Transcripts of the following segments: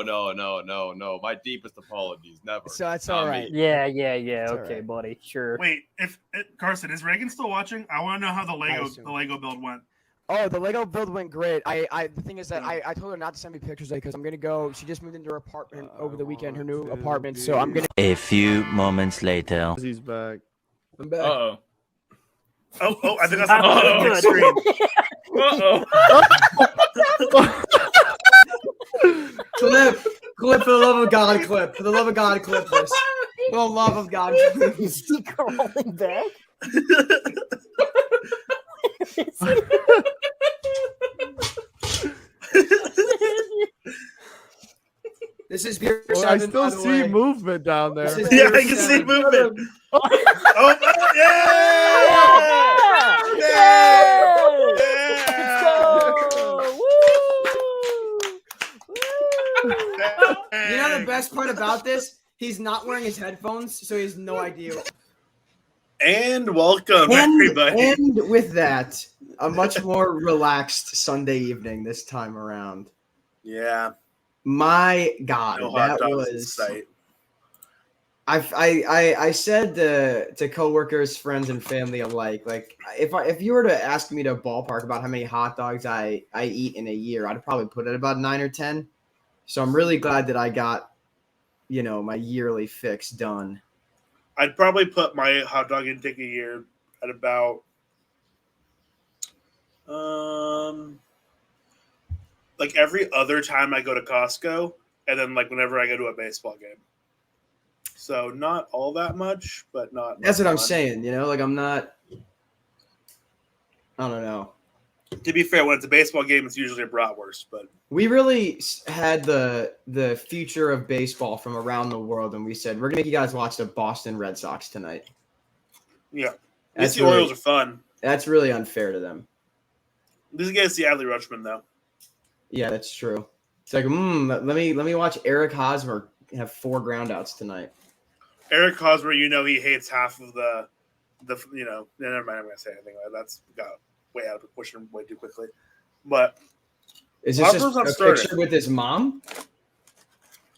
No. My deepest apologies. Never. So that's all right. Yeah. It's all Okay, right. buddy. Sure. Wait, Carson, is Reagan still watching? I want to know how the assume. Lego build went. Oh, the Lego build went great. The thing is that I told her not to send me pictures because I'm gonna go. She just moved into her apartment over the weekend, her new apartment. So I'm gonna. A few moments later. He's back. I'm back. Uh-oh. Oh, I think I saw the big screen. Clip for the love of God, clip. For the love of God, clip this. For the love of God, clip. Is he crawling back? This is beer Well, I 7, still by the see way. movement down there. This is Yeah, beer I can see 7. movement. Oh, You know the best part about this? He's not wearing his headphones, so he has no idea. And welcome, everybody. And with that, a much more relaxed Sunday evening this time around. Yeah. My God, No hot that dogs in was. sight. I said to coworkers, friends, and family alike, like if you were to ask me to ballpark about how many hot dogs I eat in a year, I'd probably put it about 9 or 10. So I'm really glad that I got, my yearly fix done. I'd probably put my hot dog intake a year at about like every other time I go to Costco, and then like whenever I go to a baseball game. So not all that much, but not. That's what I'm much. saying. Like I'm not. I don't know. To be fair, when it's a baseball game, it's usually a bratwurst. But We really had the future of baseball from around the world, and we said we're gonna make you guys watch the Boston Red Sox tonight. yeah, That's the Orioles are fun. That's really unfair to them. This is against the Adley Rutschman, though. Yeah, that's true. It's like, let me watch Eric Hosmer have 4 groundouts tonight. Eric Hosmer, he hates half of the never mind. I'm gonna say anything. That's got way out of proportion way too quickly. But Is this Hosmer's just not a starting. picture with his mom?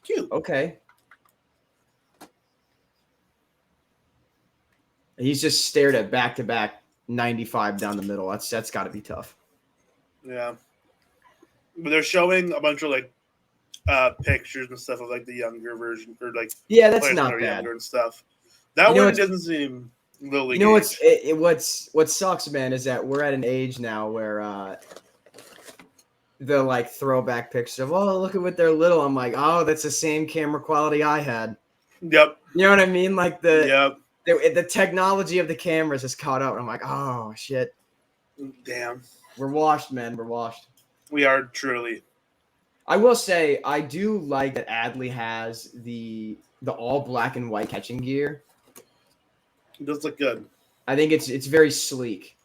Cute. Okay. He's just stared at back-to-back 95 down the middle. That's got to be tough. Yeah, but they're showing a bunch of pictures and stuff of the younger version or Yeah, that's players not that are bad. younger and stuff. That one doesn't seem little. What sucks, man, is that we're at an age now where the throwback pictures of look at what they're little. I'm like, oh, that's the same camera quality I had. Yep. You know what I mean? Yep. The technology of the cameras is caught up. I'm like, oh shit. Damn. We're washed, man. We're washed. We are truly. I will say I do like that Adley has the all black and white catching gear. It does look good. I think it's very sleek.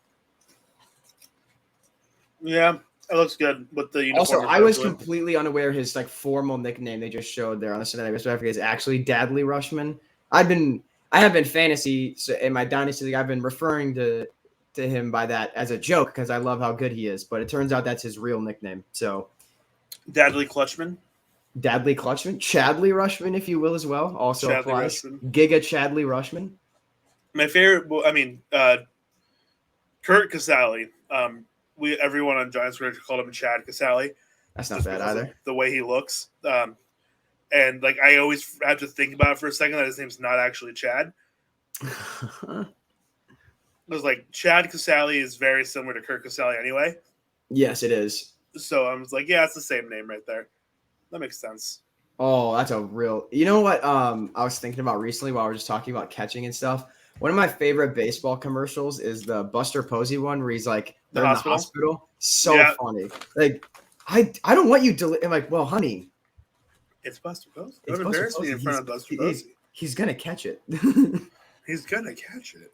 Yeah, it looks good with the uniform. Also, I was completely unaware his formal nickname they just showed there on the Sunday Night Special is actually Dadley Rushman. I have been fantasy in my dynasty league. I've been referring to him by that as a joke because I love how good he is. But it turns out that's his real nickname. So, Dadley Clutchman, Chadley Rushman, if you will, as well. Also Chadley applies. Rushman. Giga Chadley Rushman. My favorite. Kurt Casale. Everyone on Giants Twitter called him Chad Casale. That's not bad either. The way he looks. And I always have to think about it for a second that his name's not actually Chad. It was Chad Casale is very similar to Kurt Casale anyway. Yes, it is. So I was like, yeah, it's the same name right there. That makes sense. Oh, that's a real. You know what? I was thinking about recently while we were just talking about catching and stuff. One of my favorite baseball commercials is the Buster Posey one where he's they're in the hospital. So funny. I don't want you to. I'm like, well, honey, it's Buster Posey. Don't embarrass me in front of Buster Posey. He's gonna catch it. He's gonna catch it.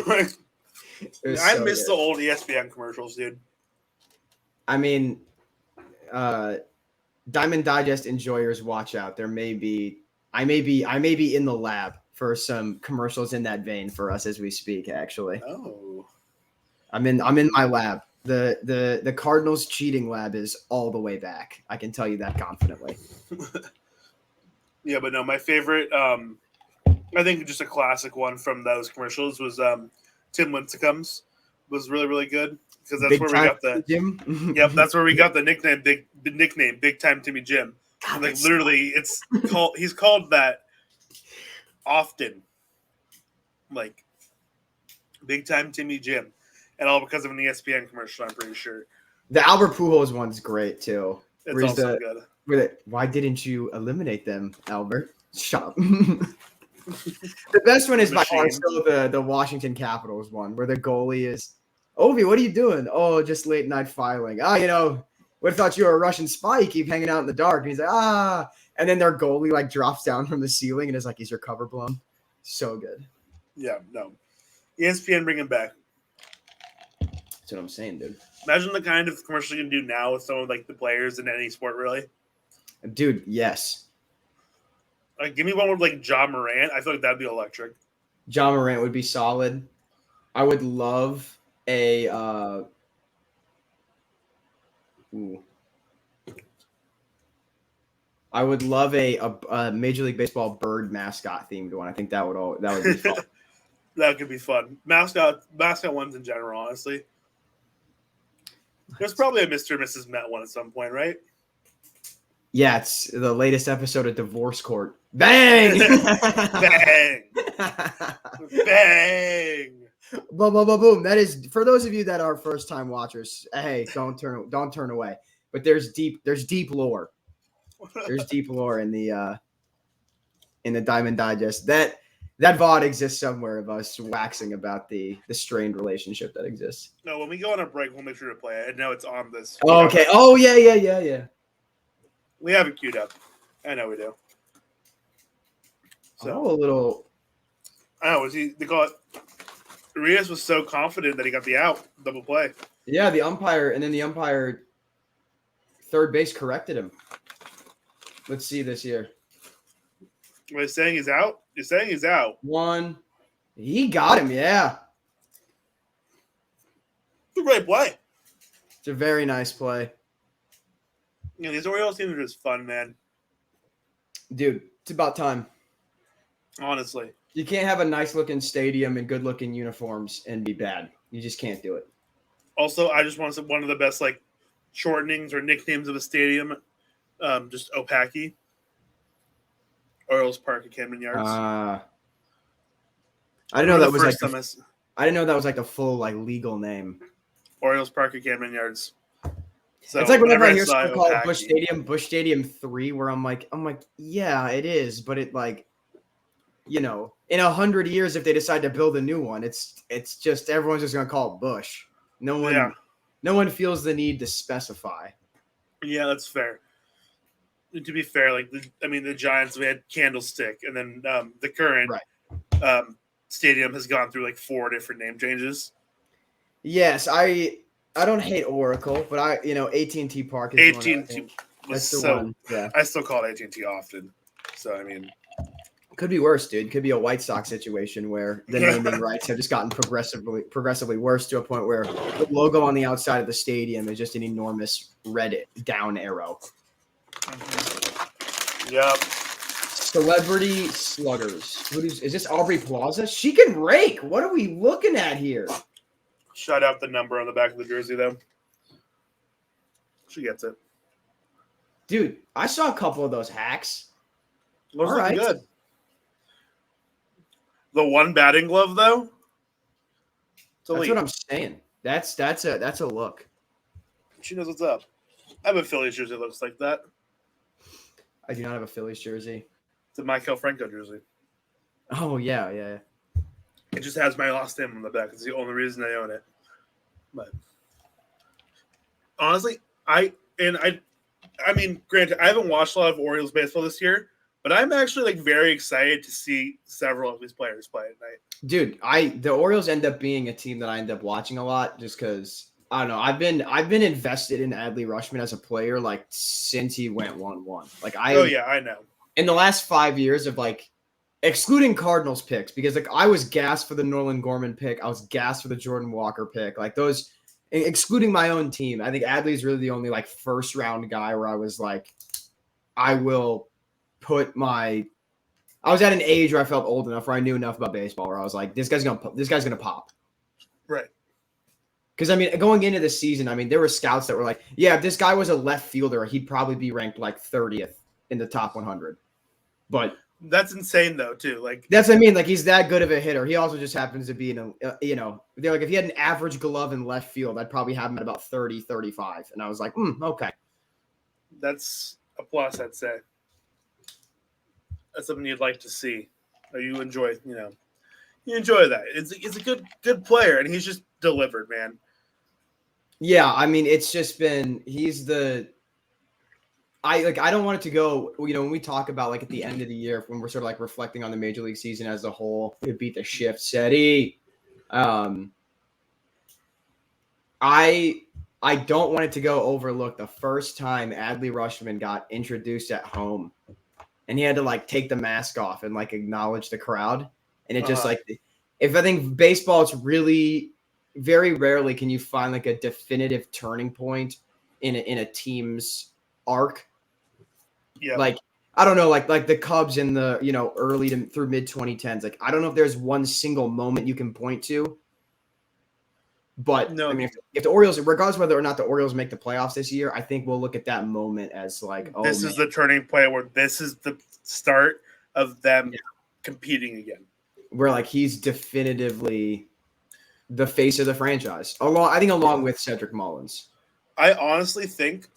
I miss the old ESPN commercials, dude. I mean, Diamond Digest enjoyers, watch out. I may be in the lab for some commercials in that vein for us as we speak. Actually, oh, I'm in my lab The Cardinals cheating lab is all the way back. I can tell you that confidently. Yeah, but no, my favorite, I think just a classic one from those commercials was Tim Lincecum's was really, really good because that's Big where we time got the Jim. yep, that's where we got the nickname Big Time Timmy Jim. God, Like that's literally, he's called that often, like Big Time Timmy Jim, and all because of an ESPN commercial. I'm pretty sure the Albert Pujols one's great too. it's Where's also the- good. Why didn't you eliminate them, Albert? Shut up. The best one is by far Machine. still the Washington Capitals one, where the goalie is, Ovi, what are you doing? Oh, just late night filing. Would have thought you were a Russian spy. You keep hanging out in the dark. And he's like, and then their goalie like drops down from the ceiling and is like, is your cover blown? So good. Yeah, no, ESPN bring him back. That's what I'm saying, dude. Imagine the kind of commercial you can do now with some of like the players in any sport, really. Dude, yes. Like, give me one with like John Morant. I feel like that'd be electric. John Morant would be solid. I would love a I would love a Major League Baseball bird mascot themed one. I think that would be fun. That could be fun. Mascot ones in general, honestly. There's probably a Mr. and Mrs. Met one at some point, right? Yeah, it's the latest episode of Divorce Court. Bang! Bang! Bang! Boom, boom, boom, boom. That is for those of you that are first time watchers. Hey, don't turn away. But there's deep lore. There's deep lore in the Diamond Digest. That VOD exists somewhere of us waxing about the strained relationship that exists. No, when we go on a break, we'll make sure to play it. I know it's on this. Oh, okay. Oh yeah. We have it queued up. I know we do. So a little. I know. They call it. Arias was so confident that he got the out double play. Yeah, the umpire third base corrected him. Let's see this here. Are you saying he's out? You're saying he's out. One. He got him, yeah. It's a great play. It's a very nice play. You know, these Orioles teams are just fun, man. Dude, it's about time. Honestly. You can't have a nice looking stadium and good looking uniforms and be bad. You just can't do it. Also, I just want to say one of the best like shortenings or nicknames of a stadium, just Opaki. Orioles Park at Camden Yards. I didn't know that was like time I didn't know that was like a full like legal name. Orioles Park at Camden Yards. So it's like whenever I hear saw someone call it Opaki- Busch Stadium 3, where I'm like, yeah, it is, but it like, in 100 years, if they decide to build a new one, it's just everyone's just gonna call it Busch. No one feels the need to specify. Yeah, that's fair. And to be fair, like the Giants, we had Candlestick, and then the current stadium has gone through like 4 different name changes. Yes, I don't hate Oracle, but AT&T Park is AT&T was the so. one. Yeah, I still call it AT&T often. So I mean, could be worse, dude. Could be a White Sox situation where the naming rights have just gotten progressively worse to a point where the logo on the outside of the stadium is just an enormous red down arrow. Yep. Celebrity sluggers. Is this Aubrey Plaza? She can rake. What are we looking at here? Shout out the number on the back of the jersey, though. She gets it. Dude, I saw a couple of those hacks. Those All look right. good. The one batting glove, though. That's what I'm saying. That's a look. She knows what's up. I have a Phillies jersey that looks like that. I do not have a Phillies jersey. It's a Michael Franco jersey. Oh yeah. It just has my last name on the back. It's the only reason I own it. But honestly, I mean, granted, I haven't watched a lot of Orioles baseball this year, but I'm actually like very excited to see several of these players play at night. Dude, the Orioles end up being a team that I end up watching a lot just because I don't know. I've been invested in Adley Rutschman as a player like since he went 1-1. Like Oh yeah, I know. In the last 5 years of like excluding Cardinals picks, because like I was gassed for the Nolan Gorman pick, I was gassed for the Jordan Walker pick. Like those, excluding my own team, I think Adley's really the only like first round guy where I was like, I will put my. I was at an age where I felt old enough, where I knew enough about baseball, where I was like, this guy's gonna pop. Right. Because I mean, going into the season, I mean, there were scouts that were like, yeah, if this guy was a left fielder, he'd probably be ranked like 30th in the top 100. But that's insane, though, too. Like that's what I mean. Like he's that good of a hitter. He also just happens to be they're like if he had an average glove in left field, I'd probably have him at about 30, 35. And I was like, okay. That's a plus, I'd say. That's something you'd like to see, or you enjoy. You enjoy that. It's a good player, and he's just delivered, man. Yeah, I mean, it's just been I don't want it to go, when we talk about like at the end of the year when we're sort of like reflecting on the major league season as a whole, we beat the shift SETI. I don't want it to go overlooked the first time Adley Rutschman got introduced at home and he had to like take the mask off and like acknowledge the crowd. And it just like, if I think baseball, it's really very rarely can you find like a definitive turning point in a team's arc. Yeah. Like, I don't know, like the Cubs in the, early to through mid 2010s. Like, I don't know if there's one single moment you can point to. But no. I mean, if the Orioles, regardless of whether or not the Orioles make the playoffs this year, I think we'll look at that moment as like, oh, this is the turning point where this is the start of them competing again. Where like he's definitively the face of the franchise. Along with Cedric Mullins. I honestly think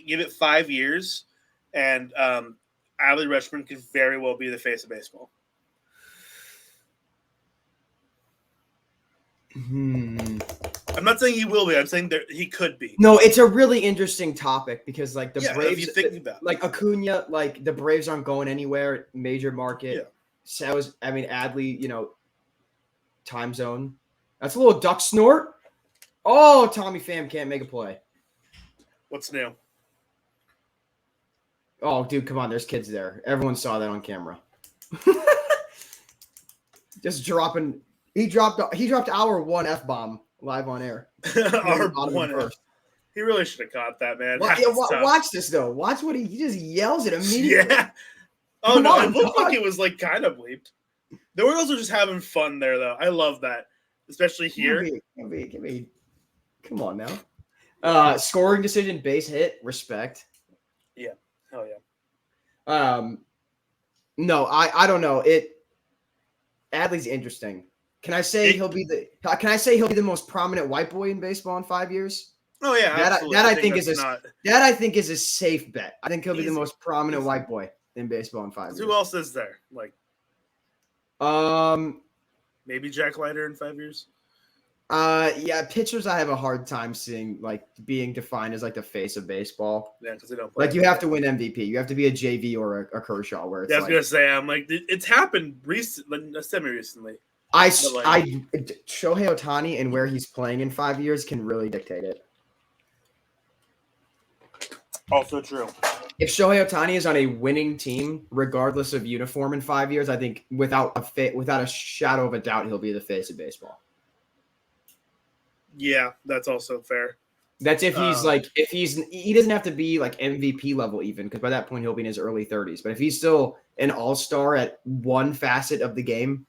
give it 5 years, and Adley Rutschman could very well be the face of baseball. I'm not saying he will be. I'm saying that he could be. No, it's a really interesting topic because like the Braves, if you think about like Acuna, like the Braves aren't going anywhere. Major market. Yeah. So Adley, time zone. That's a little duck snort. Oh, Tommy Pham can't make a play. What's new? Oh, dude, come on. There's kids there. Everyone saw that on camera. Just dropping. He dropped our one F-bomb live on air. Our one first. He really should have caught that, man. Watch this though. Watch what he just yells it immediately. Yeah. Oh no, it looked like it was like kind of bleeped. The Orioles are just having fun there, though. I love that, especially here. Give me. Come on now. Scoring decision, base hit, respect. Yeah. Hell yeah. No, I don't know. Adley's interesting. Can I say he'll be the most prominent white boy in baseball in 5 years? Oh yeah, absolutely. That I think is a safe bet. I think he'll be the most prominent white boy in baseball in 5 years. Who else is there? Like, maybe Jack Leiter in 5 years. Yeah, pitchers I have a hard time seeing like being defined as like the face of baseball. Yeah, because they don't play. Like you have to win MVP. You have to be a JV or a Kershaw. Where it's I was gonna say, I'm like, it's happened semi-recently. Shohei Ohtani and where he's playing in 5 years can really dictate it. Also true. If Shohei Ohtani is on a winning team, regardless of uniform in 5 years, I think without a shadow of a doubt, he'll be the face of baseball. Yeah, that's also fair. That's if he's he doesn't have to be like MVP level even, because by that point he'll be in his early 30s. But if he's still an all-star at one facet of the game,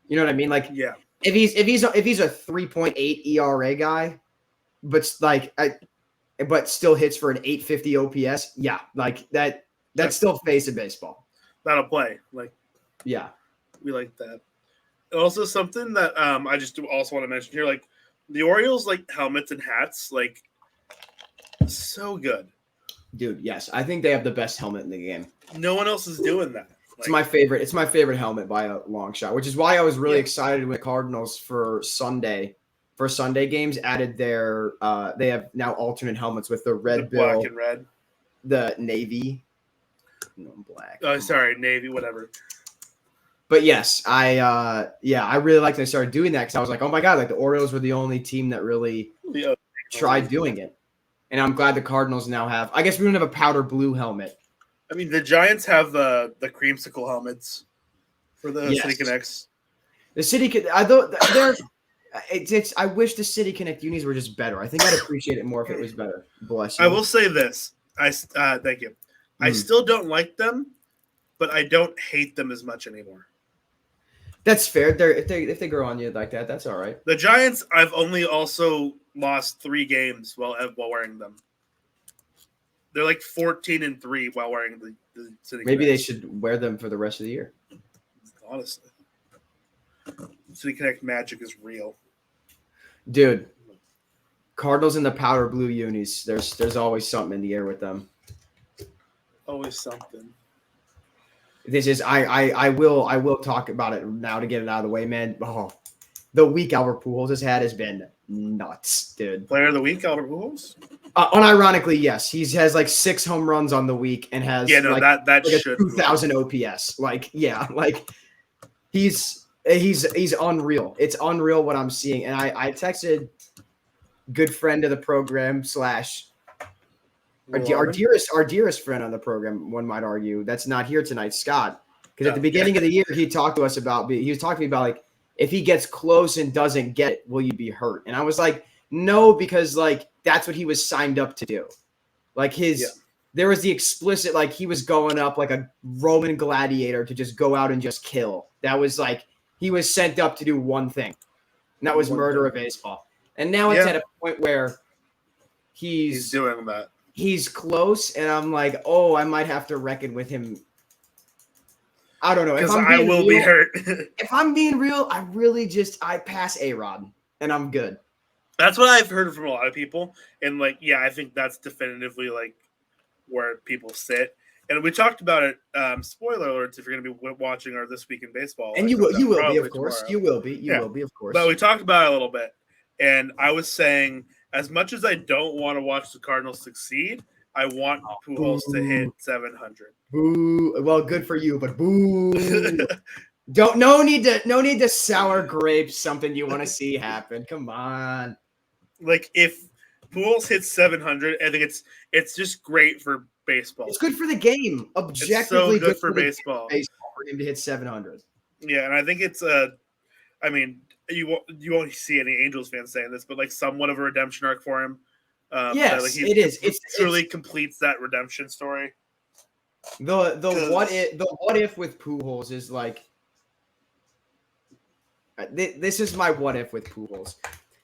you know what I mean? Like, yeah, if he's a 3.8 ERA guy, but still hits for an 850 OPS, yeah, like that's still face of baseball. That'll play. Like, yeah, we like that. Also, something that I just also want to mention here, like the Orioles, like helmets and hats, like so good, dude. Yes, I think they have the best helmet in the game. No one else is doing that. It's my favorite. It's my favorite helmet by a long shot, which is why I was really excited when the Cardinals for Sunday games added their they have now alternate helmets with the red bill, black and red, the navy, no black. Oh, sorry, navy, whatever. But yes, I really liked they started doing that because I was like, oh my god, like the Orioles were the only team that really tried doing it, and I'm glad the Cardinals now have. I guess we don't have a powder blue helmet. I mean, the Giants have the creamsicle helmets for the City Connects. The City, they're It's. I wish the City Connect unis were just better. I think I'd appreciate it more if it was better. Bless you. I will say this. Thank you. I still don't like them, but I don't hate them as much anymore. That's fair. If they grow on you like that, that's all right. The Giants, I've only also lost 3 games while wearing them. They're like 14-3 while wearing the City Maybe Connects. they should wear them for the rest of the year. Honestly, City Connect magic is real, Dude. Cardinals in the powder blue unis. There's always something in the air with them. always something. This is I will talk about it now to get it out of the way, man. Oh, the week Albert Pujols has had has been nuts, dude. Player of the week, Albert Pujols. Unironically, yes, he has like 6 home runs on the week and has that like should 2,000 OPS. Like he's unreal. It's unreal what I'm seeing. And I texted good friend of the program / our dearest friend on the program, one might argue, that's not here tonight, Scott. Because at the beginning of the year, he talked to us about, he was talking to me about like, if he gets close and doesn't get it, will you be hurt? And I was like, no, because like that's what he was signed up to do. Like there was the explicit, like he was going up like a Roman gladiator to just go out and just kill. That was like, he was sent up to do one thing, and that was murder a baseball. And now it's at a point where he's doing that. He's close, and I'm like, oh, I might have to reckon with him. I don't know. Because I will be hurt. If I'm being real, I pass A-Rod, and I'm good. That's what I've heard from a lot of people. And, like, yeah, I think that's definitively, like, where people sit. And we talked about it, spoiler alerts, if you're going to be watching our This Week in Baseball. And you will be, of course. You will be, of course. But we talked about it a little bit. And I was saying, as much as I don't want to watch the Cardinals succeed, I want Pujols to hit 700. Boo. Well, good for you, but boo. No need to sour grapes something you want to see happen. Come on. Like if Pujols hits 700, I think it's just great for baseball. It's good for the game. Objectively, it's so good for baseball. For him to hit 700. Yeah, and I think it's I mean, you won't see any Angels fans saying this, but like somewhat of a redemption arc for him. Yes, like it is. It truly completes that redemption story. The what if with Pujols is like this is my what if with Pujols.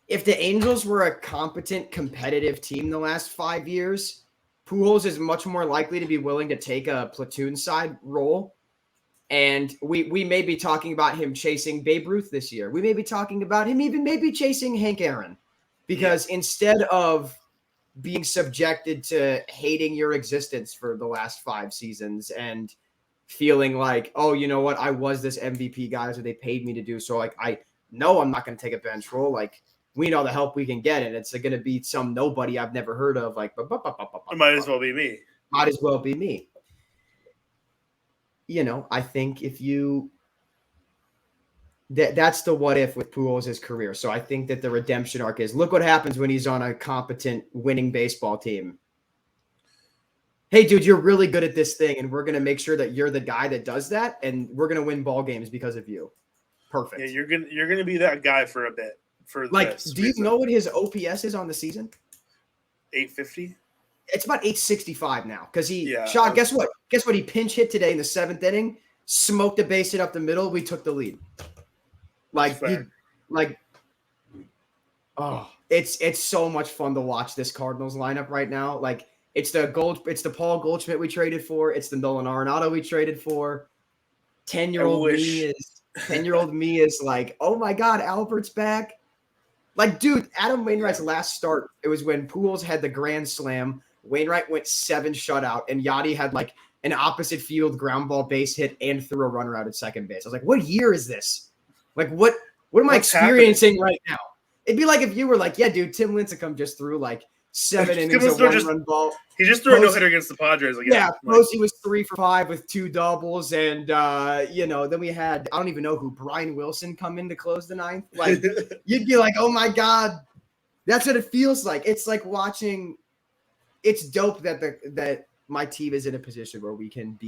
If the Angels were a competent, competitive team the last 5 years, Pujols is much more likely to be willing to take a platoon side role. And we may be talking about him chasing Babe Ruth this year. We may be talking about him even maybe chasing Hank Aaron. Because instead of being subjected to hating your existence for the last 5 seasons and feeling like, oh, you know what? I was this MVP guy, so they paid me to do. So like, I know I'm not going to take a bench role. Like we know the help we can get. And it's going to be some nobody I've never heard of. Like, it might as well be me. Might as well be me. You know, I think if you that's the what if with Pujols' career. So I think that the redemption arc is look what happens when he's on a competent winning baseball team. Hey, dude, you're really good at this thing, and we're going to make sure that you're the guy that does that, and we're going to win ball games because of you. Perfect. Yeah, you're gonna be that guy for a bit. For like, do you know what his OPS is on the season? 850. It's about 865 now because shot. Guess what? Guess what? He pinch hit today in the 7th inning, smoked a base hit up the middle. We took the lead. It's so much fun to watch this Cardinals lineup right now. Like it's the Paul Goldschmidt we traded for. It's the Nolan Arenado we traded for. 10-year-old me is like, oh my God, Albert's back. Like, dude, Adam Wainwright's last start, it was when Pujols had the grand slam. Wainwright went 7 shutout, and Yachty had like an opposite field ground ball base hit and threw a runner out at second base. I was like, what year is this? Like, what am I experiencing right now? It'd be like if you were like, yeah, dude, Tim Lincecum just threw like 7 innings of one-run ball. He just threw a no-hitter against the Padres. Like, Posey was 3 for 5 with 2 doubles. And, then we had, I don't even know who, Brian Wilson come in to close the 9th. Like, you'd be like, oh, my God. That's what it feels like. It's like watching – it's dope that my team is in a position where we can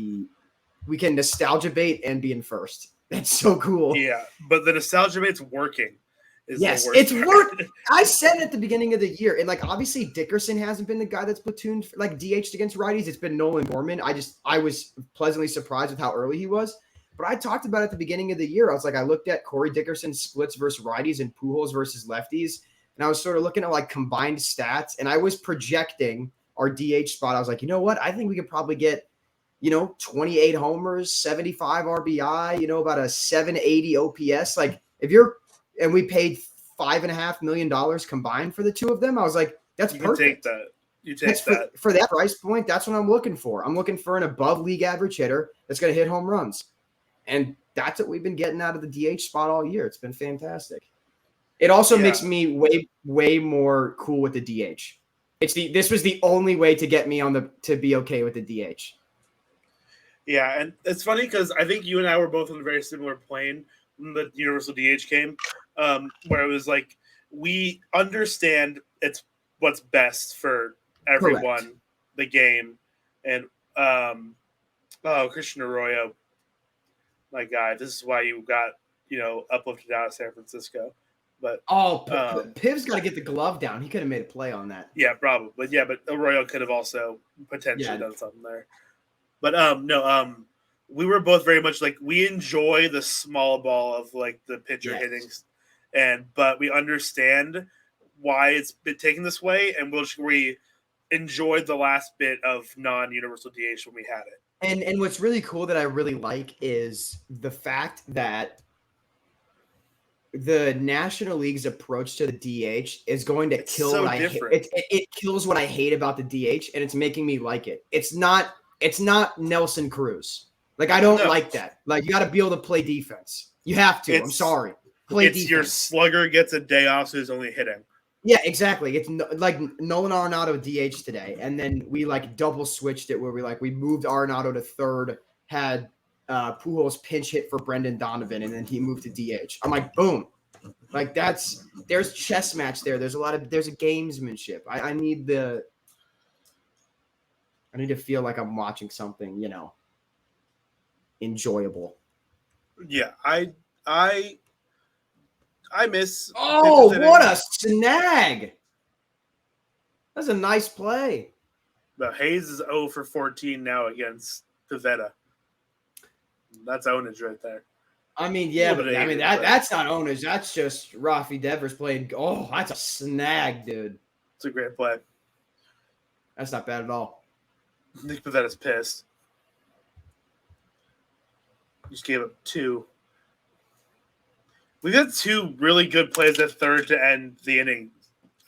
nostalgia bait and be in first. That's so cool. Yeah, but the nostalgia bait's working. is Yes, the worst it's part. worked. I said at the beginning of the year, and like obviously Dickerson hasn't been the guy that's platooned like DH'd against righties. It's been Nolan Gorman. I was pleasantly surprised with how early he was. But I talked about at the beginning of the year. I was like, I looked at Corey Dickerson's splits versus righties and Pujols versus lefties, and I was sort of looking at like combined stats, and I was projecting our DH spot. I was like, you know what? I think we could probably get 28 homers, 75 RBI, about a 780 OPS. Like and we paid $5.5 million combined for the two of them. I was like, that's You perfect. can take that. You take For that. for that price point. That's what I'm looking for. I'm looking for an above league average hitter that's going to hit home runs. And that's what we've been getting out of the DH spot all year. It's been fantastic. It also makes me way more cool with the DH. This was the only way to get me to be okay with the DH. Yeah, and it's funny because I think you and I were both on a very similar plane when the Universal DH came, where it was like we understand it's what's best for everyone, Correct. the game, and Christian Arroyo, my guy. This is why you got uplifted out of San Francisco. But Piv's got to get the glove down. He could have made a play on that. Yeah, probably. But Arroyo could have also potentially done something there. But we were both very much like we enjoy the small ball of like the pitcher hitting, but we understand why it's been taken this way, and we enjoyed the last bit of non-universal DH when we had it. And what's really cool that I really like is the fact that the National League's approach to the DH is going to kill what I hate. It kills what I hate about the DH, and it's making me like it. It's not Nelson Cruz. Like, I don't like that. Like, you got to be able to play defense. You have to. I'm sorry. Play defense. Your slugger gets a day off, so he's only hitting. Yeah, exactly. It's like Nolan Arenado DH today, and then we like double switched it where we moved Arenado to third, had Pujols pinch hit for Brendan Donovan, and then he moved to DH. I'm like, boom. Like there's chess match there. There's a gamesmanship. I need to feel like I'm watching something, enjoyable. Yeah, I miss. Oh, what a snag! That's a nice play. But Hayes is 0 for 14 now against Pivetta. That's ownage right there. I mean, yeah, but that's not ownage. That's just Rafi Devers playing. Oh, that's a snag, dude. It's a great play. That's not bad at all. Nick Pivetta's pissed. Just gave up 2. We got 2 really good plays at third to end the inning.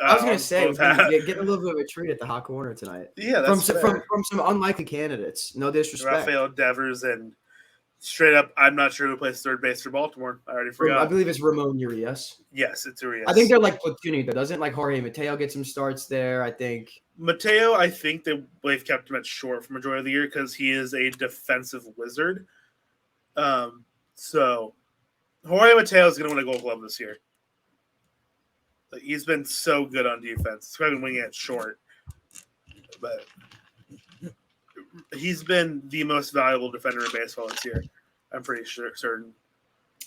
I was going to say, getting a little bit of a treat at the hot corner tonight. Yeah, that's from some unlikely candidates. No disrespect. Rafael Devers and straight up, I'm not sure who plays third base for Baltimore. I already forgot. I believe it's Ramon Urias. Yes, it's Urias. I think they're like platooning, though. Doesn't like Jorge Mateo get some starts there? I think Mateo. I think they've kept him at short for majority of the year because he is a defensive wizard. So Jorge Mateo is going to win a Gold Glove this year. Like, he's been so good on defense. He's probably been winning it short, but he's been the most valuable defender in baseball this year. I'm pretty certain.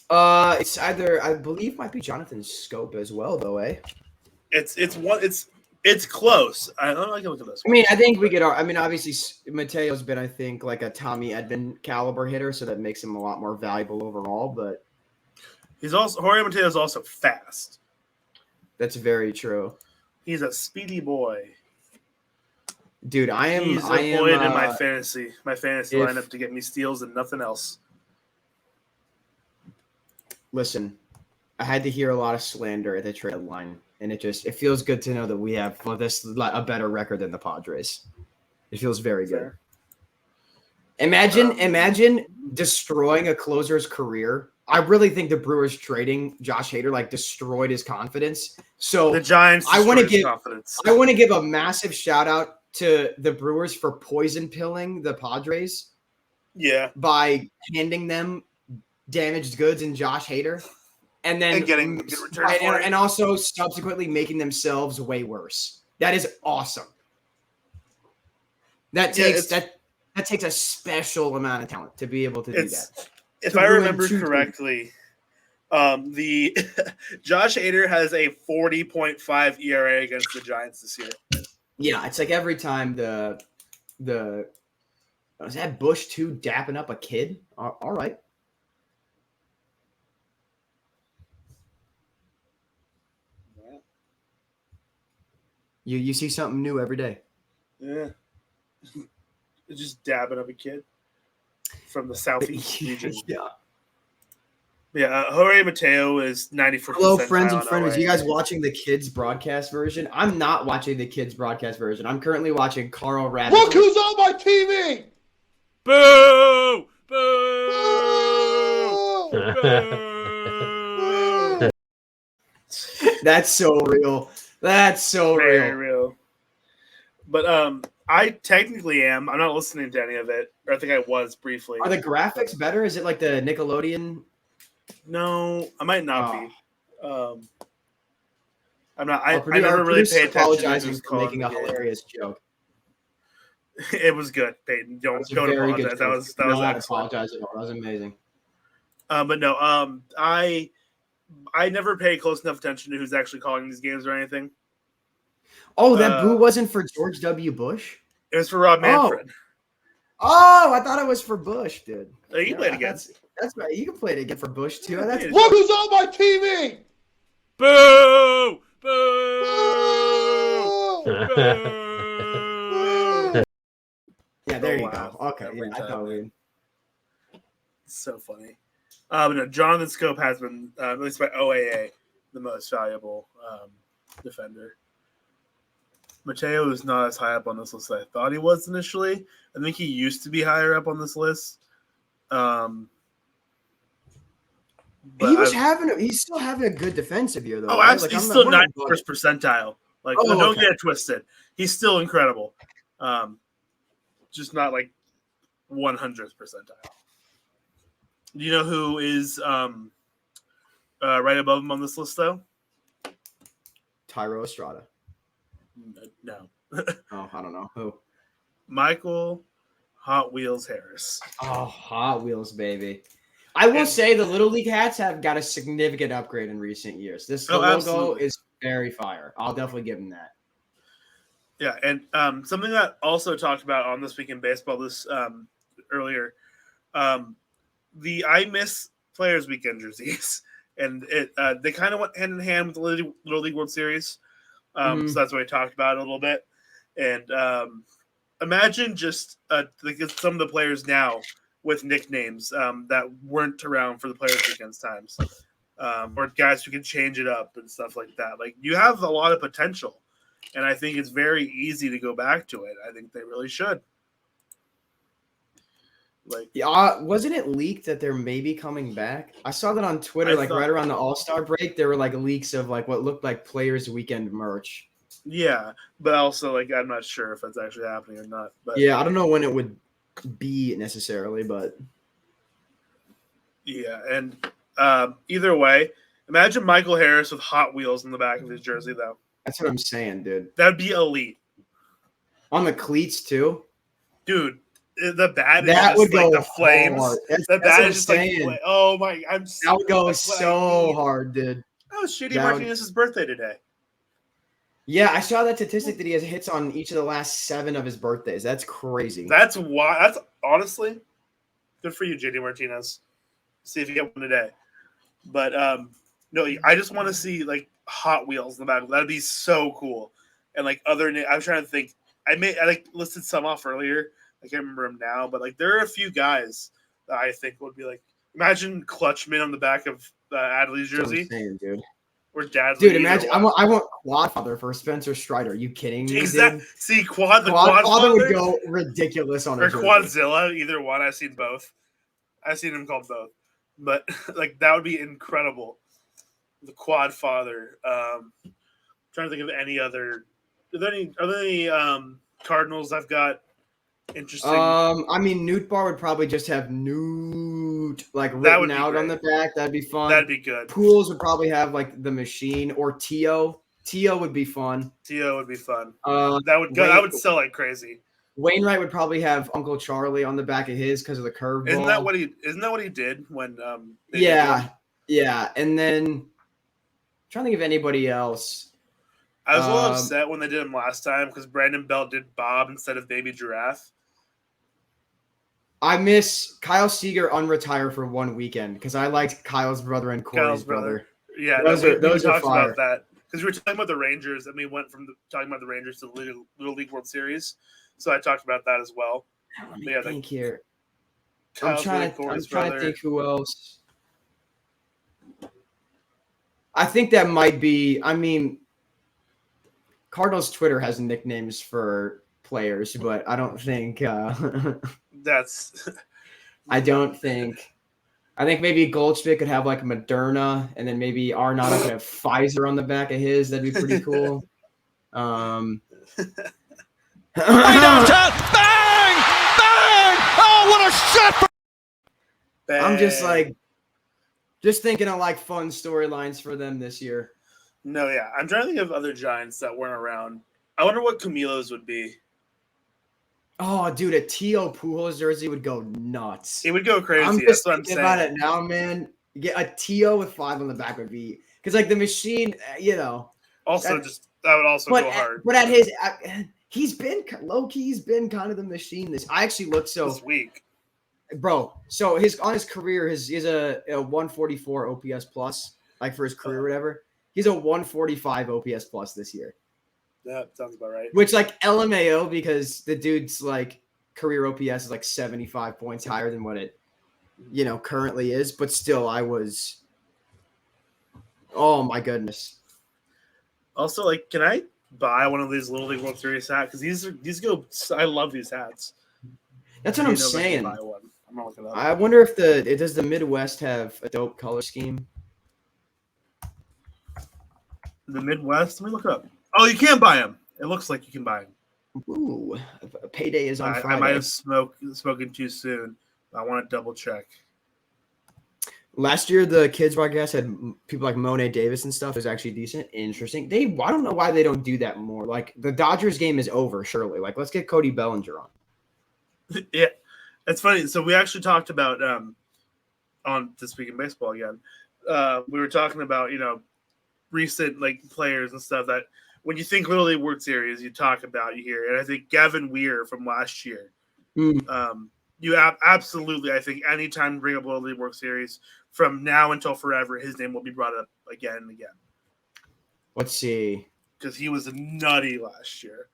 It's either I believe might be Jonathan Scope as well, though. It's close. I don't know. I can look at this. I mean, I think we get our. I mean, obviously Mateo's been, I think, like a Tommy Edman caliber hitter, so that makes him a lot more valuable overall. But Jorge Mateo is also fast. That's very true. He's a speedy boy. Dude, He's avoided in my fantasy lineup to get me steals and nothing else. Listen, I had to hear a lot of slander at the trade line, and it feels good to know that we have a better record than the Padres. It feels very good. Imagine destroying a closer's career. I really think the Brewers trading Josh Hader destroyed his confidence. So the Giants. I want to give a massive shout out to the Brewers for poison pilling the Padres. Yeah. By handing them damaged goods and Josh Hader, and then getting good return for it. And also subsequently making themselves way worse. That is awesome. That takes a special amount of talent to be able to do that. If I remember correctly, The Josh Hader has a 40.5 ERA against the Giants this year. Yeah, it's like every time the was that Bush too dapping up a kid? All right. You see something new every day. Yeah. Just dabbing up a kid from the southeast region. Yeah. Yeah, Jorge Mateo is 94%. Hello, friends and frenemies. You guys watching the kids broadcast version? I'm not watching the kids broadcast version. I'm currently watching Carl Rabbit. Look who's on my TV! Boo! Boo! That's so real. That's so Very real. real. But I technically am. I'm not listening to any of it. Or I think I was briefly. Are the graphics better? Is it like the Nickelodeon? No, I might not be. I'm not. I Our never really producer paid attention. apologizing To for making a hilarious joke. It was good, Peyton. Don't Very apologize. good That joke. was Do not excellent. apologize at all. That was amazing. But no, I never pay close enough attention to who's actually calling these games or anything. Oh, that boo wasn't for George W. Bush? It was for Rob Manfred. Oh, I thought it was for Bush, dude. Oh, you can play it again. That's right. You can play it again for Bush too. That's Look who's on my TV! Boo! Boo! yeah. There you Wow. go. Okay, Every yeah, I time. thought we. It's so funny. But no, Jonathan Scope has been, at least by OAA, the most valuable defender. Mateo is not as high up on this list as I thought he was initially. I think he used to be higher up on this list. He's still having a good defensive year though. Oh, right? absolutely. He's still 91st percentile. Like, don't get it twisted. He's still incredible. Just not like 100th percentile. Do you know who is right above him on this list, though? Tyro Estrada. No. Oh, I don't know who. Michael Hot Wheels Harris. Oh, Hot Wheels, baby. I will say the Little League hats have got a significant upgrade in recent years. This logo absolutely. is very fire. I'll definitely give him that. Yeah, and something that also talked about on This Week in Baseball this earlier, the I Miss Players Weekend jerseys, and they kind of went hand in hand with the Little League World Series. So that's what we talked about a little bit. And imagine just some of the players now with nicknames that weren't around for the Players Weekends times, or guys who can change it up and stuff like that. Like, you have a lot of potential, and I think it's very easy to go back to it. I think they really should. Like, wasn't it leaked that they're maybe coming back? I saw that on Twitter, right around the All-Star break. There were like leaks of like what looked like Players Weekend merch. Yeah, but also like I'm not sure if that's actually happening or not. But yeah, I don't know when it would be necessarily, but yeah, and either way, imagine Michael Harris with Hot Wheels in the back of his jersey, though. That's what I'm saying, dude. That'd be elite. On the cleats too, dude. The bat that is would just go like the flames. The bat is just like, oh my! That would go so hard, dude. Oh, Shady Martinez's birthday today. Yeah, I saw that statistic that he has hits on each of the last 7 of his birthdays. That's crazy. That's why. That's honestly good for you, JD Martinez. See if you get one today. But no, I just want to see like Hot Wheels in the back. That'd be so cool. And like other, I'm trying to think. I like listed some off earlier. I can't remember them now, but like there are a few guys that I think would be like. Imagine Clutchman on the back of Adley's jersey. Insane, dude. Or Dadley. Dude, imagine I want Quadfather for Spencer Strider. Are you kidding me? Exactly. Dude? See, Quadfather would go ridiculous on a jersey. Quadzilla, either one. I've seen both. I've seen him called both, but like that would be incredible. The Quadfather. Trying to think of any other. Are there any Cardinals I've got interesting? I mean, Newt Bar would probably just have Newt like written out on the back. That'd be fun. That'd be good. Pools would probably have like the machine or Tio. Tio would be fun. Tio would be fun. That would go. That would sell like crazy. Wainwright would probably have Uncle Charlie on the back of his because of the curveball. Isn't that what he did when? Yeah, Yeah, and then I'm trying to think of anybody else. I was a little upset when they did him last time because Brandon Belt did Bob instead of Baby Giraffe. I miss Kyle Seager unretire for one weekend because I liked Kyle's brother and Corey's brother. Yeah, those we are talked fire. about that because we were talking about the Rangers and we went from talking about the Rangers to the Little League World Series. So I talked about that as well. Let me think here. Kyle's I'm Corey's trying brother. to think who else. I think that might be. I mean, Cardinals Twitter has nicknames for players, but I don't think. That's. I don't think. I think maybe Goldschmidt could have like Moderna, and then maybe Arnauto could have Pfizer on the back of his. That'd be pretty cool. Right downtown. Bang! Bang! Oh, what a shot! I'm just thinking of like fun storylines for them this year. No, yeah. I'm trying to think of other Giants that weren't around. I wonder what Camilo's would be. Oh, dude, a T.O. Pujols jersey would go nuts. It would go crazy. I'm That's just what I'm thinking saying. about it now, man. Get a T.O. with 5 on the back would be because like the machine, Also, that would also go hard. But at his, he's been low key. He's been kind of the machine. I actually looked this week, bro. So on his career, he's a 144 OPS plus, like for his career, or whatever. He's a 145 OPS plus this year. That sounds about right. Which like LMAO because the dude's like career OPS is like 75 points higher than what it, currently is. But still, oh my goodness. Also, like, can I buy one of these Little League World Series hats? Because these go. I love these hats. That's what I'm saying. Buy one. I'm not looking up. I wonder if does the Midwest have a dope color scheme? The Midwest. Let me look it up. Oh, you can buy them. It looks like you can buy them. Ooh, payday is on Friday. I might have spoken too soon. I want to double check. Last year, the kids broadcast had people like Monet Davis and stuff. It was actually decent, interesting. I don't know why they don't do that more. Like the Dodgers game is over, surely. Like let's get Cody Bellinger on. Yeah, it's funny. So we actually talked about on This Week in Baseball again. We were talking about recent like players and stuff that when you think Little League World Series, you talk about, you hear, and I think Gavin Weir from last year. You absolutely, I think, anytime you bring up Little League World Series from now until forever, his name will be brought up again and again. Let's see, because he was nutty last year.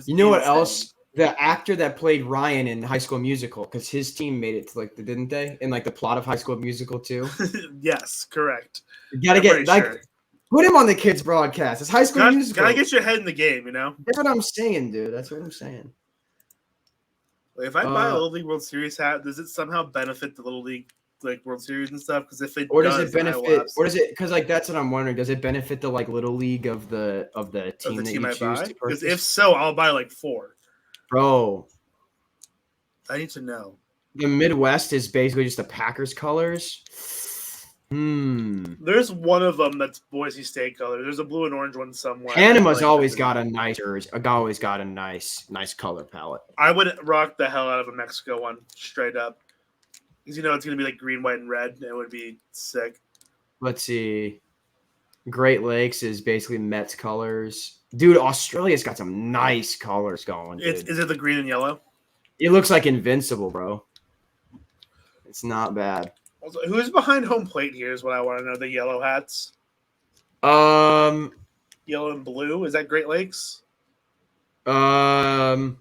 You know what else? The actor that played Ryan in High School Musical, because his team made it to didn't they? In the plot of High School Musical too. Yes, correct. You gotta put him on the kids broadcast. It's High School Musical. Gotta get your head in the game, That's what I'm saying, dude. That's what I'm saying. If I buy a Little League World Series hat, does it somehow benefit the Little League World Series and stuff? Because if it does it benefit? Or does it? Because that's what I'm wondering. Does it benefit the Little League of the team that you choose to purchase? Because if so, I'll buy 4. Bro, I need to know. The Midwest is basically just the Packers colors. There's one of them that's Boise State color. There's a blue and orange one somewhere. Panama's always got a nice color palette. I would rock the hell out of a Mexico one, straight up. Because it's going to be green, white, and red. And it would be sick. Let's see. Great Lakes is basically Mets colors. Dude, Australia's got some nice colors going. Is it the green and yellow? It looks like Invincible, bro. It's not bad. Also, who's behind home plate here is what I want to know. The yellow hats. Yellow and blue. Is that Great Lakes? That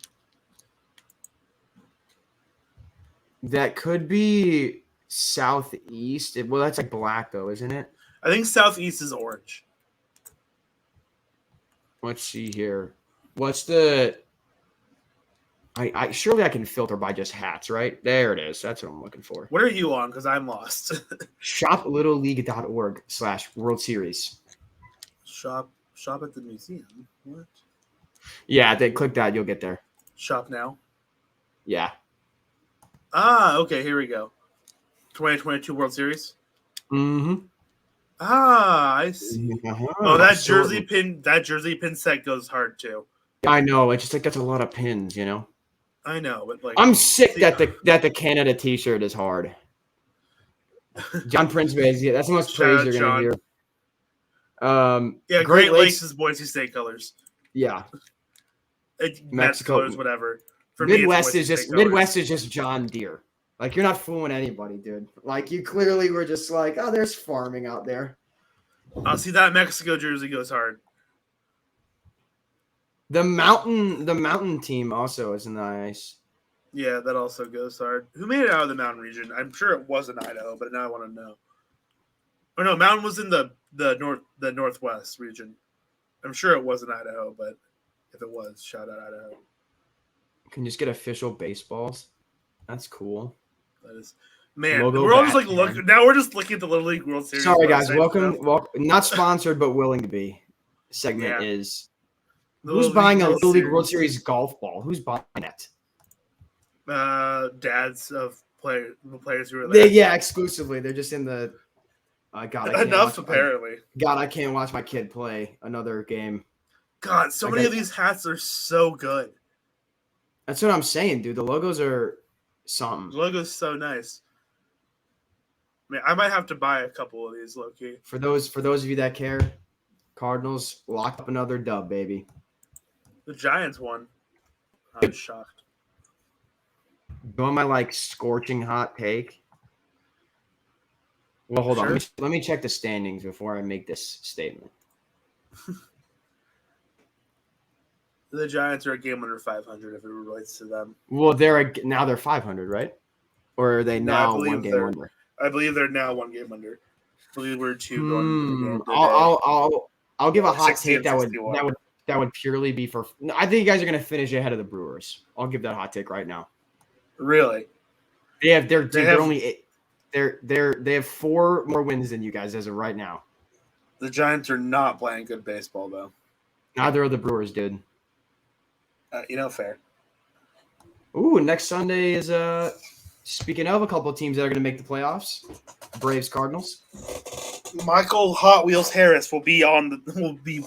could be Southeast. Well, that's black though, isn't it? I think Southeast is orange. Let's see here. What's the? I surely I can filter by just hats, right? There it is. That's what I'm looking for. What are you on? Because I'm lost. ShopLittleLeague.org/World Series. Shop at the museum. What? Yeah, they click that. You'll get there. Shop now. Yeah. Okay. Here we go. 2022 World Series. Mm-hmm. I see. Oh, that jersey pin set goes hard too. I know. It's just that's a lot of pins, I know, but I'm sick that the Canada T-shirt is hard. John Prince, yeah, that's the most Shout praise out, you're gonna John. hear. Yeah, Great Lakes is Boise State colors. Yeah, Mets Mexico. colors, whatever. For me, Midwest it's is Boise just State colors. Midwest is just John Deere. Like you're not fooling anybody, dude. Like you clearly were just like, oh, there's farming out there. I'll see that Mexico jersey goes hard. The mountain team also is nice. Yeah, that also goes hard. Who made it out of the mountain region? I'm sure it wasn't Idaho, but now I want to know. Or no, mountain was in the northwest region. I'm sure it wasn't Idaho, but if it was, shout out Idaho. Can you just get official baseballs? That's cool. That is, man. Logo We're all just like Batman. look. Now we're just looking at the Little League World Series. Sorry, guys. website Welcome. stuff. Not sponsored, but willing to be. Segment Yeah. is The who's Little buying League a World Little League World Series. Series golf ball? Who's buying it? Dads of the players who are there. Yeah, exclusively. They're just in the. God, I can't Enough watch, apparently. God, I can't watch my kid play another game. God, so many of these hats are so good. That's what I'm saying, dude. The logos are The something. logo's so nice. Man, I might have to buy a couple of these, low key. For those of you that care, Cardinals locked up another dub, baby. The Giants won. I'm shocked. Going my scorching hot take. Well, hold on. Sure. Let me check the standings before I make this statement. The Giants are a game under 500 if it relates to them. Well, now they're 500, right? Or are they No, I now believe one game they're- under? I believe they're now one game under. I believe we're two going into the game. I'll give a hot 60 take and that 61. would purely be for. No, I think you guys are going to finish ahead of the Brewers. I'll give that hot take right now. Really? They have they have 4 more wins than you guys as of right now. The Giants are not playing good baseball, though. Neither of the Brewers did. Fair. Ooh, next Sunday is speaking of a couple of teams that are going to make the playoffs, Braves Cardinals. Michael Hot Wheels Harris will be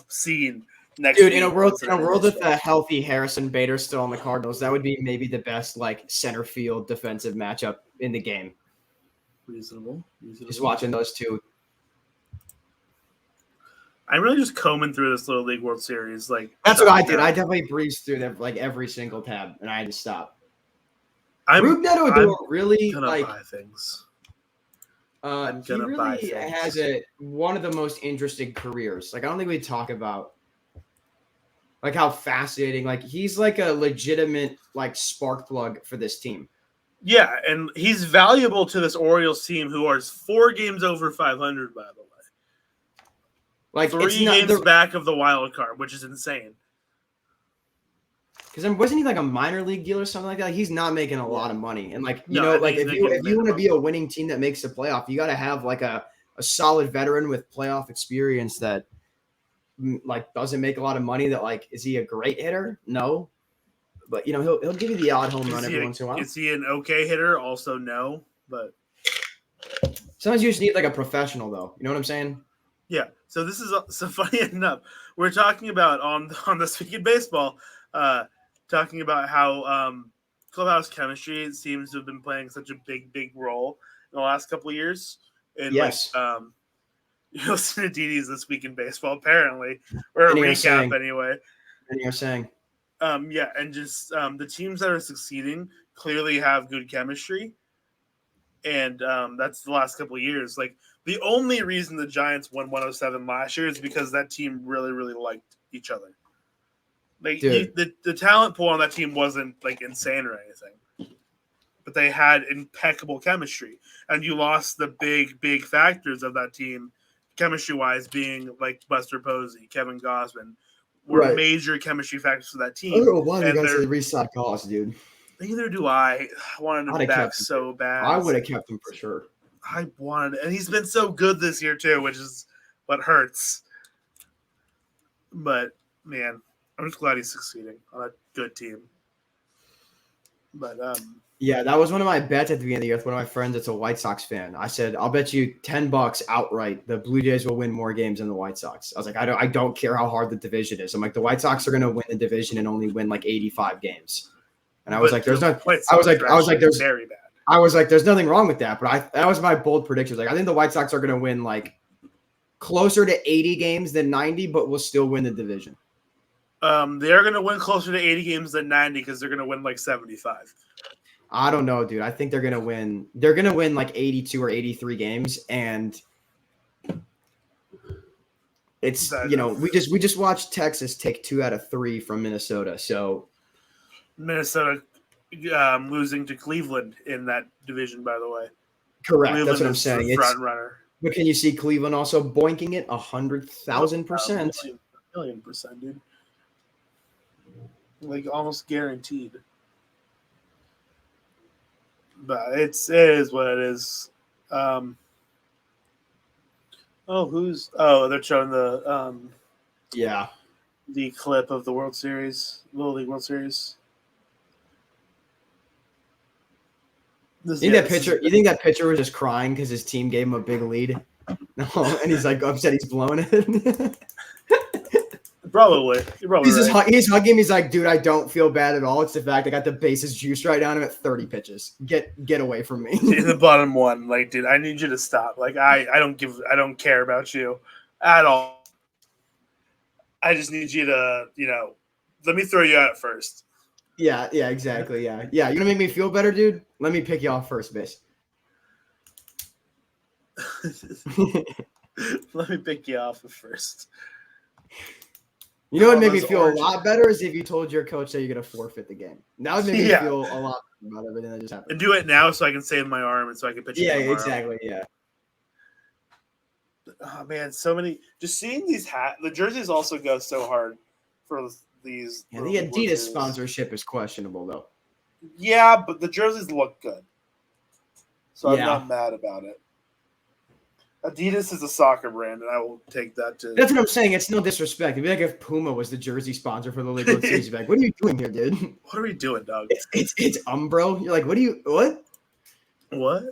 seen next Dude, week. in a world with a healthy Harrison Bader still on the Cardinals, that would be maybe the best center field defensive matchup in the game. Reasonable. Just watching those two. I'm really just combing through this Little League World Series. That's what I did. I definitely breezed through them every single tab, and I had to stop. I'm Rougned Odor really gonna buy things. I'm he gonna buy really things. has one of the most interesting careers. I don't think we talk about how fascinating. He's a legitimate spark plug for this team. Yeah, and he's valuable to this Orioles team, who are 4 games over 500, by the way. 3 games back of the wild card, which is insane. Because wasn't he a minor league deal or something like that? He's not making a lot of money, and if you want to be a winning team that makes the playoff, you got to have a solid veteran with playoff experience that doesn't make a lot of money. That is he a great hitter? No, but he'll give you the odd home run every once in a while. Is he an okay hitter? Also, no, but sometimes you just need a professional, though. You know what I'm saying? Yeah. So this is so funny enough. We're talking about on This Week in Baseball, talking about how clubhouse chemistry seems to have been playing such a big role in the last couple of years. And yes. You listen to Didi's This Week in Baseball, apparently, or a recap anyway. And you're saying, yeah, and just the teams that are succeeding clearly have good chemistry, and that's the last couple of years. The only reason the Giants won 107 last year is because that team really liked each other. The talent pool on that team wasn't insane or anything, but they had impeccable chemistry, and you lost the big factors of that team, chemistry-wise, being Buster Posey, Kevin Gausman, were major chemistry factors for that team. I don't know why you guys said reset Goss, dude. Neither do I. I wanted him back so bad. I would have kept him for sure. I wanted, and he's been so good this year too, which is what hurts. But man, I'm just glad he's succeeding on a good team. But yeah, that was one of my bets at the beginning of the year with one of my friends that's a White Sox fan. I said, I'll bet you $10 outright the Blue Jays will win more games than the White Sox. I was like, I don't care how hard the division is. I'm like, the White Sox are going to win the division and only win 85 games. And I was like, there's no. I was like, there's. very bad. I was like, there's nothing wrong with that. But that was my bold prediction. Like, I think the White Sox are going to win like closer to 80 games than 90, but will still win the division. They're going to win closer to 80 games than 90 because they're going to win like 75. I don't know, dude. I think they're going to win. They're going to win like 82 or 83 games. And it's, we just watched Texas take 2 out of 3 from Minnesota. So Minnesota losing to Cleveland in that division, by the way. Correct. Cleveland That's what I'm saying. Front runner. But can you see Cleveland also boinking it 100,000%? Million percent, dude. Like almost guaranteed. But it is what it is. They're showing the clip of the World Series, Little League World Series. You think that pitcher was just crying because his team gave him a big lead? No, and he's like upset he's blowing it. Probably. You're probably right. He's hugging him. He's like, dude, I don't feel bad at all. It's the fact I got the bases juiced right down him at 30 pitches. Get away from me. In the bottom one, like, dude, I need you to stop. Like, I don't care about you at all. I just need you to, let me throw you out first. Yeah, exactly. Yeah. You're gonna make me feel better, dude? Let me pick you off first, bitch. Let me pick you off first. You know what made me feel a lot better is if you told your coach that you're going to forfeit the game. That would make me feel a lot better about everything that just happened. And do it now so I can save my arm and so I can pitch it tomorrow. Exactly, yeah. Oh, man, so many. Just seeing these the jerseys also go so hard for these. Yeah, the Adidas sponsorship is questionable, though. Yeah, but the jerseys look good. So I'm not mad about it. Adidas is a soccer brand, and I will take that too. That's what I'm saying. It's no disrespect. It'd be like if Puma was the jersey sponsor for the League World Series. You'd be like, what are you doing here, dude? What are we doing, dog? It's Umbro. You're like, what? What?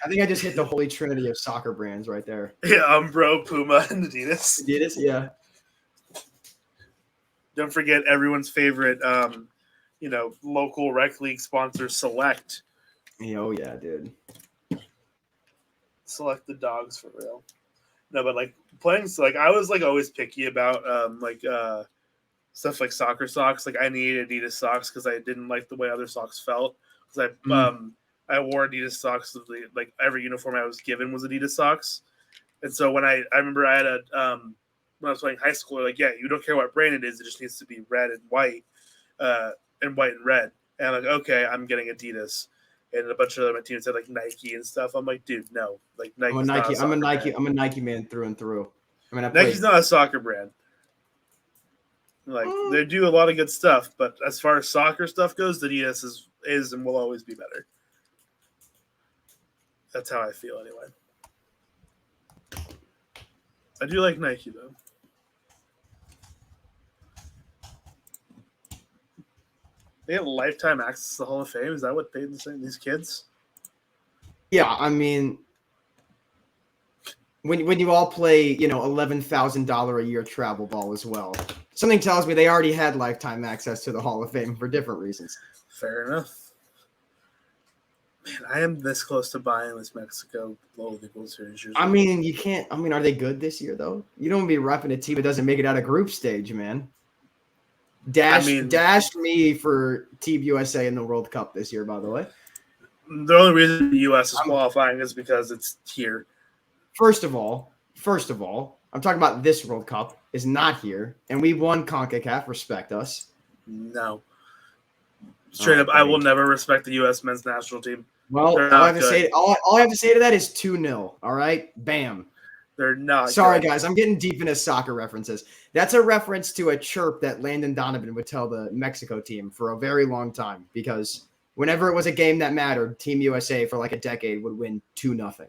I think I just hit the holy trinity of soccer brands right there. Yeah, Umbro, Puma, and Adidas. Adidas, yeah. Don't forget everyone's favorite, local rec league sponsor, Select. Oh, yeah, dude. Select the dogs for real. No, but like playing, so like I was like always picky about stuff like soccer socks. Like I needed Adidas socks because I didn't like the way other socks felt. Because I wore Adidas socks. Like every uniform I was given was Adidas socks. And so when I remember I had when I was playing high school, like, yeah, you don't care what brand it is, it just needs to be red and white, and red. And I'm like, okay, I'm getting Adidas. And a bunch of other teams had like Nike and stuff. I'm like, dude, no, like Nike. I'm a Nike man through and through. I mean, Nike's not a soccer brand. Like they do a lot of good stuff, but as far as soccer stuff goes, Adidas is and will always be better. That's how I feel anyway. I do like Nike though. They have lifetime access to the Hall of Fame. Is that what paid these kids? Yeah, I mean, when you all play, $11,000 a year travel ball as well, something tells me they already had lifetime access to the Hall of Fame for different reasons. Fair enough. Man, I am this close to buying this Mexico Little League World Series jersey. I mean, you can't. I mean, are they good this year though? You don't want to be repping a team that doesn't make it out of group stage, man. Dash me for Team USA in the World Cup this year, by the way. The only reason the U.S. is qualifying is because it's here. First of all, I'm talking about this World Cup is not here, and we won CONCACAF. Respect us. No. Straight up, I will never respect the U.S. men's national team. Well, all I have to say to that is 2-0. All right? Bam. They're not. Sorry, guys. I'm getting deep into soccer references. That's a reference to a chirp that Landon Donovan would tell the Mexico team for a very long time because whenever it was a game that mattered, Team USA for like a decade would win 2-0.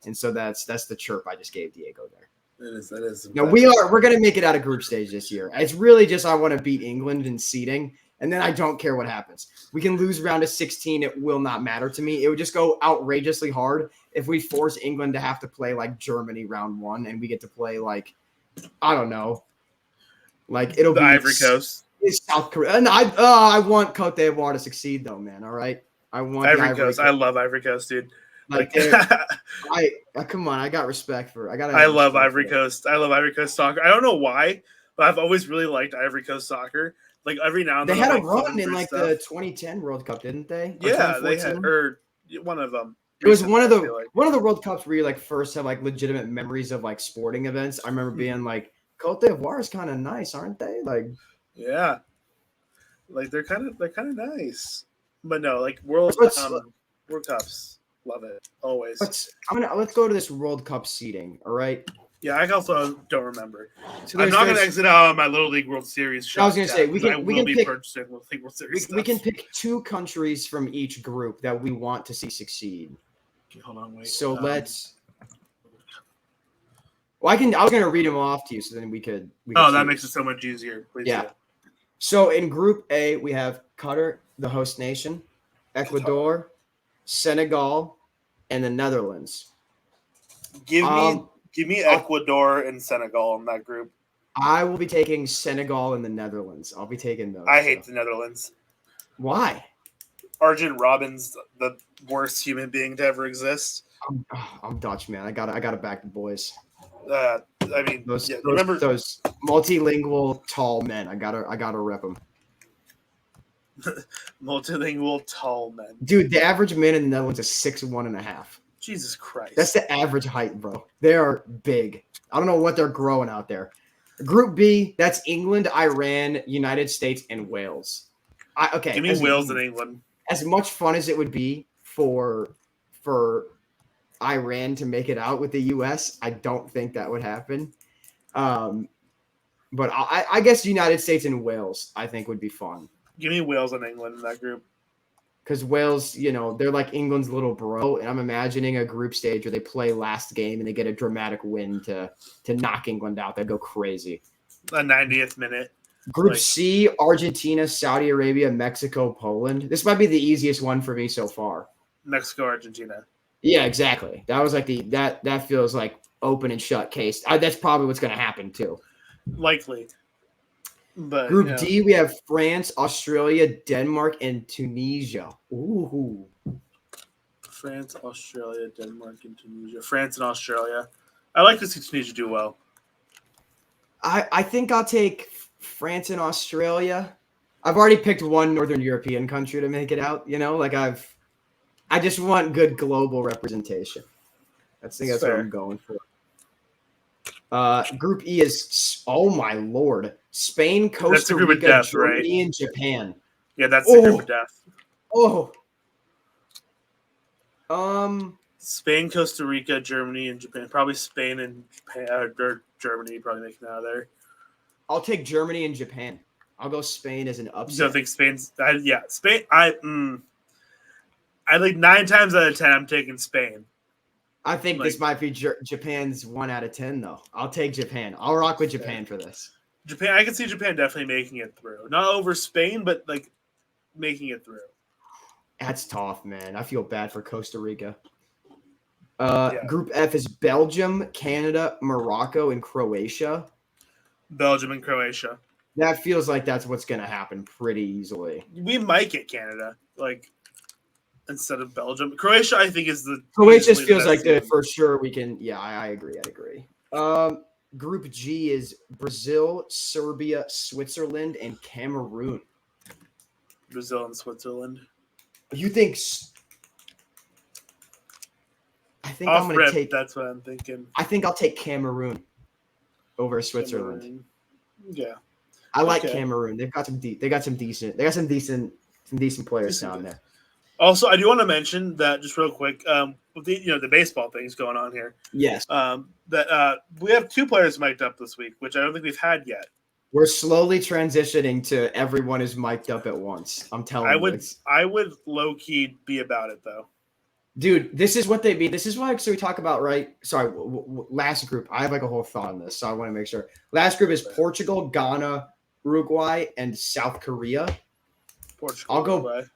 And so that's the chirp I just gave Diego there. That is. No, we're going to make it out of group stage this year. It's really just I want to beat England in seeding, and then I don't care what happens. We can lose round of 16. It will not matter to me. It would just go outrageously hard if we force England to have to play like Germany round 1 and we get to play like, I don't know, like it'll the be Ivory Coast. South Korea. And I want Cote d'Ivoire to succeed though, man. All right. I want Ivory the Coast. I love Ivory Coast, dude. Like, Like, come on, I got respect for. I love Ivory Coast. I love Ivory Coast soccer. I don't know why, but I've always really liked Ivory Coast soccer. Like every now and They then, had I'll a make fun run in for like stuff. the 2010 World Cup, didn't they? Or Yeah, they had 2014? or one of them. It was one of recently, I feel the like. World Cups where you like first have like legitimate memories of like sporting events. I remember Hmm. being like, Cote d'Ivoire is kind of nice, aren't they? Like, Yeah, like they're kind of nice. But no, like World let's Cups, love it always. let's go to this World Cup seating. All right. Yeah, I also don't remember. So I'm not going to there's- exit out on my Little League World Series. I was gonna shot say, tab, we 'cause can- I we will can be pick- purchasing Little League World Series. we can stuff. pick 2 countries from each group that we want to see succeed. Okay, hold on, wait. So let's. Well, I was gonna read them off to you, so then we could. Oh, that choose. makes it so much easier. Please Yeah. do. So in Group A, we have Qatar, the host nation, Ecuador, Senegal, and the Netherlands. Give Um, me I'll- Ecuador and Senegal in that group. I will be taking Senegal and the Netherlands. I'll be taking those. I hate the Netherlands. Why? Arjen Robben's the worst human being to ever exist. I'm Dutch, man. I gotta back the boys. I mean, Those, yeah, those, remember those multilingual tall men. I gotta rep them. multilingual tall men. Dude, the average man in the Netherlands is 6'1.5". Jesus Christ. That's the average height, bro. They are big. I don't know what they're growing out there. Group B, that's England, Iran, United States, and Wales. Okay. Give me Wales and England. As much fun as it would be for Iran to make it out with the U.S., I don't think that would happen. But I guess United States and Wales, I think, would be fun. Give me Wales and England in that group. Because Wales, they're like England's little bro, and I'm imagining a group stage where they play last game and they get a dramatic win to knock England out. They'd go crazy. A 90th minute. Group Like- C, Argentina, Saudi Arabia, Mexico, Poland. This might be the easiest one for me so far. Mexico, Argentina. Yeah, exactly. That was like that feels like open and shut case. That's probably what's going to happen too. Likely. But Group yeah. D, we have France, Australia, Denmark, and Tunisia. Ooh. France, Australia, Denmark, and Tunisia. France and Australia. I like to see Tunisia do well. I think I'll take France and Australia. I've already picked one Northern European country to make it out. I just want good global representation. I think that's what Fair. I'm going for. Group E is, oh my lord, Spain, That's Costa the group of Rica, death, Germany, and Japan. Yeah, that's the group of death. Oh. Spain, Costa Rica, Germany, and Japan. Probably Spain and Japan, or Germany probably making it out of there. I'll take Germany and Japan. I'll go Spain as an You upset. don't think Spain's? Spain. I like 9 times out of 10, I'm taking Spain. I think this like- might be Japan's 1 out of 10, though. I'll take Japan. I'll rock with Japan for this. Japan. I can see Japan definitely making it through. Not over Spain, but like making it through. That's tough, man. I feel bad for Costa Rica. Yeah. Group F is Belgium, Canada, Morocco, and Croatia. Belgium and Croatia. That feels like that's what's going to happen pretty easily. We might get Canada, like instead of Belgium. Croatia, I think, is the Croatia easily feels the like best team. for sure we can. Yeah, I agree. Group G is Brazil, Serbia, Switzerland, and Cameroon. Brazil and Switzerland. You think? I think I'm Off going to rip, take. that's what I'm thinking. I think I'll take Cameroon over Switzerland. Cameroon. Yeah. I like Okay. Cameroon. They got some decent players down there. Also, I do want to mention that just real quick. With the baseball things going on here. Yes, That we have 2 players mic'd up this week, which I don't think we've had yet. we're slowly transitioning to everyone is mic'd up at once. I'm telling you. I would low key be about it though. Dude, this is what they mean. This is why we talk about, right? Sorry, last group. I have like a whole thought on this, so I want to make sure. Last group is Portugal, Ghana, Uruguay, and South Korea. Portugal. I'll go- Uruguay.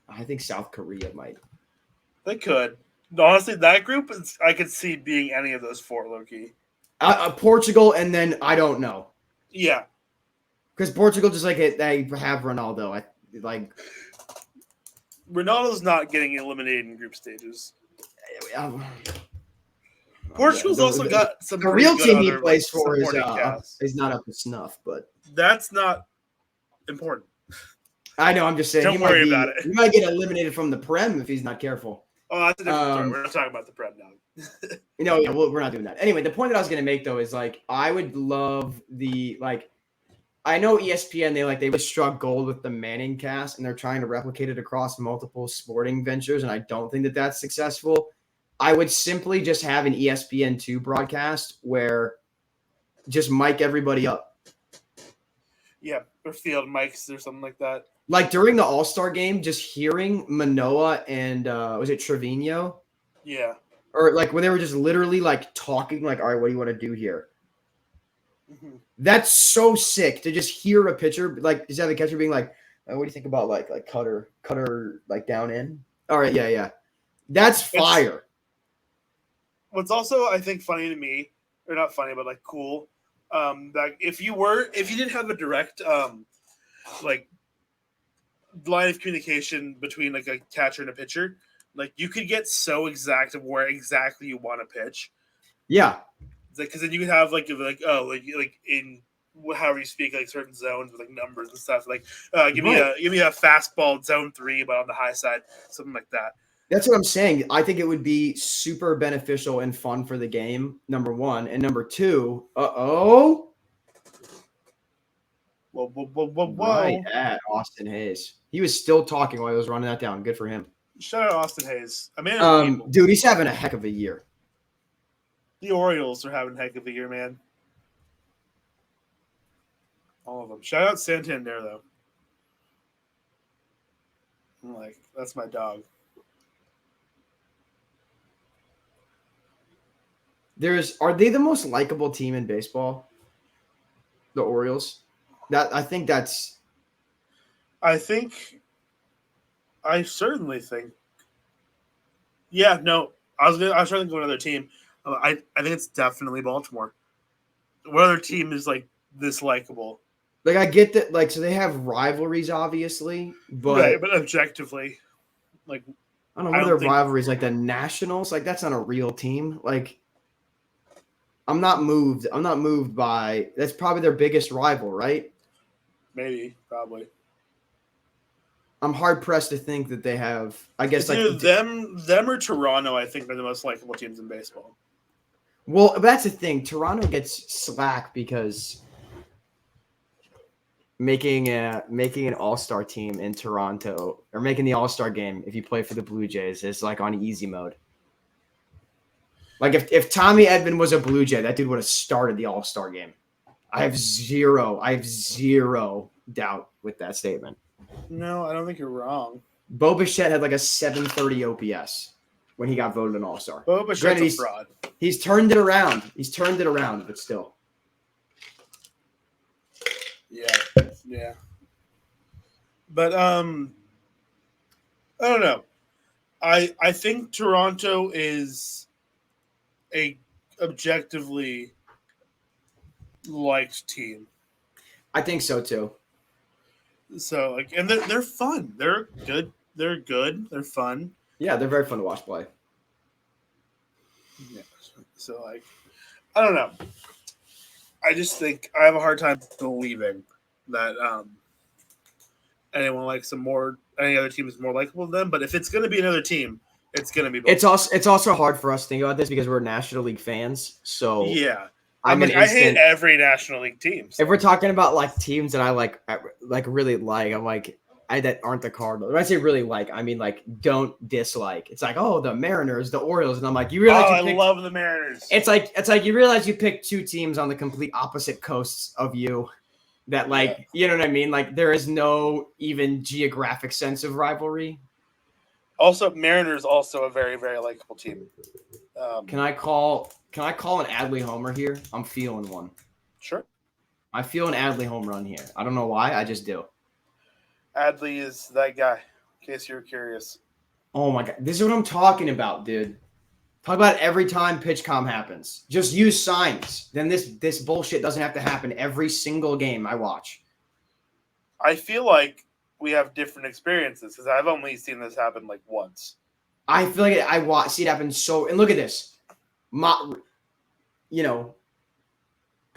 I think South Korea might. They could. Honestly, that group I could see being any of those 4 low key. Portugal, and then I don't know. Yeah. Because Portugal, just like they have Ronaldo. like Ronaldo's not getting eliminated in group stages. um, Portugal's also got some the pretty real good team he other, plays like, for supporting cast. is not up to snuff, but That's not important. I know. I'm just saying Don't worry about it. He might get eliminated from the Prem if he's not careful. Oh, that's a different story. We're not talking about the Prem now. Yeah, we're not doing that. Anyway, the point that I was going to make though is like I would love the like. I know ESPN they was struck gold with the Manning cast and they're trying to replicate it across multiple sporting ventures, and I don't think that that's successful. I would simply just have an ESPN2 broadcast where just mic everybody up. Yeah, or field mics or something like that. Like during the All-Star game, just hearing Manoa and was it Trevino? Yeah. Or like when they were just literally like talking, like, all right, what do you want to do here? Mm-hmm. That's so sick to just hear a pitcher, like, is that the catcher being like, what do you think about like cutter like down in? All right, yeah. That's fire. What's also, I think, funny to me, or not funny, but like cool, that if you didn't have a direct like line of communication between like a catcher and a pitcher, like you could get so exact of where exactly you want to pitch. Yeah. Because then you could have like in however you speak, like certain zones with like numbers and stuff. Like give me a fastball zone 3, but on the high side, something like that. That's what I'm saying. I think it would be super beneficial and fun for the game. Number one, and number two. Whoa! Right at Austin Hayes. He was still talking while he was running that down. Good for him. Shout out Austin Hayes. I mean, dude, he's having a heck of a year. The Orioles are having a heck of a year, man. All of them. Shout out Santander, though. I'm like, that's my dog. Are they the most likable team in baseball? The Orioles? I certainly think. Yeah, no. I was trying to go to another team. I think it's definitely Baltimore. What other team is like this likable? Like I get that, like so they have rivalries, obviously, but right, but objectively, like I don't know what are their rivalries, like the Nationals. Like that's not a real team. Like I'm not moved by that's probably their biggest rival, right? Maybe, probably. I'm hard pressed to think that they have. I guess it's like either them or Toronto. I think are the most likable teams in baseball. Well, that's the thing. Toronto gets slack because making an all-star team in Toronto or making the all-star game if you play for the Blue Jays is like on easy mode. Like if Tommy Edman was a Blue Jay, that dude would have started the all-star game. I have zero doubt with that statement. No, I don't think you're wrong. Bo Bichette had like a 730 OPS when he got voted an all-star. Bo Bichette's a fraud. He's turned it around, but still. Yeah. But I don't know. I think Toronto is a objectively liked team. I think so too. So like, and they're fun. They're good. They're good. They're fun. Yeah, they're very fun to watch play. Yeah. So like, I don't know. I just think I have a hard time believing that any other team is more likable than them. But if it's going to be another team, it's going to be. It's also hard for us to think about this because we're National League fans. So yeah. I hate every National League team. So. If we're talking about like teams that I like really like, I'm like that aren't the Cardinals. When I say really like, I mean like don't dislike. It's like the Mariners, the Orioles, and I'm like you realize. I love the Mariners. It's like you realize you picked two teams on the complete opposite coasts of you. That like you know what I mean. Like there is no even geographic sense of rivalry. Also, Mariners also a very very likable team. Can I call an Adley homer here? I'm feeling one. Sure. I feel an Adley home run here. I don't know why. I just do. Adley is that guy, in case you're curious. Oh, my God. This is what I'm talking about, dude. Talk about it every time PitchCom happens. Just use signs. Then this bullshit doesn't have to happen every single game I watch. I feel like we have different experiences because I've only seen this happen like once. I feel like I see it happen so. And look at this,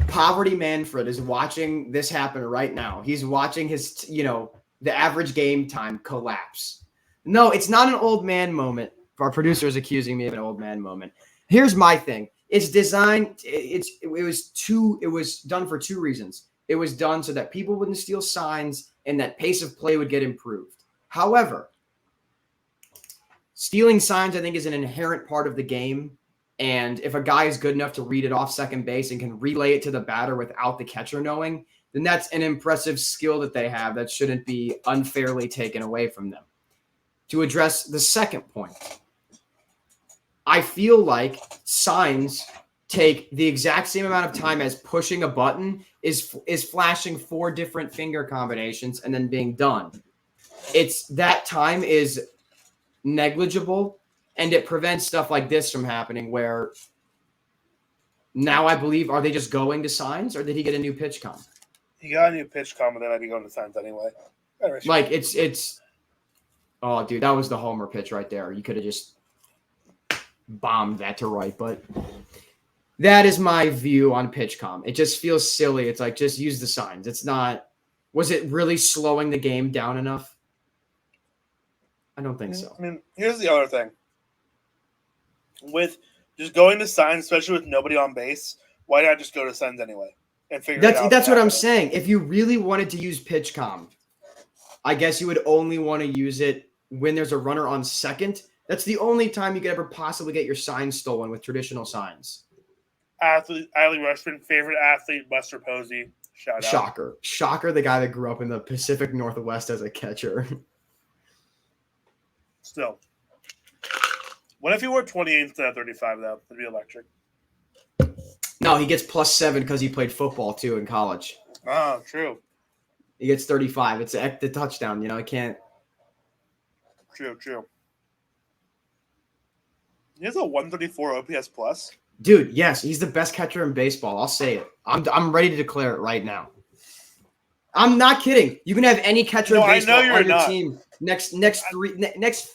Poverty Manfred is watching this happen right now. He's watching his, the average game time collapse. No, it's not an old man moment. Our producer is accusing me of an old man moment. Here's my thing. It's designed. It was done for two reasons. It was done so that people wouldn't steal signs and that pace of play would get improved. However, stealing signs, I think, is an inherent part of the game. And if a guy is good enough to read it off second base and can relay it to the batter without the catcher knowing, then that's an impressive skill that they have that shouldn't be unfairly taken away from them. To address the second point, I feel like signs take the exact same amount of time as pushing a button is flashing 4 different finger combinations and then being done. It's that time is negligible, and it prevents stuff like this from happening where now I believe, are they just going to signs or did he get a new pitch com? He got a new pitch com, and then I'd be going to signs anyway. Like it's oh dude, that was the homer pitch right there. You could have just bombed that to right, but that is my view on pitch com. It just feels silly. It's like, just use the signs. It's not, was it really slowing the game down enough? I don't think so. I mean, here's the other thing. With just going to signs, especially with nobody on base, why not just go to signs anyway and figure it out? That's what I'm saying. If you really wanted to use pitch com, I guess you would only want to use it when there's a runner on second. That's the only time you could ever possibly get your sign stolen with traditional signs. Athlete, Adley Rushman, favorite athlete, Buster Posey. Shout out. Shocker, the guy that grew up in the Pacific Northwest as a catcher. Still. What if he wore 28 instead of 35, though? It'd be electric. No, he gets +7 because he played football, too, in college. Oh, true. He gets 35. It's the touchdown, I can't. True. He has a 134 OPS plus. Dude, yes, he's the best catcher in baseball. I'll say it. I'm ready to declare it right now. I'm not kidding. You can have any catcher in baseball on your team next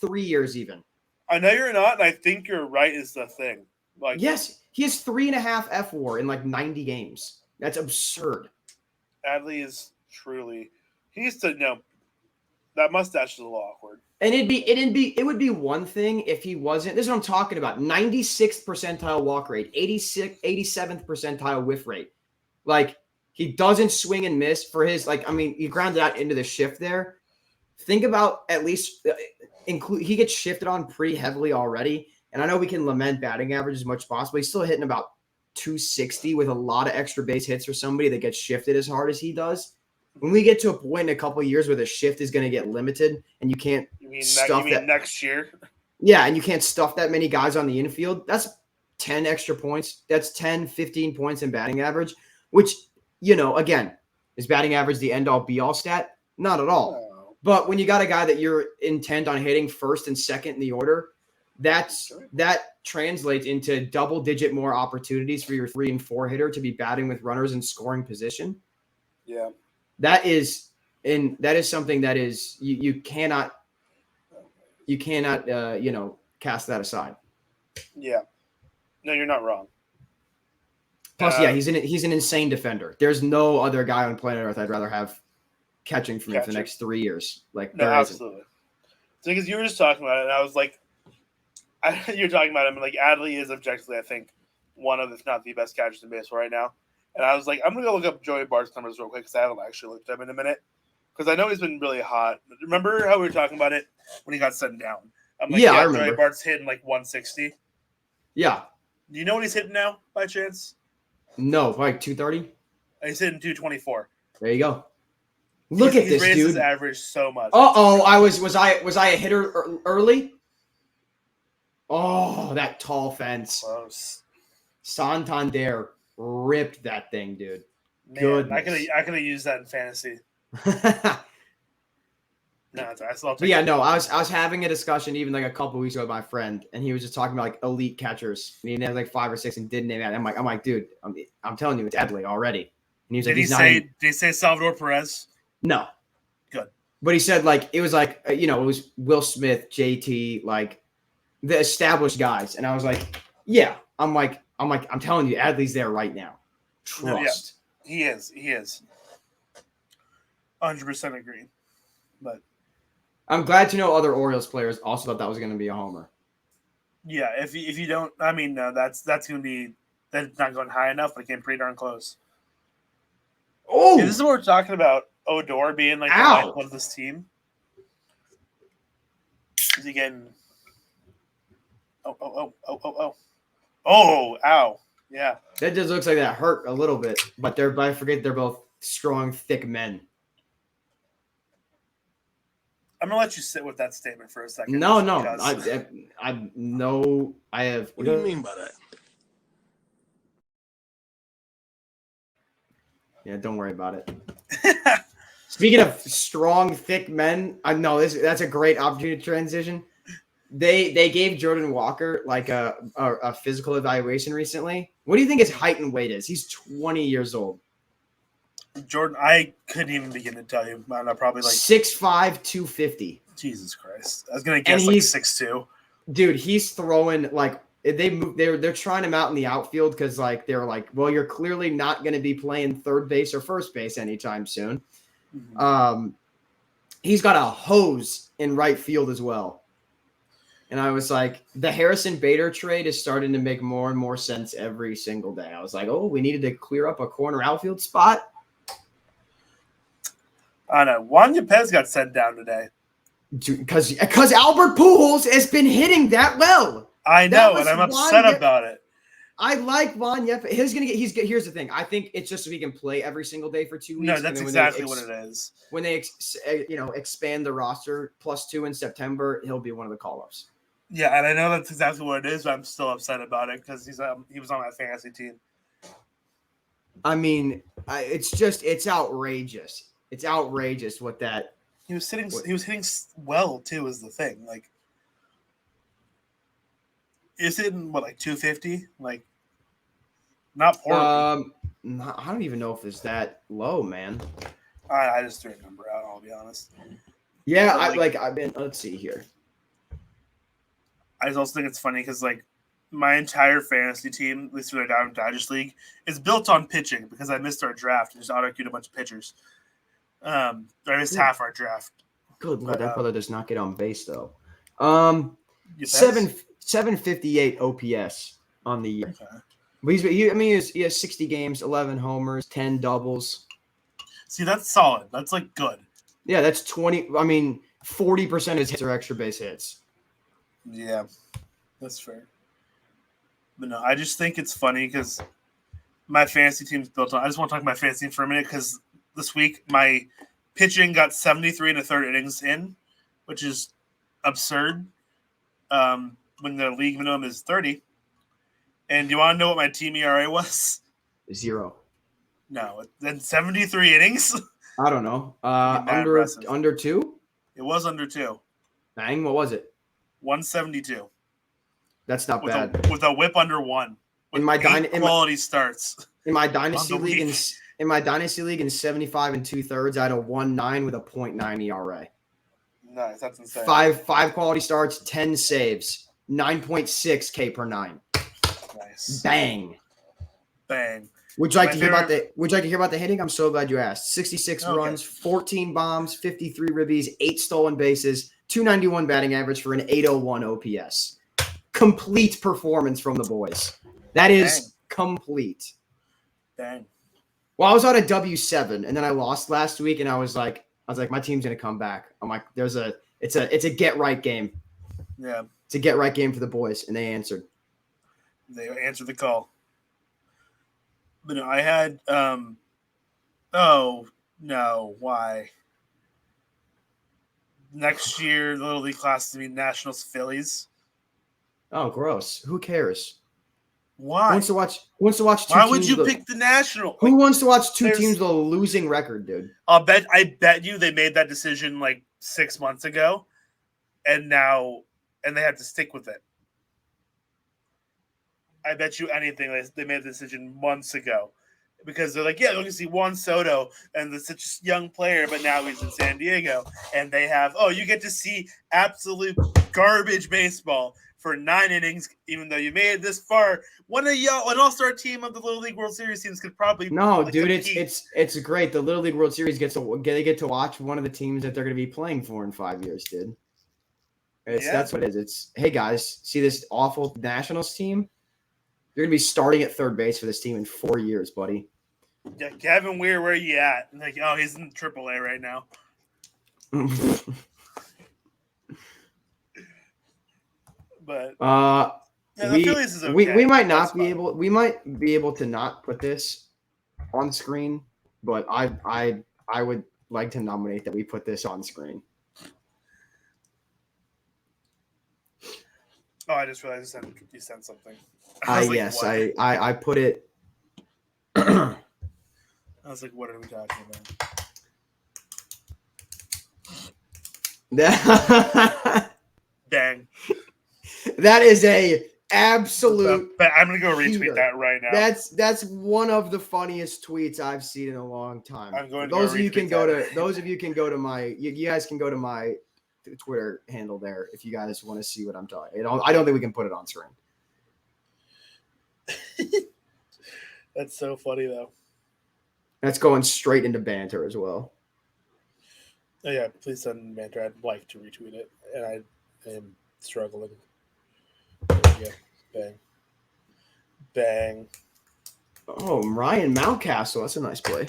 3 years even. I know you're not, and I think you're right is the thing. Like, yes, he has 3.5 FWAR in like 90 games. That's absurd. Adley is truly. He needs to know that mustache is a little awkward. And it would be one thing if he wasn't. This is what I'm talking about. 96th percentile walk rate, 87th percentile whiff rate. Like, he doesn't swing and miss for his, he grounded out into the shift there. Think about at least he gets shifted on pretty heavily already. And I know we can lament batting average as much as possible. He's still hitting about 260 with a lot of extra base hits for somebody that gets shifted as hard as he does. When we get to a point in a couple of years where the shift is going to get limited and you can't next year? Yeah, and you can't stuff that many guys on the infield, that's 10 extra points. That's 10, 15 points in batting average, which, again, is batting average the end-all be-all stat? Not at all. No. But when you got a guy that you're intent on hitting first and second in the order, that translates into double-digit more opportunities for your 3 and 4 hitter to be batting with runners in scoring position. Yeah. That is something that is you cannot cast that aside. Yeah. No, you're not wrong. Plus, he's an insane defender. There's no other guy on planet Earth I'd rather have catching for me for the next 3 years. No, absolutely. Because you were just talking about it, and I was like, you're talking about him, and like Adley is objectively, I think, one of, if not the best catchers in baseball right now. And I was like, I'm going to go look up Joey Bart's numbers real quick because I haven't actually looked at him in a minute. Because I know he's been really hot. Remember how we were talking about it when he got sent down? I'm like, I remember. Joey Bart's hitting like 160. Yeah. Do you know what he's hitting now, by chance? No, like 230? He's hitting 224. There you go. Look at this, dude. He's raised dude. his average so much. Was I a hitter early? Oh, that tall fence. Close. Santander ripped that thing, dude. Man, I could have used that in fantasy. No, I was having a discussion even like a couple weeks ago with my friend, and he was just talking about like elite catchers. And he named like 5 or 6 and didn't name that. I'm like, dude, I'm telling you, it's Adley already. And he was did he say Salvador Perez? No. Good. But he said like it was like it was Will Smith, JT, like the established guys, and I was like, yeah, I'm telling you, Adley's there right now. Trust. He is. 100% agree. But I'm glad to know other Orioles players also thought that was going to be a homer. yeah, if you don't, I mean, no, that's going to be that's not going high enough, but it came pretty darn close. Oh, See, this is what we're talking about. Odor being like the Ow. life of this team. Is he getting? Oh! Ow! Yeah. that just looks like that hurt a little bit, but I forget they're both strong, thick men. I'm gonna let you sit with that statement for a second. No, because- I have. What do you mean by that? Yeah, don't worry about it. Speaking of strong, thick men, I know that's a great opportunity to transition. They gave Jordan Walker like a physical evaluation recently. What do you think his height and weight is? He's 20 years old. Jordan, I couldn't even begin to tell you. I'm probably like 6'5", 250. Jesus Christ. I was gonna And guess like he's- 6'2". Dude, he's throwing like they're trying him out in the outfield because like they're like, well, you're clearly not going to be playing third base or first base anytime soon. He's got a hose in right field as well. And I was like, the Harrison Bader trade is starting to make more and more sense every single day. I was like, oh, we needed to clear up a corner outfield spot. I know. Juan Yepez got sent down today. Because Albert Pujols has been hitting that well. I That know, was and I'm upset Juan about it. I like Juan Yepez. Here's the thing. I think it's just so he can play every single day for 2 weeks. No, and that's then exactly what it is. When they expand the roster +2 in September, he'll be one of the call-ups. Yeah, and I know that's exactly what it is, but I'm still upset about it because he was on my fantasy team. I mean, it's outrageous. It's outrageous what that. He was hitting well too. Is the thing like? Is it like 250? Like, not poorly. I don't even know if it's that low, man. I just threw a number out. I'll be honest. Yeah, I've been. Let's see here. I just also think it's funny because like my entire fantasy team, at least for the Diamond Digest League, is built on pitching because I missed our draft and just auto-queued a bunch of pitchers. I missed half our draft. Good lord, that brother does not get on base though. You 758 OPS on the year. Okay. But he has 60 games, 11 homers, 10 doubles. See, that's solid. That's like good. Yeah, that's 20. I mean, 40% of his hits are extra base hits. Yeah, that's fair. But no, I just think it's funny because my fantasy team's built on. I just want to talk about my fantasy team for a minute because this week my pitching got 73 and a third innings in, which is absurd. When the league minimum is 30. And do you want to know what my team ERA was? 0. No, then 73 innings. I don't know. Impressive. Under 2? It was under 2. Dang, what was it? 172. That's not With bad. with a whip under 1. With In my quality starts. In my dynasty On the league, week. in my dynasty league in 75 and 2/3, I had a 1.9 with a 0.9 ERA. Nice, that's insane. Five quality starts, 10 saves, 9.6 K per 9. Nice. Bang. Bang. Would you like My to hear about favorite- the hitting? I'm so glad you asked. 66 Okay. runs, 14 bombs, 53 ribbies, 8 stolen bases, 291 batting average for an 801 OPS. Complete performance from the boys. That is complete. Bang. Well, I was on a W7 and then I lost last week and I was like, my team's gonna come back. I'm like, it's a get right game. Yeah, It's a get right game for the boys, and they answered. they answered the call. But no, I had oh no, why? Next year the Little League class is to be Nationals Phillies. Oh, gross. Who cares? Why? Who wants to watch two Why teams would you with- pick the National? Who wants to watch two there's- teams with a losing record, dude? I bet you they made that decision like 6 months ago, and they had to stick with it. I bet you anything they made the decision months ago. because they're like, yeah, look, you see Juan Soto, and it's such a young player, but now he's in San Diego, and they have, you get to see absolute garbage baseball for 9 innings, even though you made it this far. An all-star team of the Little League World Series teams could probably dude, compete. it's great. The Little League World Series they get to watch one of the teams that they're going to be playing for in 5 years, dude. That's what it is. It's, hey guys, see this awful Nationals team? You're going to be starting at third base for this team in 4 years, buddy. Yeah, Gavin Weir, where are you at? And like, he's in AAA right now. But the Phillies is okay. We might not be able. We might be able to not put this on screen, but I would like to nominate that we put this on screen. Oh, I just realized you sent something. Yes, I put it. I was like, what are we talking about? Dang. That is a absolute. I'm gonna go retweet that right now. That's one of the funniest tweets I've seen in a long time. I'm going to those of you can go to my. You guys can go to my Twitter handle there if you guys want to see what I'm talking. I don't think we can put it on screen. That's so funny though. That's going straight into banter as well. Oh yeah, please send banter. I'd like to retweet it, and I am struggling. There we go. Bang. Bang. Oh, Ryan Mountcastle. That's a nice play.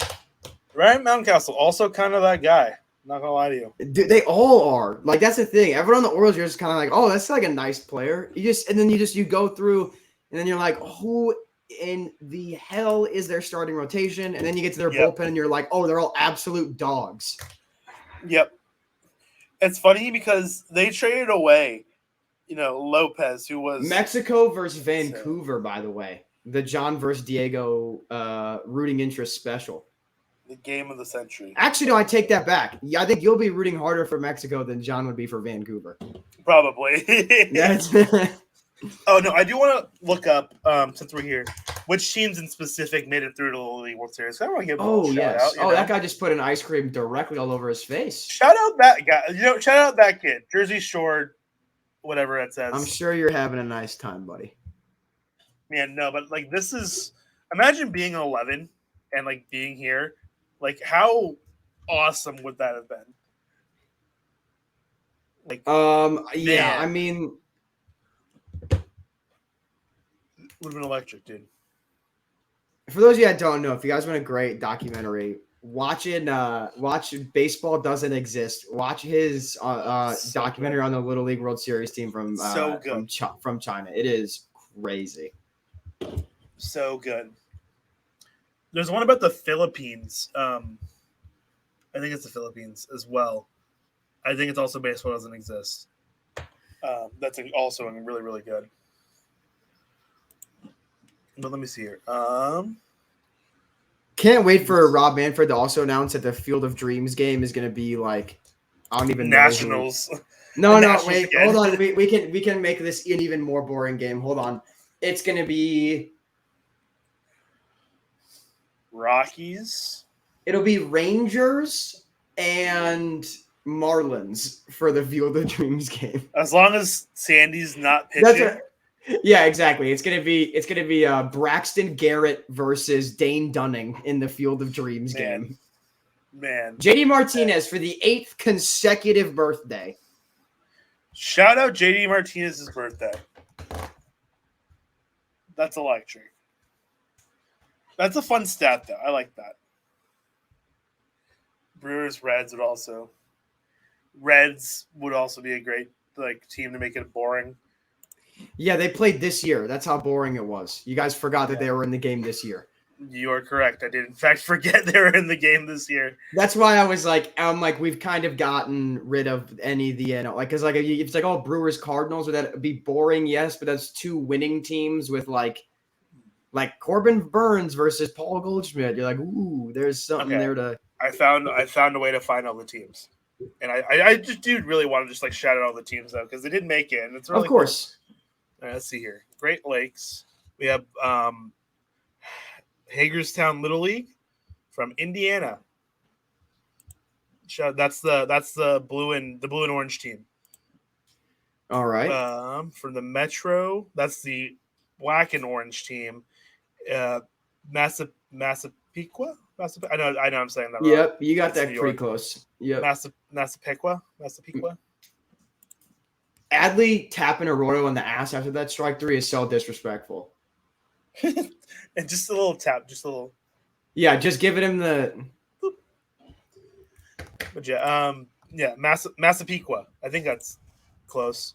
Ryan Mountcastle, also kind of that guy. Not gonna lie to you. Dude, they all are. Like, that's the thing. Everyone on the Orioles, you're just kind of like, oh, that's like a nice player. You go through, and then you're like, who in the hell is their starting rotation? And then you get to their bullpen, and you're like, oh, they're all absolute dogs. Yep. It's funny because they traded away, Lopez, who was Mexico versus Vancouver, by the way. The John versus Diego rooting interest special. The game of the century. Actually, no, I take that back. Yeah, I think you'll be rooting harder for Mexico than John would be for Vancouver. Probably. That's Oh, no, I do want to look up, since we're here, which teams in specific made it through to the League World Series. I want to give them a shout out. That guy just put an ice cream directly all over his face. Shout out that guy. Shout out that kid. Jersey Shore, whatever it says. I'm sure you're having a nice time, buddy. Man, no, but like this is imagine being 11 and like being here. Like how awesome would that have been? Like yeah, I mean would have been electric, dude. For those of you that don't know, if you guys want a great documentary, watch Baseball Doesn't Exist. Watch his documentary on the Little League World Series team from China. It is crazy. So good. There's one about the Philippines. I think it's the Philippines as well. I think it's also Baseball Doesn't Exist. That's also really, really good. But let me see here. Can't wait for Rob Manfred to also announce that the Field of Dreams game is going to be like, I don't even know. Nationals. No, wait, hold on. We can make this an even more boring game. Hold on. It's going to be Rockies. It'll be Rangers and Marlins for the Field of Dreams game. As long as Sandy's not pitching. Yeah, exactly. It's gonna be Braxton Garrett versus Dane Dunning in the Field of Dreams game. Man, JD Martinez for the 8th consecutive birthday. Shout out JD Martinez's birthday. That's electric. That's a fun stat, though. I like that. Brewers Reds would also be a great team to make it boring. Yeah, they played this year. That's how boring it was. You guys forgot that they were in the game this year. You are correct. I did, in fact, forget they were in the game this year. That's why I was like, we've kind of gotten rid of any of the, because it's like, oh, Brewers Cardinals, would that be boring? Yes, but that's 2 winning teams with like Corbin Burns versus Paul Goldschmidt. You're like, ooh, there's something there to. I found a way to find all the teams, and I just do really want to just shout out all the teams though because they did make it, and it's really of course. Cool. All right, let's see here. Great Lakes. We have Hagerstown Little League from Indiana. That's the blue and orange team. All right. From the Metro, that's the black and orange team. Massapequa. I know. I'm saying that wrong. Yep, you got It's that New pretty York. close. Yep. Massapequa. Adley tapping Arroyo on the ass after that strike 3 is so disrespectful. And just a little tap, just a little. Yeah, just giving him the. But yeah, Massapequa. I think that's close.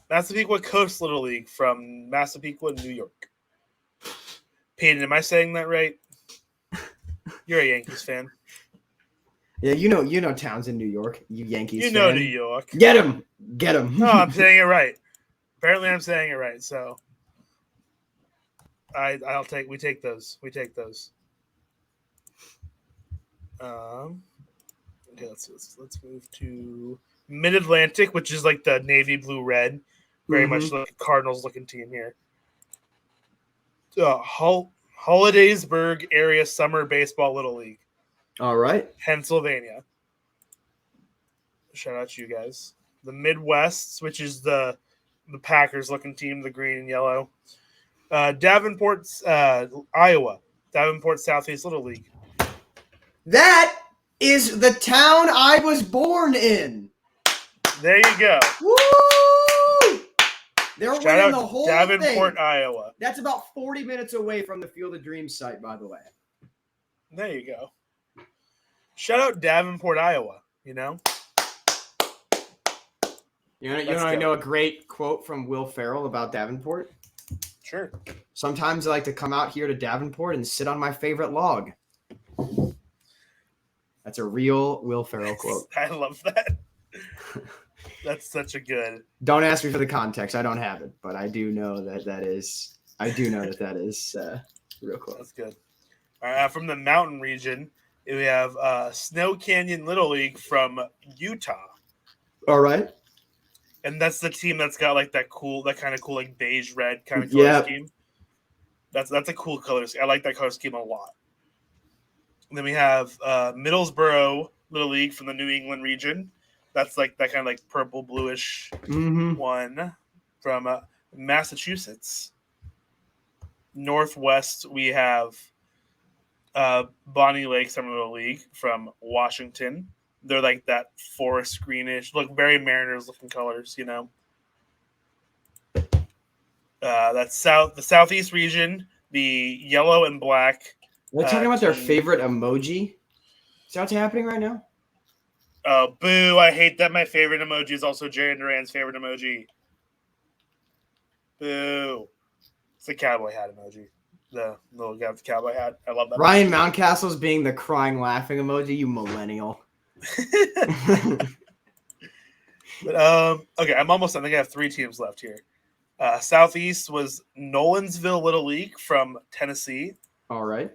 Massapequa Coast Little League from Massapequa, New York. Peyton, am I saying that right? You're a Yankees fan. Yeah, you know towns in New York. You Yankees. You know fan. New York. Get him. No, I'm saying it right. Apparently, I'm saying it right. So, we take those. Okay, let's move to Mid Atlantic, which is like the navy blue red, very much like a Cardinals looking team here. Hollidaysburg Area Summer Baseball Little League, All right. Pennsylvania. Shout out to you guys. The Midwest, which is the Packers looking team, the green and yellow. Davenport's Iowa, Davenport Southeast Little League. That is the town I was born in. There you go. Woo! They're Shout winning out the whole Davenport, thing. Iowa. That's about 40 minutes away from the Field of Dreams site, by the way. There you go. Shout out Davenport, Iowa. You know. I know a great quote from Will Ferrell about Davenport. Sure. Sometimes I like to come out here to Davenport and sit on my favorite log. That's a real Will Ferrell quote. I love that. That's such a good. Don't ask me for the context. I don't have it, but I do know that is real quote. That's good. From the mountain region, we have Snow Canyon Little League from Utah. All right. And that's the team that's got like that kind of cool, like beige red kind of color scheme. That's a cool color scheme. I like that color scheme a lot. And then we have Middlesboro Little League from the New England region. That's like that kind of like purple bluish one from Massachusetts. Northwest, we have Bonnie Lake Summer Little League from Washington. They're like that forest greenish, look very Mariners looking colors, you know. That's the Southeast region, the yellow and black. They're talking about their favorite emoji. Is that what's happening right now? Oh, boo. I hate that my favorite emoji is also Jerry Duran's favorite emoji. Boo. It's the cowboy hat emoji. The little guy with the cowboy hat. I love that. Ryan Mountcastle's being the crying laughing emoji, you millennial. But, okay, I'm almost done. I think I have 3 teams left here. Southeast was Nolansville Little League from Tennessee. All right.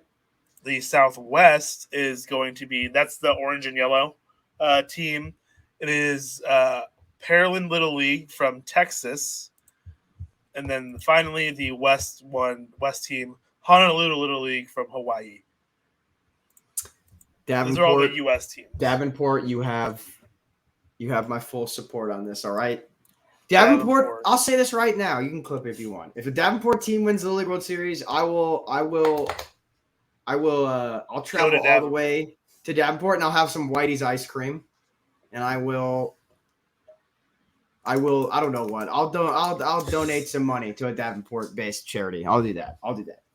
The Southwest is going to be, that's the orange and yellow team. It is Pearland Little League from Texas. And then finally the West team, Honolulu Little League from Hawaii. Davenport, those are all the U.S. teams. Davenport, you have my full support on this, all right? Davenport, I'll say this right now. You can clip it if you want. If the Davenport team wins the Little League World Series, I'll travel all the way to Davenport and I'll have some Whitey's ice cream. And I don't know what. I'll donate some money to a Davenport-based charity. I'll do that.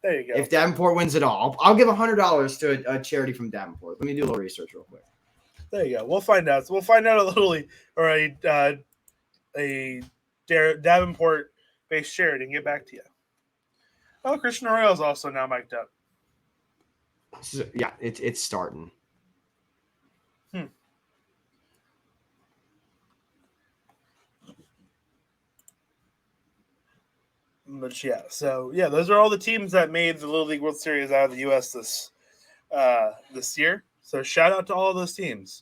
There you go. If Davenport wins it all, I'll give $100 to a charity from Davenport. Let me do a little research real quick. There you go. We'll find out. So we'll find out a little or a Davenport-based charity and get back to you. Oh, Christian Arroyo is also now mic'd up. So, yeah, it's starting. But yeah, so yeah, those are all the teams that made the Little League World Series out of the U.S. this year. So shout out to all of those teams.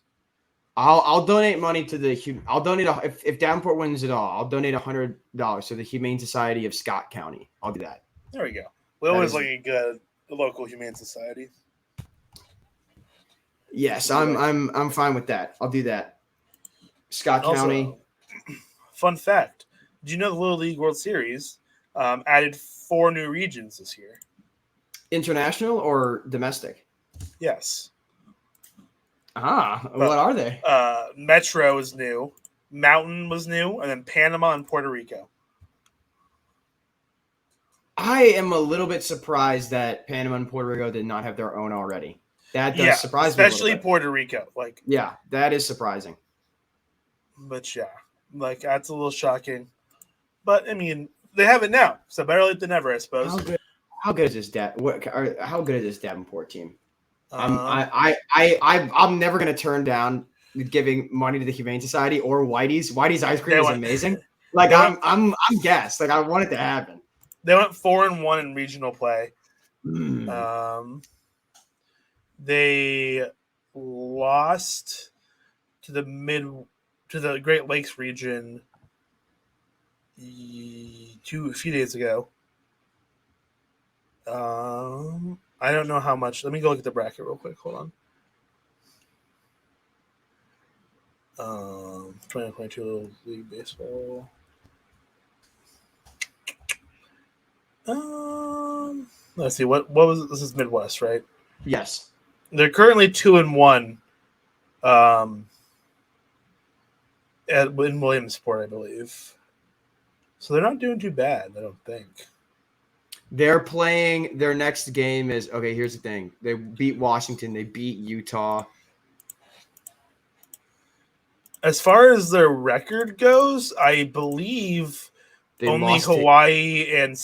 I'll donate money to the. I'll donate if Davenport wins it all. I'll donate $100 to the Humane Society of Scott County. I'll do that. There we go. We always looking good. a local humane society. Yes, I'm fine with that. I'll do that. Scott County. Also, fun fact: do you know the Little League World Series added 4 new regions this year? International or domestic? Yes. What are they? Metro is new, Mountain was new, and then Panama and Puerto Rico. I am a little bit surprised that Panama and Puerto Rico did not have their own already. That does surprise me a especially little bit. Puerto Rico. Like, Yeah, that is surprising. but yeah, like that's a little shocking. But I mean, they have it now, so better late than never, I suppose. How good is this how good is this Davenport team? Um, I'm never gonna turn down giving money to the Humane Society or Whitey's. Whitey's ice cream is amazing. Like I'm gassed. Like I want it to happen. They went 4-1 in regional play. They lost to the Great Lakes region a few days ago. I don't know how much. Let me go look at the bracket real quick. Hold on. 2022 Little League Baseball. Let's see. What was this? Is Midwest, right? Yes. They're currently 2-1. In Williamsport, I believe. So they're not doing too bad, I don't think. They're playing their next game is okay. Here's the thing: they beat Washington, they beat Utah. As far as their record goes, I believe They only lost Hawaii and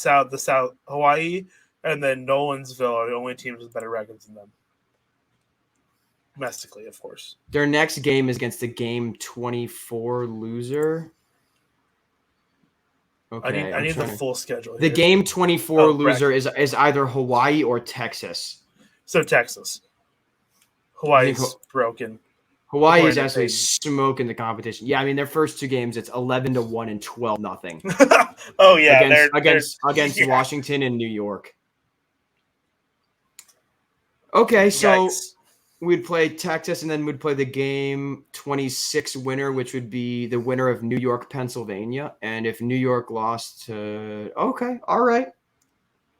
Hawaii and then Nolansville are the only teams with better records than them. Domestically, of course. Their next game is against the game 24 loser. Okay, I need the full schedule. The here. game 24 loser bracket. is either Hawaii or Texas. So Texas. Hawaii's broken. Hawaii is actually smoking the competition. Yeah, I mean their first 2 games, it's 11-1 and 12-0. Oh yeah, against Washington and New York. Okay, so we'd play Texas, and then we'd play the game 26 winner, which would be the winner of New York, Pennsylvania. And if New York lost to okay, all right.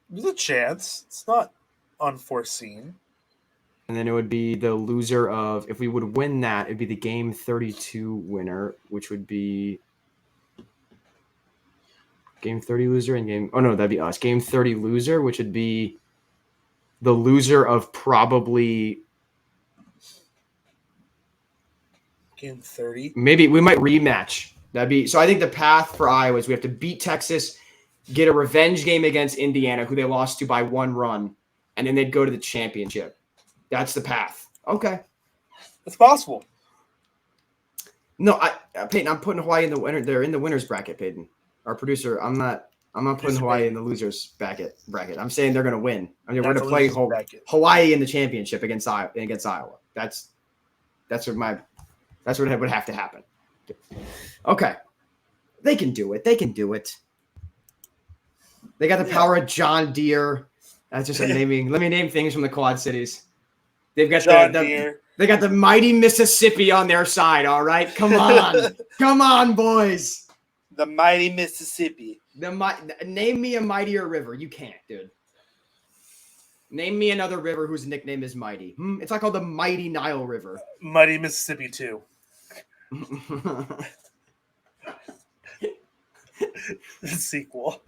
There's a chance. It's not unforeseen. And then it would be the loser of, if we would win that, it'd be the game 32 winner, which would be game 30 loser and game, oh no, that'd be us. Game 30 loser, which would be the loser of probably game 30. Maybe we might rematch. That'd be, so I think the path for Iowa is we have to beat Texas, get a revenge game against Indiana, who they lost to by 1 run, and then they'd go to the championship. That's the path. Okay. It's possible. No, Peyton, I'm putting Hawaii in the winner. They're in the winners bracket, Peyton. Our producer, I'm not putting Hawaii in the losers bracket. I'm saying they're going to win. I mean, we're going to play Hawaii in the championship against Iowa. That's what would have to happen. Okay. They can do it. They got the power of John Deere. That's just a naming. Let me name things from the Quad Cities. They've got they got the mighty Mississippi on their side. All right, come on, come on, boys. The mighty Mississippi. Name me a mightier river. You can't, dude. Name me another river whose nickname is mighty. It's not called the Mighty Nile River. Mighty Mississippi 2. The sequel.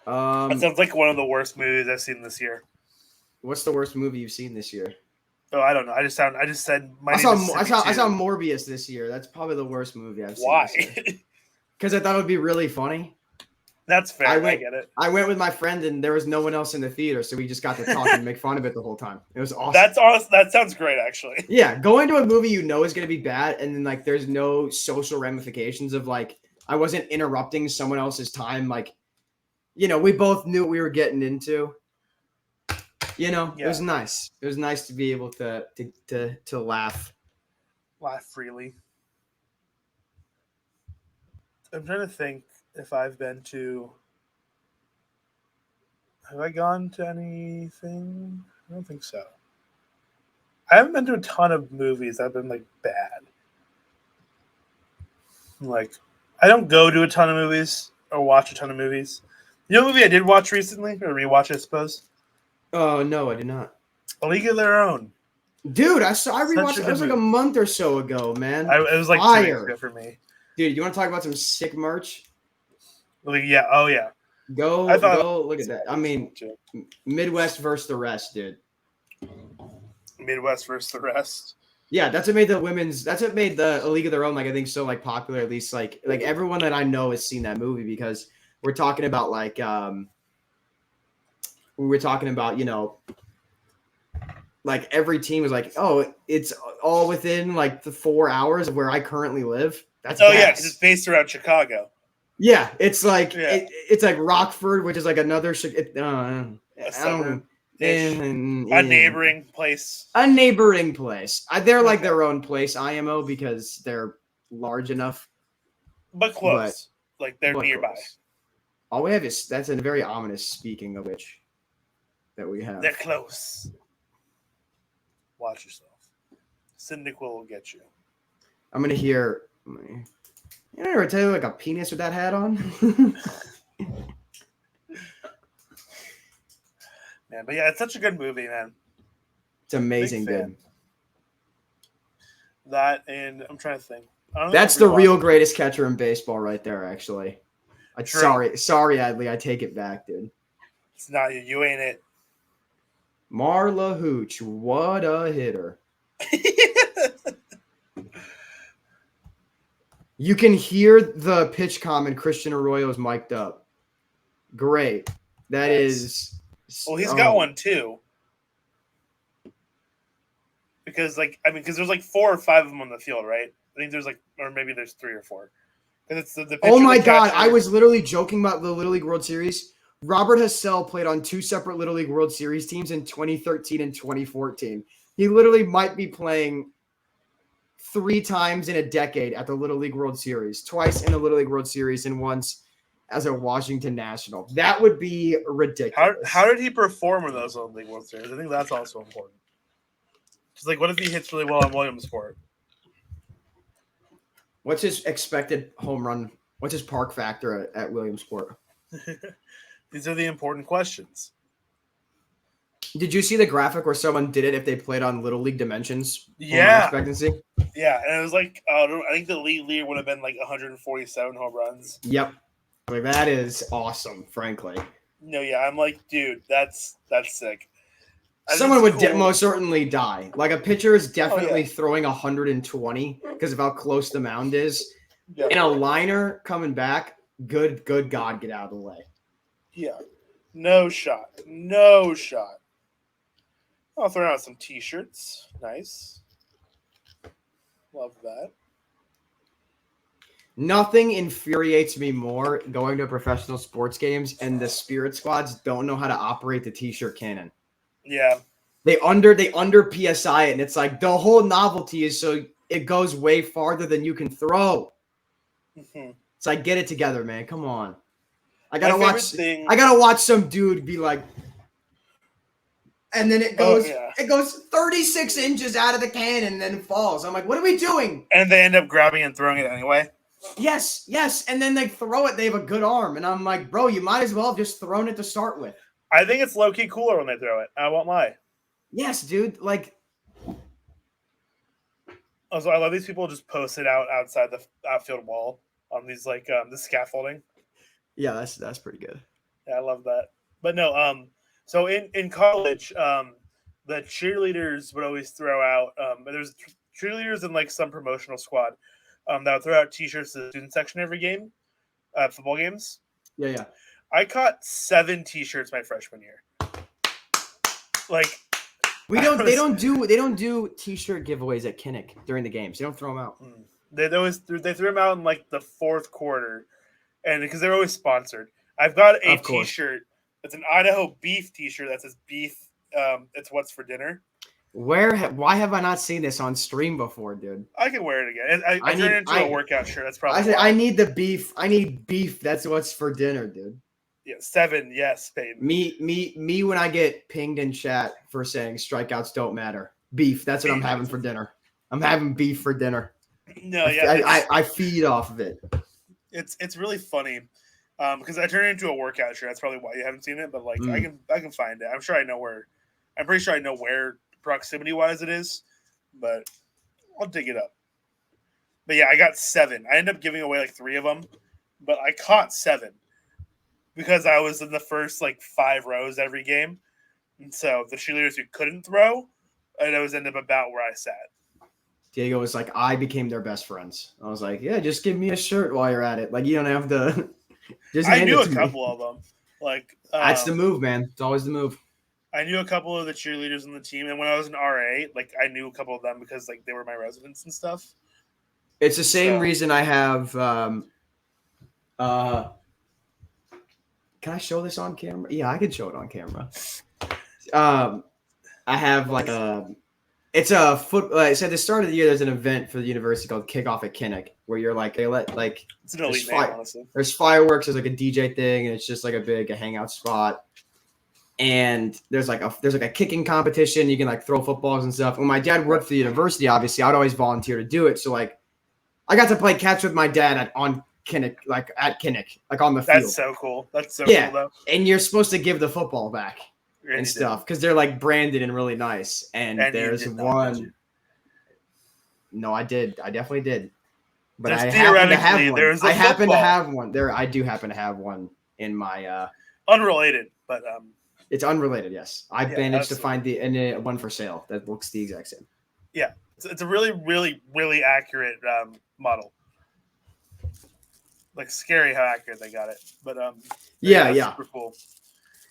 That sounds like one of the worst movies I've seen this year. What's the worst movie you've seen this year? Oh, I don't know. I just said I saw Morbius this year. That's probably the worst movie I've seen. Why? Because I thought it would be really funny. That's fair. I get it. I went with my friend, and there was no one else in the theater, so we just got to talk and make fun of it the whole time. It was awesome. That's awesome. That sounds great, actually. Yeah, going to a movie you know is going to be bad, and then like there's no social ramifications of like I wasn't interrupting someone else's time. Like, we both knew what we were getting into. It was nice. It was nice to be able to laugh freely. I'm trying to think if I've been to. Have I gone to anything? I don't think so. I haven't been to a ton of movies that have been like bad. Like, I don't go to a ton of movies or watch a ton of movies. You know, a movie I did watch recently or rewatch, I suppose. Oh no, I did not. A League of Their Own. Dude, I Such rewatched a it. That was good like a movie. month or so ago, man. It was like 2 weeks ago for me. Dude, you want to talk about some sick merch? Like, yeah. Oh yeah. Go I thought look at that. I mean, Midwest versus the rest, dude. Midwest versus the rest. Yeah, that's what made the women's. That's what made the A League of Their Own, like, I think, so like popular. At least like everyone that I know has seen that movie, because we're talking about like we were talking about, you know, like every team was like, oh, it's all within like the 4 hours of where I currently live. That's Oh yeah, gas. 'cause it's based around Chicago. Yeah, it's like Yeah. it's like Rockford, which is like another. A suburb. A A neighboring place. A neighboring place. They're like Okay. their own place, IMO, because they're large enough. But close. Like they're but nearby. close. All we have is that's a very ominous speaking of which that we have. They're close. Watch yourself. Syndic will get you. I'm gonna hear. You ever tell you like a penis with that hat on? Man, but yeah, it's such a good movie, man. It's amazing, Big fan. dude. That and I'm trying to think. I don't That's think the I've real rewatched- greatest catcher in baseball, right there. Actually, True. sorry, Adley. I take it back, dude. It's not you. You ain't it. Marla Hooch, what a hitter! You can hear the pitch comment. Christian Arroyo is mic'd up. Great. That Nice. is. Well, he's oh, got one too. Because there's like 4 or 5 of them on the field, right? I think there's like, or maybe there's 3 or 4. Because it's the pitcher, Oh my the God! catcher. I was literally joking about the Little League World Series. Robert Hassell played on 2 separate Little League World Series teams in 2013 and 2014. He literally might be playing 3 times in a decade at the Little League World Series, twice in the Little League World Series and once as a Washington National. That would be ridiculous. How did he perform in those Little League World Series? I think that's also important. Just like, what if he hits really well on Williamsport? What's his expected home run? What's his park factor at Williamsport? These are the important questions. Did you see the graphic where someone did it if they played on Little League dimensions? Home run Yeah. expectancy? Yeah, and it was like, I think the league leader would have been like 147 home runs. Yep. Like, that is awesome, frankly. No, yeah, I'm like, dude, that's sick. Someone That's would cool. most certainly die. Like, a pitcher is definitely yeah. throwing 120 because of how close the mound is. Yeah. And a liner coming back, good God, get out of the way. Yeah. No shot. No shot. I'll throw out some t-shirts. Nice. Love that. Nothing infuriates me more going to professional sports games and the Spirit squads don't know how to operate the t-shirt cannon. Yeah. They under PSI it, and it's like the whole novelty is so it goes way farther than you can throw. Mhm. It's like, get it together, man. Come on. I My gotta favorite watch. thing- I gotta watch some dude be like, and then it goes. yeah. It goes 36 inches out of the cannon and then falls. I'm like, what are we doing? And they end up grabbing and throwing it anyway. Yes. And then they throw it. They have a good arm, and I'm like, bro, you might as well have just thrown it to start with. I think it's low-key cooler when they throw it. I won't lie. Yes, dude. Like, Also, I love these people just post it outside the outfield wall on these like the scaffolding. yeah, that's pretty good. Yeah, I love that. But no, so in college, the cheerleaders would always throw out. But there's cheerleaders in like some promotional squad that would throw out T-shirts to the student section every game, football games. Yeah. I caught 7 T-shirts my freshman year. Like They don't do t-shirt giveaways at Kinnick during the games. They don't throw them out. they threw them out in like the 4th quarter, and because they're always sponsored. I've got a Of course. T-shirt. It's an Idaho beef T-shirt that says beef. It's what's for dinner. Why have I not seen this on stream before, dude? I can wear it again. I I turned it need- into I- a workout shirt. That's probably. I said why. I need the beef. I need beef. That's what's for dinner, dude. Yeah, 7. Yes, Peyton. Me. When I get pinged in chat for saying strikeouts don't matter. Beef. That's what I'm having for dinner. I'm having beef for dinner. No, yeah, I feed off of it. it's really funny because I turned it into a workout shirt. That's probably why you haven't seen it. But like, I can find it. I'm sure I know where. I'm pretty sure I know where proximity wise it is, but I'll dig it up. But yeah, I got 7. I ended up giving away like 3 of them, but I caught 7 because I was in the first like 5 rows every game, and so the cheerleaders who couldn't throw, and I was ended up about where I sat. Diego was like, I became their best friends. I was like, yeah, just give me a shirt while you're at it. Like, you don't have to. Just I hand knew it a to couple me. of them. Like That's the move, man. It's always the move. I knew a couple of the cheerleaders on the team, and when I was an RA, like I knew a couple of them because like they were my residents and stuff. It's the same reason I have. Can I show this on camera? Yeah, I can show it on camera. I have like a. It's a foot. So at the start of the year, there's an event for the university called Kickoff at Kinnick, where you're like they let like It's an elite name, honestly. there's fireworks, there's like a DJ thing, and it's just like a hangout spot. And there's like a kicking competition. You can like throw footballs and stuff. When my dad worked for the university, obviously, I'd always volunteer to do it. So like, I got to play catch with my dad on Kinnick, like at Kinnick, like on the field. That's so cool. That's so Yeah. cool, though. And you're supposed to give the football back and you stuff because they're like branded and really nice. And And you there's did not, one. did you? No, I did. I definitely did. But Just I happen to have theoretically, one. there's a I happen to football. have one. I do happen to have one in my. Unrelated, but It's unrelated. Yes, I Yeah, managed to absolutely. find the one for sale that looks the exact same. yeah, it's a really, really, really accurate model. Like scary how accurate they got it, but Yeah, that's yeah. super cool.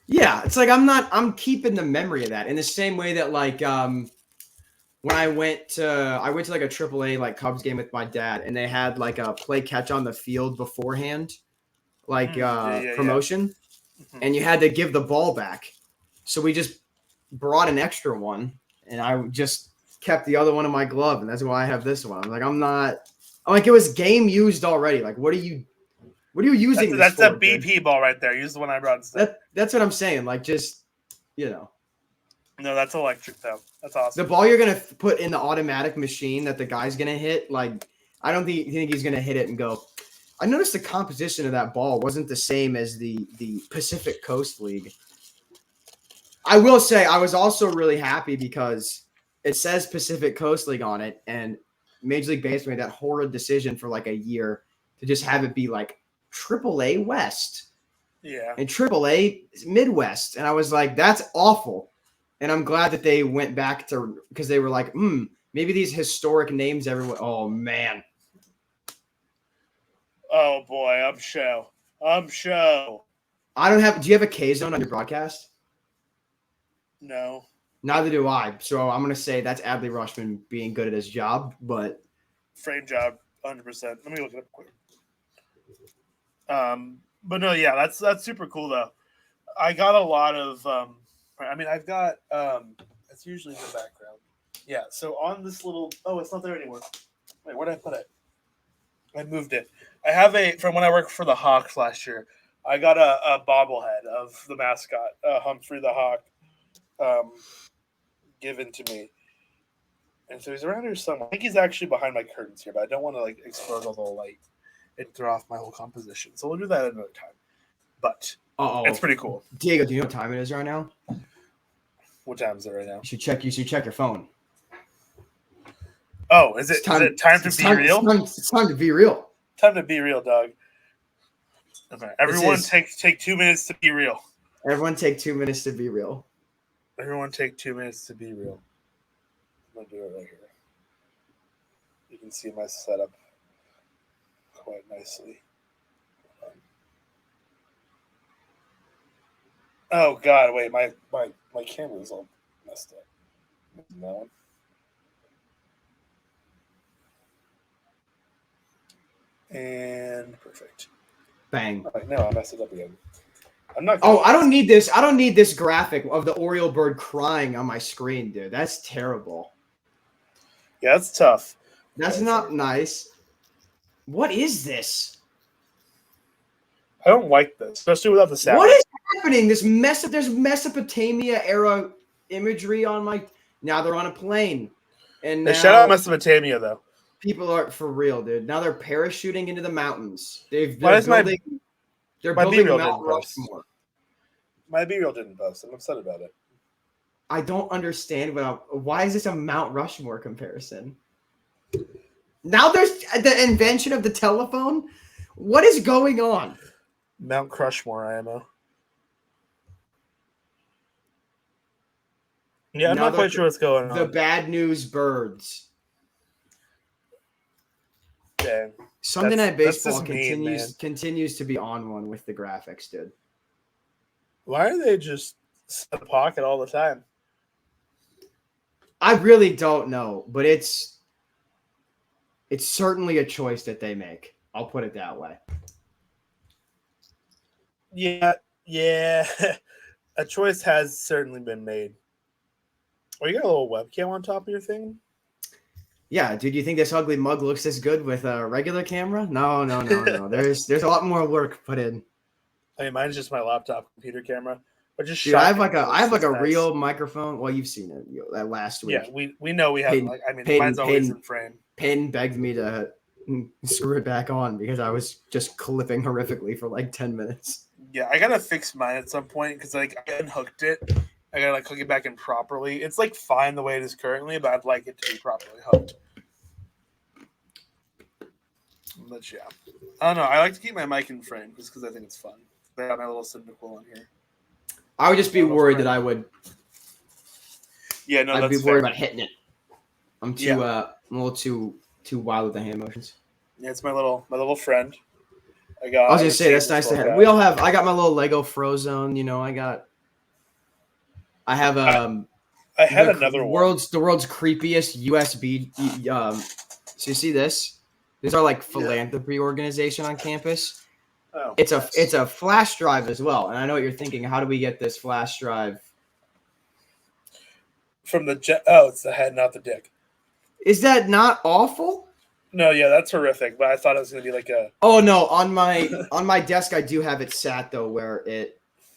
Yeah, it's like I'm keeping the memory of that in the same way that like when I went to like a AAA like Cubs game with my dad and they had like a play catch on the field beforehand, like yeah. promotion, Mhm. and you had to give the ball back. So we just brought an extra one and I just kept the other one in my glove and that's why I have this one. I'm like it was game used already. Like what are you using this That's for? a BP ball right there. Use the one I brought instead. That's what I'm saying. Like just No, that's electric though. That's awesome. the ball you're gonna put in the automatic machine that the guy's gonna hit. Like I don't think he's gonna hit it and go. I noticed the composition of that ball wasn't the same as the Pacific Coast League. I will say I was also really happy because it says Pacific Coast League on it, and Major League Baseball made that horrid decision for like a year to just have it be like AAA West Yeah. and AAA Midwest, and I was like, that's awful. And I'm glad that they went back to because they were like, maybe these historic names everywhere. Oh man. Oh boy, I'm show. I don't have. Do you have a K zone on your broadcast? No. Neither do I. So I'm gonna say that's Adley Rushman being good at his job, but Frame job, 100%. Let me look it up quick. But no, yeah, that's super cool though. I got a lot of. I've got. It's usually in the background. Yeah. So on this little. Oh, it's not there anymore. Wait, where did I put it? I moved it. I have from when I worked for the Hawks last year. I got a bobblehead of the mascot, Humphrey the Hawk, given to me. And so he's around here somewhere. I think he's actually behind my curtains here, but I don't want to like expose all the light and throw off my whole composition. So we'll do that another time. But it's pretty cool. Diego, do you know what time it is right now? What time is it right now? You should check your phone. Oh, is it time to be real? It's time to be real. Time to be real, dog. Okay. Everyone take 2 minutes to be real. Everyone take 2 minutes to be real. Everyone take 2 minutes to be real. I'm going to do it right here. You can see my setup quite nicely. Oh, God, wait. My camera is all messed up. That one. And perfect. Bang. All right, no, I messed it up again. I'm not. Oh, I don't need this. I don't need this graphic of the Oriole bird crying on my screen, dude. That's terrible. Yeah, that's tough. That's not nice. What is this? I don't like this, especially without the sound. What is happening? There's Mesopotamia era imagery on my. Now they're on a plane, and They now shout out Mesopotamia though. people are for real, dude. Now they're parachuting into the mountains. They're Why is building. They're my building B-reel Mount didn't post? Rushmore. My B-reel didn't post. I'm upset about it. I don't understand why is this a Mount Rushmore comparison? Now there's the invention of the telephone. What is going on? Mount Crushmore, IMO. Yeah, I'm Now not quite sure what's going The on. bad news birds. Dang. Sunday Night That's Baseball just mean, continues to be on one with the graphics, dude. Why are they just in the pocket all the time? I really don't know, but it's certainly a choice that they make. I'll put it that way. Yeah. A choice has certainly been made. Oh, you got a little webcam on top of your thing? Yeah, dude, you think this ugly mug looks this good with a regular camera? No. There's a lot more work put in. I mean, mine's just my laptop computer camera. But just Dude, I have shocking. I have like a Nice. real microphone. Well, you've seen it that last week. Yeah, we know we have. Mine's always in frame. Peyton begged me to screw it back on because I was just clipping horrifically for like 10 minutes. Yeah, I gotta fix mine at some point because I unhooked it. I gotta hook it back in properly. It's fine the way it is currently, but I'd like it to be properly hooked. But yeah, I don't know. I like to keep my mic in frame just because I think it's fun. I got my little cynical on here. I would just be worried that I would. Yeah, no, I'd that's be worried fair. about hitting it. I'm a little too wild with the hand motions. Yeah, it's my little friend. I was gonna say that's nice to have. We all have. I got my little Lego Frozone. You know, I have I had another one. The world's creepiest USB. So you see this? These are like philanthropy organization on campus. Oh, it's a flash drive as well. And I know what you're thinking. How do we get this flash drive? From the jet. Oh, it's the head, not the dick. Is that not awful? No, yeah, that's horrific. But I thought it was gonna be like a. Oh no, on my desk I do have it sat though, where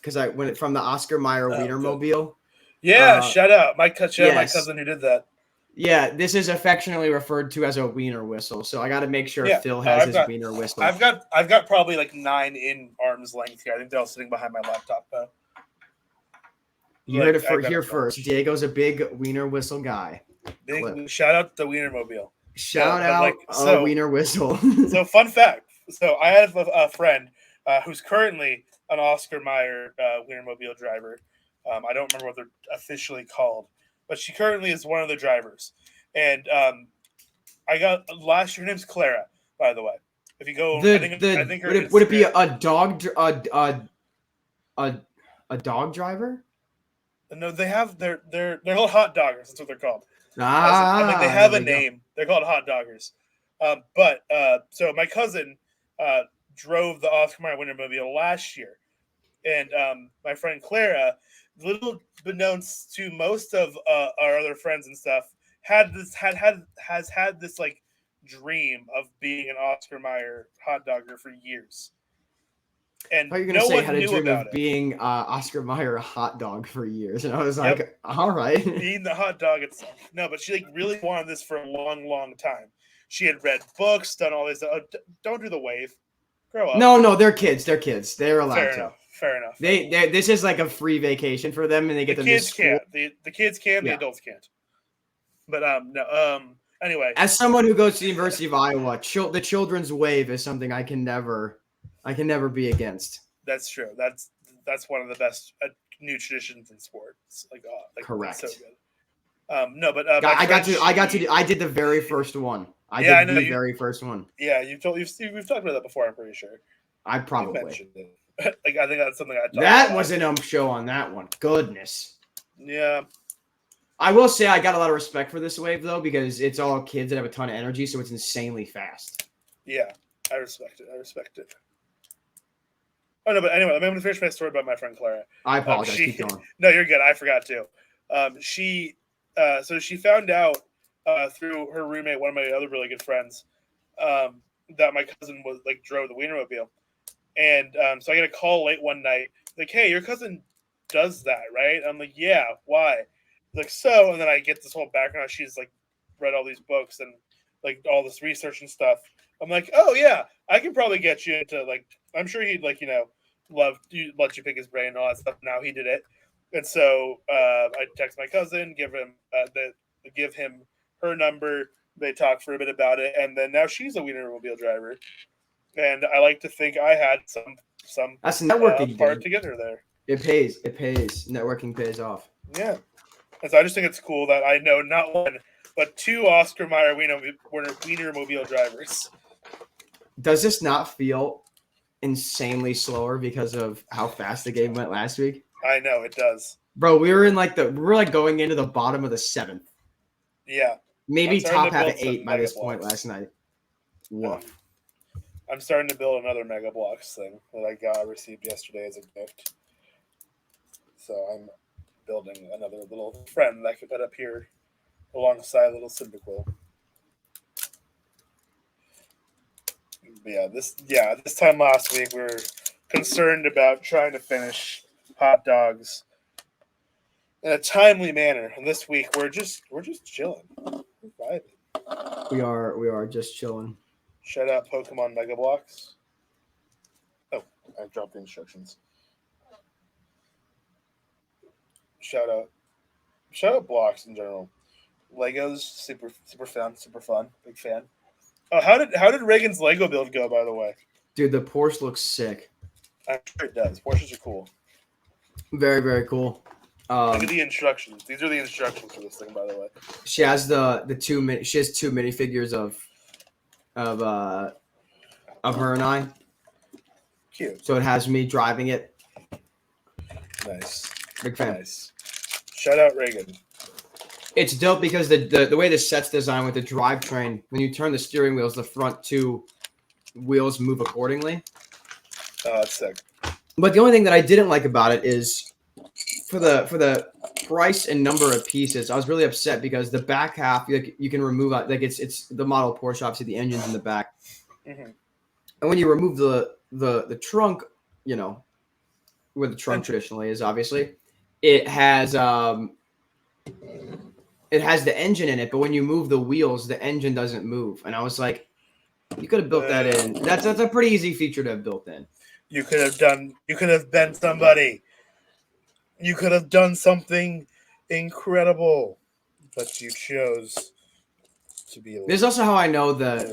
because I went from the Oscar Mayer Wienermobile. Yeah, shout out my cousin who did that. Yeah, this is affectionately referred to as a wiener whistle. So I got to make sure Phil has his wiener whistle. I've got probably like 9 in arm's length here. I think they're all sitting behind my laptop though. You heard it here first. Diego's a big wiener whistle guy. Big shout out to the Wienermobile. Shout out wiener whistle. So fun fact. So I have a friend who's currently an Oscar Mayer Wienermobile driver. I don't remember what they're officially called, but she currently is one of the drivers. And I got last year. Her name's Clara, by the way. If you go, I think would it be a dog a dog driver? No, they have they're called hot doggers. That's what they're called. They have a name. They're called hot doggers. So my cousin drove the Oscar Mayer Wienermobile last year, and my friend Clara, little beknownst to most of our other friends and stuff, has had this like dream of being an Oscar Mayer hot dogger for years. And you're gonna say had a dream of being Oscar Mayer a hot dog for years, and I was like, all right, being the hot dog itself. No, but she really wanted this for a long, long time. She had read books, done all this. Don't do the wave. Grow up. No, they're kids. They're allowed to. Fair enough. This is like a free vacation for them, and they get the them kids to school. Can't. The kids can. The adults can't. But no. Anyway, as someone who goes to the University of Iowa, the children's wave is something I can never be against. That's true. That's one of the best new traditions in sports. Correct. So good. No, but I did the very first one. I did the very first one. Yeah, we've talked about that before. I'm pretty sure. I probably mentioned it. I think that's something I talked that about. was an show on that one. Goodness. Yeah. I will say I got a lot of respect for this wave though, because it's all kids that have a ton of energy, so it's insanely fast. Yeah, I respect it. Oh no, but anyway, I'm going to finish my story about my friend Clara. I apologize. Keep going. No, you're good. I forgot to. She found out through her roommate, one of my other really good friends, that my cousin drove the Wienermobile, And so I get a call late one night, like, "Hey, your cousin does that, right?" I'm like, "Yeah, why?" Like, so, and then I get this whole background. She's like read all these books and like all this research and stuff. I'm like, "Oh yeah, I can probably get you into like." I'm sure he'd like let you pick his brain and all that stuff. Now he did it, and so I text my cousin, give him her number. They talk for a bit about it, and then now she's a Wienermobile driver, and I like to think I had some That's networking, part dude. to get her there. It pays. It pays. Networking pays off. Yeah, and so I just think it's cool that I know not one but two Oscar Mayer Wienermobile drivers. Does this not feel insanely slower because of how fast the game went last week? I know it does. Bro, we were going into the bottom of the 7th. Yeah, Maybe top half of 8 some by this mega point blocks. last night. Woof. I'm starting to build another Mega Blocks thing that I received yesterday as a gift. So I'm building another little friend that I could put up here alongside little Cyndaquil. But this time last week we were concerned about trying to finish hot dogs in a timely manner, and this week we're just chilling. We're vibing. We are just chilling. Shout out Pokemon Mega Blocks. Oh, I dropped the instructions. Shout out blocks in general. Legos super fun, big fan. Oh, how did Reagan's Lego build go, by the way? Dude, the Porsche looks sick. I'm sure it does. Porsches are cool. Very, very cool. Look at the instructions. These are the instructions for this thing, by the way. She has two minifigures of her and I. Cute. So it has me driving it. Nice. Big fan. Nice. Shout out Reagan. It's dope because the way the set's designed with the drivetrain, when you turn the steering wheels, the front two wheels move accordingly. Oh, that's sick. But the only thing that I didn't like about it is for the price and number of pieces, I was really upset because the back half you can remove it's the model Porsche, obviously the engine's in the back. Mm-hmm. And when you remove the trunk, where the trunk traditionally is, obviously, it has the engine in it, but when you move the wheels, the engine doesn't move. And I was like, you could have built that in. That's a pretty easy feature to have built in. You could have been somebody. You could have done something incredible, but you chose to be. This is also how I know that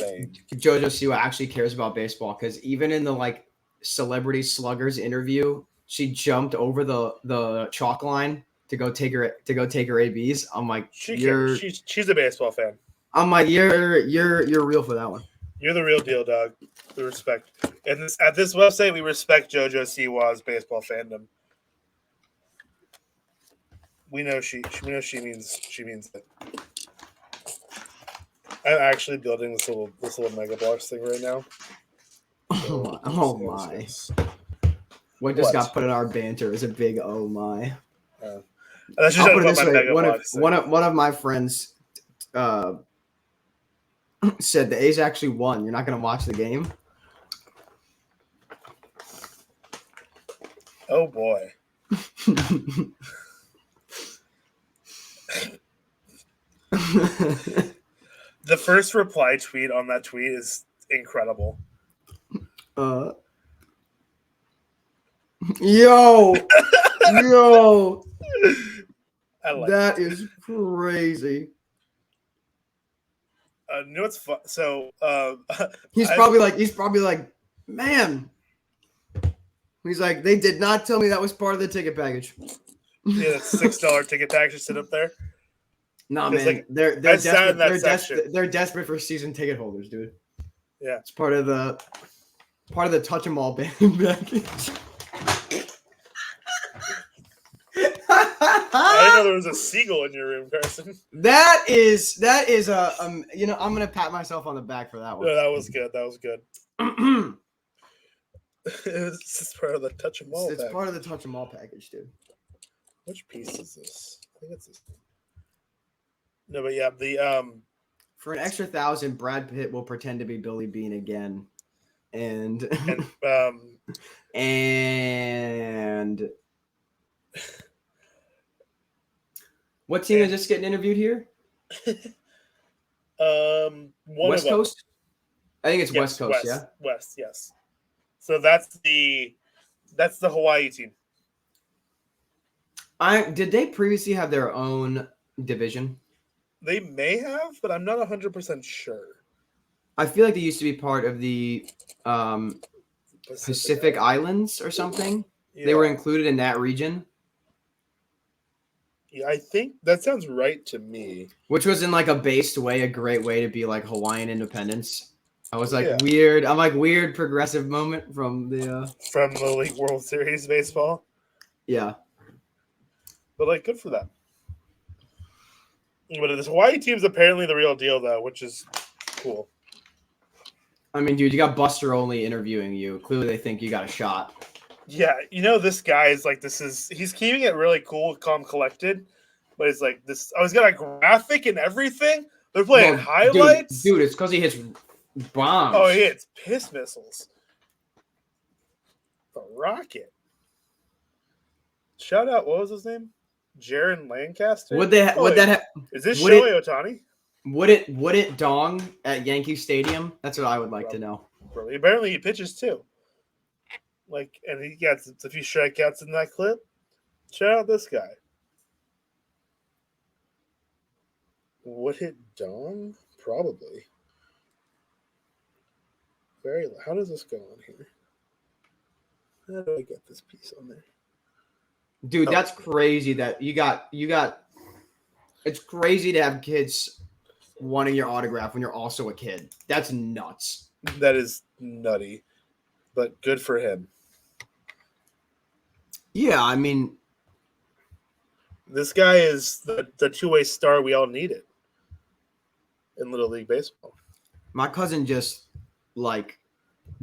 JoJo Siwa actually cares about baseball, because even in the Celebrity Sluggers interview, she jumped over the chalk line to go take her ABs. I'm like, she's a baseball fan. I'm like, you're real for that one. You're the real deal, dog. The respect. And at this website, we respect JoJo Siwa's baseball fandom. We know she means it. I'm actually building this little Mega Blocks thing right now. So, oh my! What just got put in our banter is a big oh my. That's just I'll put it this way: one of my friends said the A's actually won. You're not going to watch the game? Oh boy. The first reply tweet on that tweet is incredible. Yo, that it. is crazy. You know what's fun? So he's probably like, man. He's like, they did not tell me that was part of the ticket package. Yeah, that $6 ticket package to sit up there. Nah, man, like, they're desperate for season ticket holders, dude. Yeah, it's part of the touch 'em all package. I didn't know there was a seagull in your room, Carson. That is I'm gonna pat myself on the back for that one. No, that was good. It's part of the touch 'em all. It's part of the touch 'em all package, dude. Which piece is this? I think it's this. No, but yeah, for an extra $1,000, Brad Pitt will pretend to be Billy Bean again, and And what team is just getting interviewed here? One West of them. Coast? I think it's Yes, West Coast, yeah. West, yes. So that's the Hawaii team. Did they previously have their own division? They may have, but I'm not 100% sure. I feel like they used to be part of the Pacific Islands or something. Yeah. They were included in that region, Yeah, I think that sounds right to me. which was in like a based way, a great way to be like Hawaiian independence. I was like Yeah. weird. I'm like weird progressive moment from the League World Series baseball. yeah. But like, good for them. But this Hawaii team's apparently the real deal, though, which is cool. I mean, dude, you got Buster Only interviewing you. Clearly, they think you got a shot. Yeah, this guy is like, he's keeping it really cool, calm, collected. But it's like this. I was got a graphic and everything. They're playing Well, highlights. Dude, it's because he hits bombs. Oh, he hits piss missiles. The Rocket. Shout out, what was his name? Jaron Lancaster. Would that is this would Shohei Ohtani? Would it dong at Yankee Stadium? That's what I would like to know. Probably. Apparently he pitches too. Like, and he gets a few strikeouts in that clip. Shout out this guy. Would it dong? Probably. How does this go on here? How do I get this piece on there? Dude, that's crazy that you got it's crazy to have kids wanting your autograph when you're also a kid. That's nuts. That is nutty. But good for him. Yeah, I mean, this guy is the two-way star we all needed in Little League Baseball. my cousin just like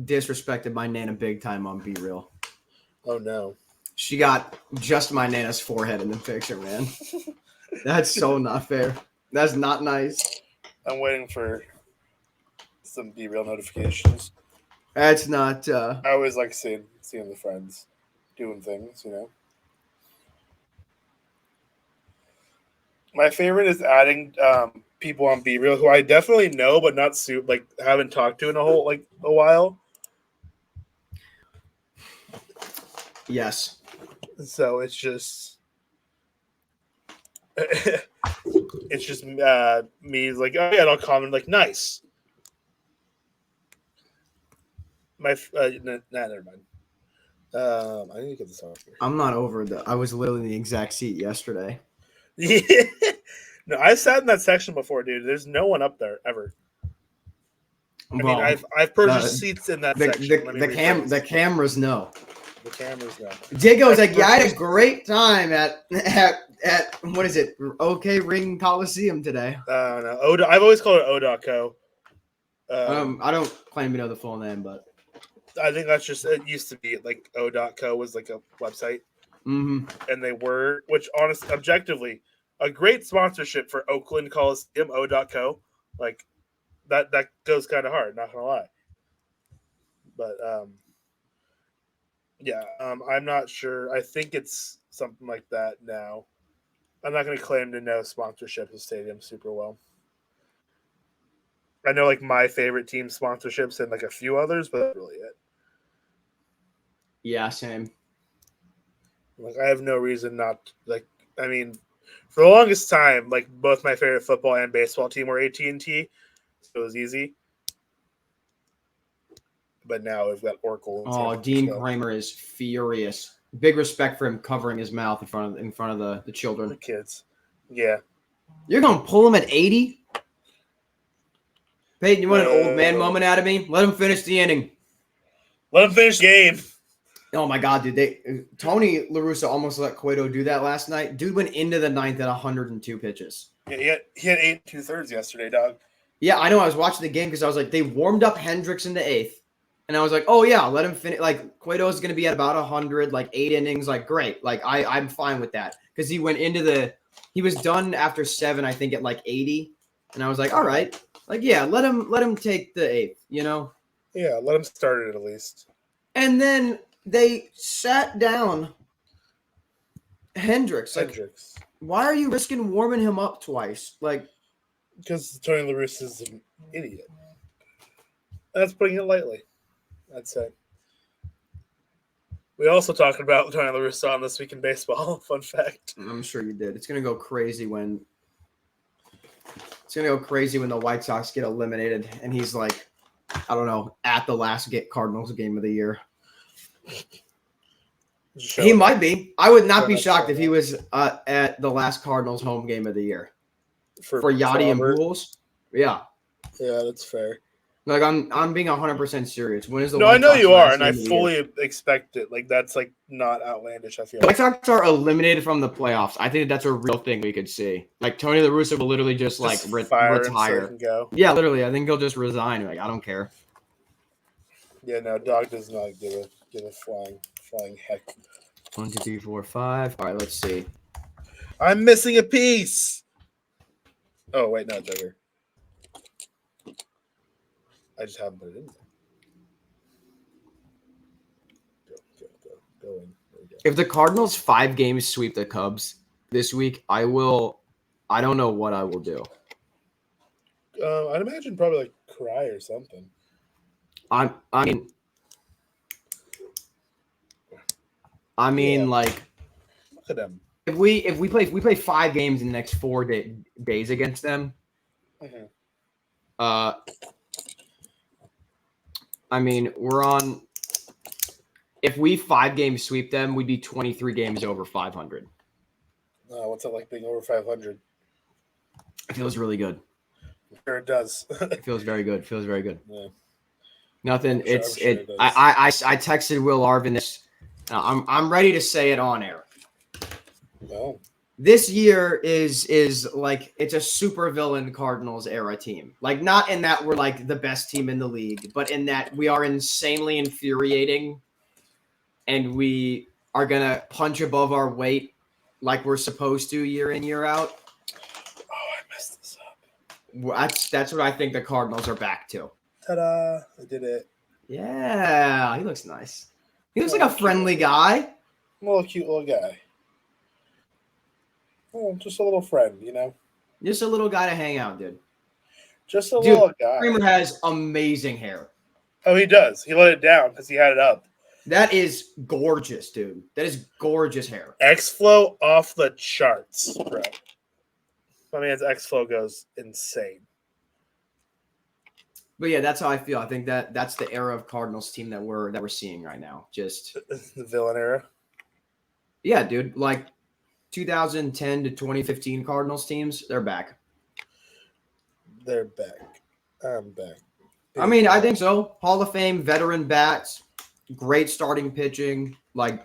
disrespected my Nana big time on Be Real. Oh no. She got just my Nana's forehead in the picture, man. That's so not fair. That's not nice. I'm waiting for some Be Real notifications. That's not I always like seeing the friends doing things, My favorite is adding people on Be Real who I definitely know but not haven't talked to in a while. yes. So it's just me like, oh yeah, and I'll comment like nice. Never mind. I need to get this off here. I'm not over I was literally in the exact seat yesterday. Yeah. No, I sat in that section before, dude. There's no one up there ever. I mean, I've purchased seats in that section. The cameras know. The cameras know. Jaco's like, yeah, I had a great time at what is it? OK Ring Coliseum today. No, I've always called it O.co. I don't claim to know the full name, but I think that's just it. Used to be like O.co was like a website, and they were, which honestly, objectively, a great sponsorship for Oakland Coliseum. O.co, like that goes kind of hard. Not gonna lie, but yeah, I'm not sure. I think it's something like that now. I'm not going to claim to know sponsorships of stadiums super well. I know like my favorite team sponsorships and like a few others, but that's really it. Yeah, same. Like I have no reason not like. I mean, for the longest time, like both my favorite football and baseball team were AT&T, so it was easy. But now we've got Oracle. Oh, Dean Kramer is furious. Big respect for him covering his mouth in front of the children. The kids. Yeah. You're gonna pull him at 80? Peyton, you want an old man moment out of me? Let him finish the inning. Let him finish the game. Oh my God, dude! Tony La Russa almost let Cueto do that last night. Dude went into the ninth at 102 pitches. Yeah, he had 8 2/3 yesterday, dog. Yeah, I know. I was watching the game because I was like, they warmed up Hendricks in the eighth, and I was like, oh yeah, let him finish. Like Cueto is going to be at about 100, like 8 innings. Like great. Like I'm fine with that because he went into he was done after 7, I think at like 80, and I was like, all right, like yeah, let him take the eighth, Yeah, let him start it at least. And then they sat down Hendricks. Like, Hendricks. why are you risking warming him up twice? Like, Because Tony La Russa is an idiot. That's putting it lightly, I'd say. We also talked about Tony La Russa on This Week in Baseball. Fun fact. I'm sure you did. It's gonna go crazy when the White Sox get eliminated, and he's like, I don't know, at the last Cardinals game of the year. He might be. I would not be shocked if he was at the last Cardinals home game of the year for Yachty and Pujols. Yeah, that's fair. Like I'm being 100% serious. When is the No, White I know Sox you last are, and game I of the fully year? expect it. Like that's like not outlandish. I feel The like. White Sox are eliminated from the playoffs. I think that's a real thing we could see. Like Tony La Russa will literally just like fire him so he retire. can go. Yeah, literally. I think he'll just resign. Like I don't care. Yeah, no, dog does not give a flying heck. 1, 2, 3, 4, 5. All right, let's see. I'm missing a piece. Oh wait, no, it's right here. I just haven't put it in there. Go in. There we go. If the Cardinals 5 games sweep the Cubs this week, I don't know what I will do. I'd imagine probably like cry or something. I mean, Yeah. like Look at them. if we play 5 games in the next 4 days against them. Mhm. I mean, we're on. If we 5 games sweep them, we'd be 23 games over 500. What's it like being over 500? It feels really good. Sure, it does. It feels very good. Feels very good. Yeah. Nothing. I'm sure it does. I texted Will Arvin this. I'm ready to say it on air. No. This year is like it's a super villain Cardinals era team. Like not in that we're like the best team in the league, but in that we are insanely infuriating, and we are gonna punch above our weight like we're supposed to year in year out. Oh, I messed this up. That's what I think the Cardinals are back to. Ta-da! I did it. Yeah, he looks nice. He looks like a friendly guy. Little cute little guy. Oh, just a little friend, you know? Just a little guy to hang out, dude. Just a Dude, little guy. Kramer has amazing hair. Oh, he does. He let it down because he had it up. That is gorgeous, dude. That is gorgeous hair. X-Flow off the charts, bro. My man's X-Flow goes insane. But yeah, that's how I feel. I think that's the era of Cardinals team that we're seeing right now. Just The villain era. yeah, dude. Like 2010 to 2015 Cardinals teams, they're back. They're back. I'm back. I mean, I think so. Hall of Fame, veteran bats, great starting pitching. Like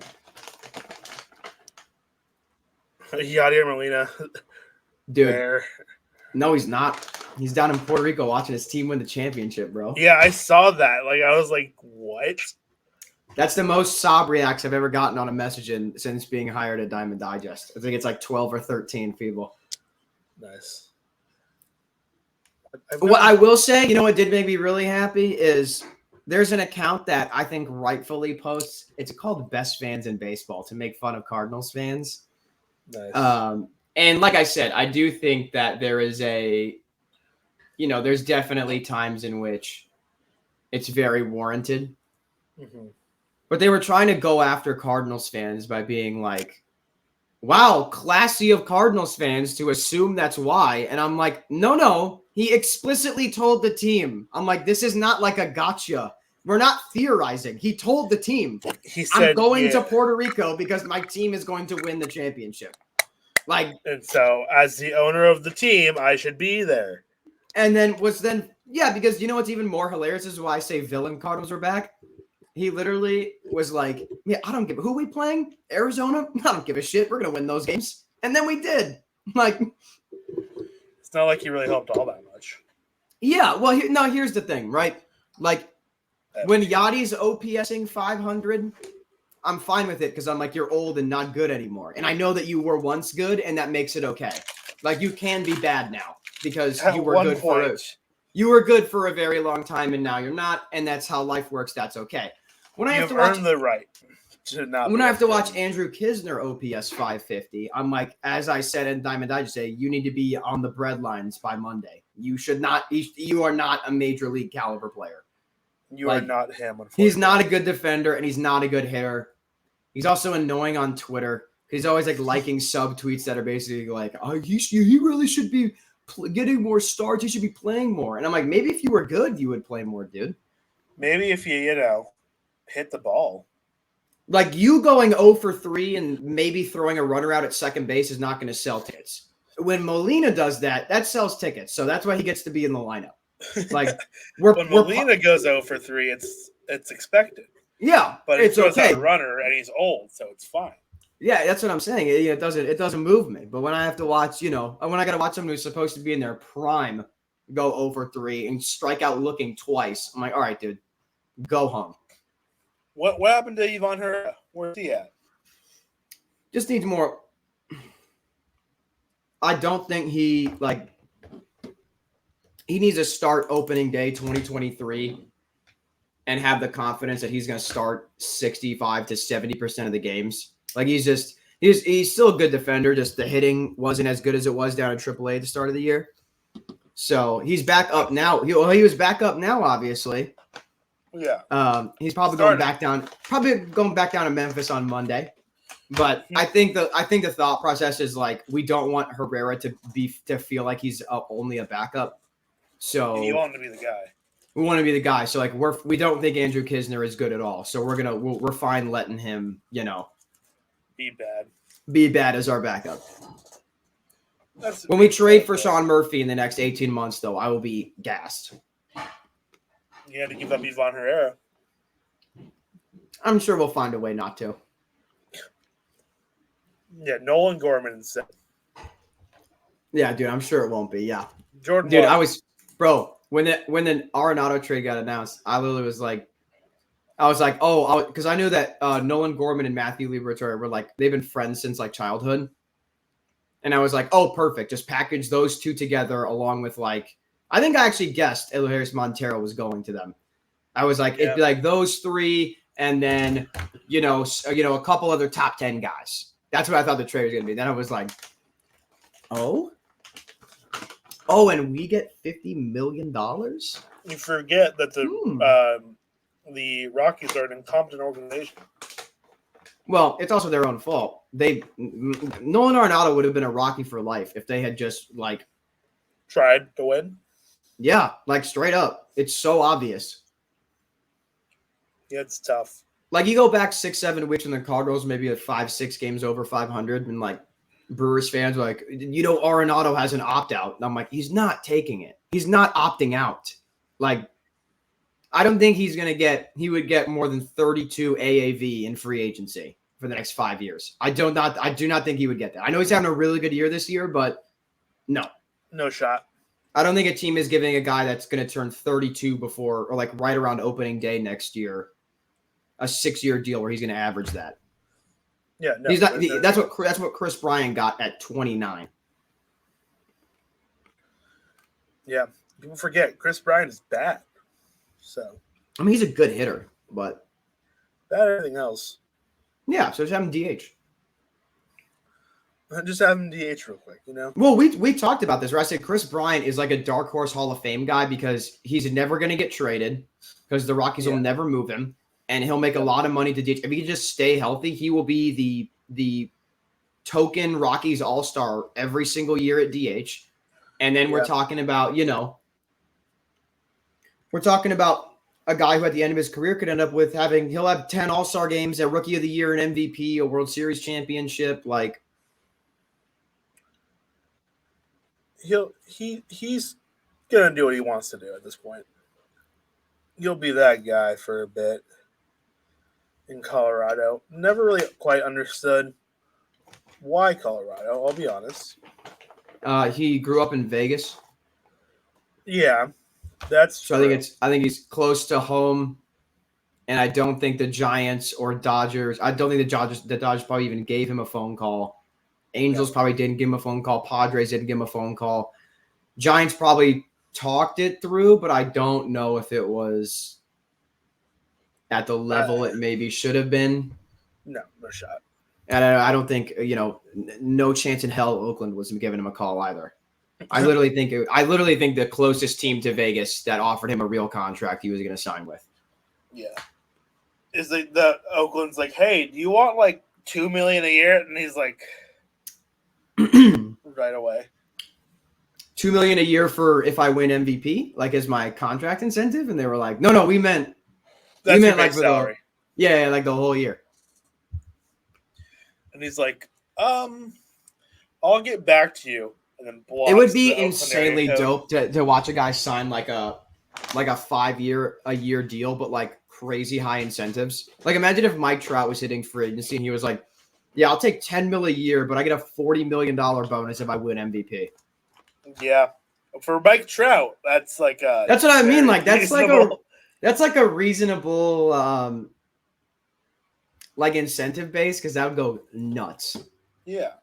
Yadier Molina. dude, There. no, he's not. He's down in Puerto Rico watching his team win the championship, bro. Yeah, I saw that. Like, I was like, what? That's the most sob reacts I've ever gotten on a message since being hired at Diamond Digest. I think it's like 12 or 13 people. Nice. What I will say, you know what did make me really happy is there's an account that I think rightfully posts. It's called Best Fans in Baseball to make fun of Cardinals fans. Nice. And like I said, I do think that there is there's definitely times in which it's very warranted. Mm-hmm. But they were trying to go after Cardinals fans by being like, wow, classy of Cardinals fans to assume that's why. And I'm like, no. He explicitly told the team. I'm like, this is not like a gotcha. We're not theorizing. He told the team, He said, I'm going to Puerto Rico because my team is going to win the championship. Like, and so as the owner of the team, I should be there. and then because you know what's even more hilarious is why I say villain Cardinals are back. He literally was like, yeah, I don't give who we playing? Arizona? I don't give a shit. We're going to win those games. And then we did. Like, It's not like he really helped all that much. yeah. Well, here's the thing, right? Like, when Yachty's OPSing 500, I'm fine with it because I'm like, you're old and not good anymore. And I know that you were once good, and that makes it okay. Like, you can be bad now because At you were one good point. you were good for a very long time, and now you're not. And that's how life works. That's okay. When I have You've to watch earned the right to not. when be I have to on watch film. Andrew Kisner OPS 550, I'm like, as I said in Diamond Digest, say you need to be on the breadlines by Monday. You should not. You are not a major league caliber player. You are not him. Unfortunately, He's not a good defender and he's not a good hitter. He's also annoying on Twitter. He's always like liking subtweets that are basically like, "Oh, he really should be getting more starts. He should be playing more." And I'm like, maybe if you were good, you would play more, dude. Maybe if you hit the ball. Like you going 0 for 3 and maybe throwing a runner out at second base is not going to sell tickets. When Molina does that, that sells tickets. So that's why he gets to be in the lineup. Like When Molina goes 0 for 3, it's expected. Yeah, But it's he throws okay. out a runner and he's old, so it's fine. Yeah, that's what I'm saying. It doesn't move me. But when I have to watch, when I got to watch someone who's supposed to be in their prime go 0 for 3 and strike out looking twice, I'm like, all right, dude, go home. What happened to Ivan Herrera? Where's he at? Just needs more. I don't think he needs to start opening day 2023 and have the confidence that he's going to start 65 to 70% of the games. Like he's still a good defender. Just the hitting wasn't as good as it was down in AAA at the start of the year. So he's back up now. He was back up now, obviously. Yeah. He's probably going back down to Memphis on Monday. But I think the thought process is like we don't want Herrera to feel like he's only a backup. So you want him to be the guy. We want to be the guy. So like we don't think Andrew Kisner is good at all. So we're fine letting him, be bad as our backup. When we trade for Sean Murphy in the next 18 months, though, I will be gassed. You had to give up Ivan Herrera. I'm sure we'll find a way not to. Yeah, Nolan Gorman instead. Yeah, dude, I'm sure it won't be. Yeah, Jordan. Dude, Love. when the Arenado trade got announced, I literally was like, because I knew that Nolan Gorman and Matthew Liberatore were like they've been friends since like childhood, and I was like, oh, perfect, just package those two together along with like I think I actually guessed Elehuris Montero was going to them. I was like, it'd be like those three, and then a couple other top 10 guys. That's what I thought the trade was gonna be. Then I was like, oh, and we get $50 million. You forget that the Rockies are an incompetent organization. Well, it's also their own fault. Nolan Arenado would have been a Rocky for life if they had just like tried to win. Yeah, like straight up. It's so obvious. Yeah, it's tough. Like you go back 6-7 weeks in the Cardinals, maybe 5-6 games over 500, and like Brewers fans were like, Arenado has an opt-out. And I'm like, he's not taking it. He's not opting out. Like, I don't think he would get more than 32 AAV in free agency for the next 5 years. I do not think he would get that. I know he's having a really good year this year, but no. No shot. I don't think a team is giving a guy that's going to turn 32 before or like right around opening day next year a 6-year deal where he's going to average that. Yeah, no, he's not. That's what Chris Bryant got at 29. Yeah, people forget Chris Bryant is bad. So I mean, he's a good hitter, but bad at everything else. Yeah, so just have him DH. Just have him DH real quick, Well, we talked about this, where I said Chris Bryant is like a dark horse Hall of Fame guy because he's never going to get traded because the Rockies will never move him, and he'll make a lot of money to DH. If he can just stay healthy, he will be the token Rockies All-Star every single year at DH. And then we're talking about, a guy who at the end of his career could end up with he'll have 10 All-Star games, a Rookie of the Year, an MVP, a World Series championship, like. He's gonna do what he wants to do at this point. You'll be that guy for a bit in Colorado. Never really quite understood why Colorado, I'll be honest. He grew up in Vegas. Yeah, that's so true. I think he's close to home, and I don't think the Giants or Dodgers. I don't think the Dodgers probably even gave him a phone call. Angels probably didn't give him a phone call. Padres didn't give him a phone call. Giants probably talked it through, but I don't know if it was at the level it maybe should have been. No shot. And I don't think no chance in hell Oakland was giving him a call either. I literally think the closest team to Vegas that offered him a real contract he was going to sign with. Yeah. Is the Oakland's like, hey, do you want like $2 million a year? And he's like, right away. $2 million a year for if I win MVP, like as my contract incentive, and they were like, no, we meant That's like for salary. Like the whole year. And he's like, I'll get back to you. And then it would be insanely dope to watch a guy sign like a 5-year deal, but like crazy high incentives. Like imagine if Mike Trout was hitting free agency and he was like, yeah, I'll take $10 million a year, but I get a $40 million bonus if I win MVP. Yeah. For Mike Trout, that's like that's what I mean. Like that's reasonable. like a reasonable like incentive base, because that would go nuts. Yeah.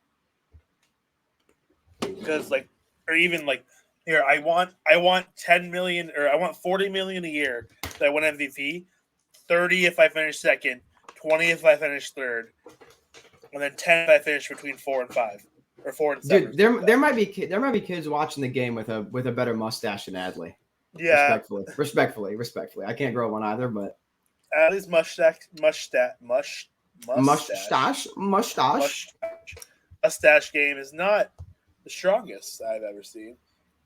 Because like, or even like, here I want $10 million or I want $40 million a year that I win MVP, 30 if I finish second, 20 if I finish third, and then 10 if I finish between 4 and 5 or 4 and 7. Dude, there might be kids watching the game with a better mustache than Adley. Yeah. Respectfully. I can't grow one either, but Adley's mustache game is not the strongest I've ever seen.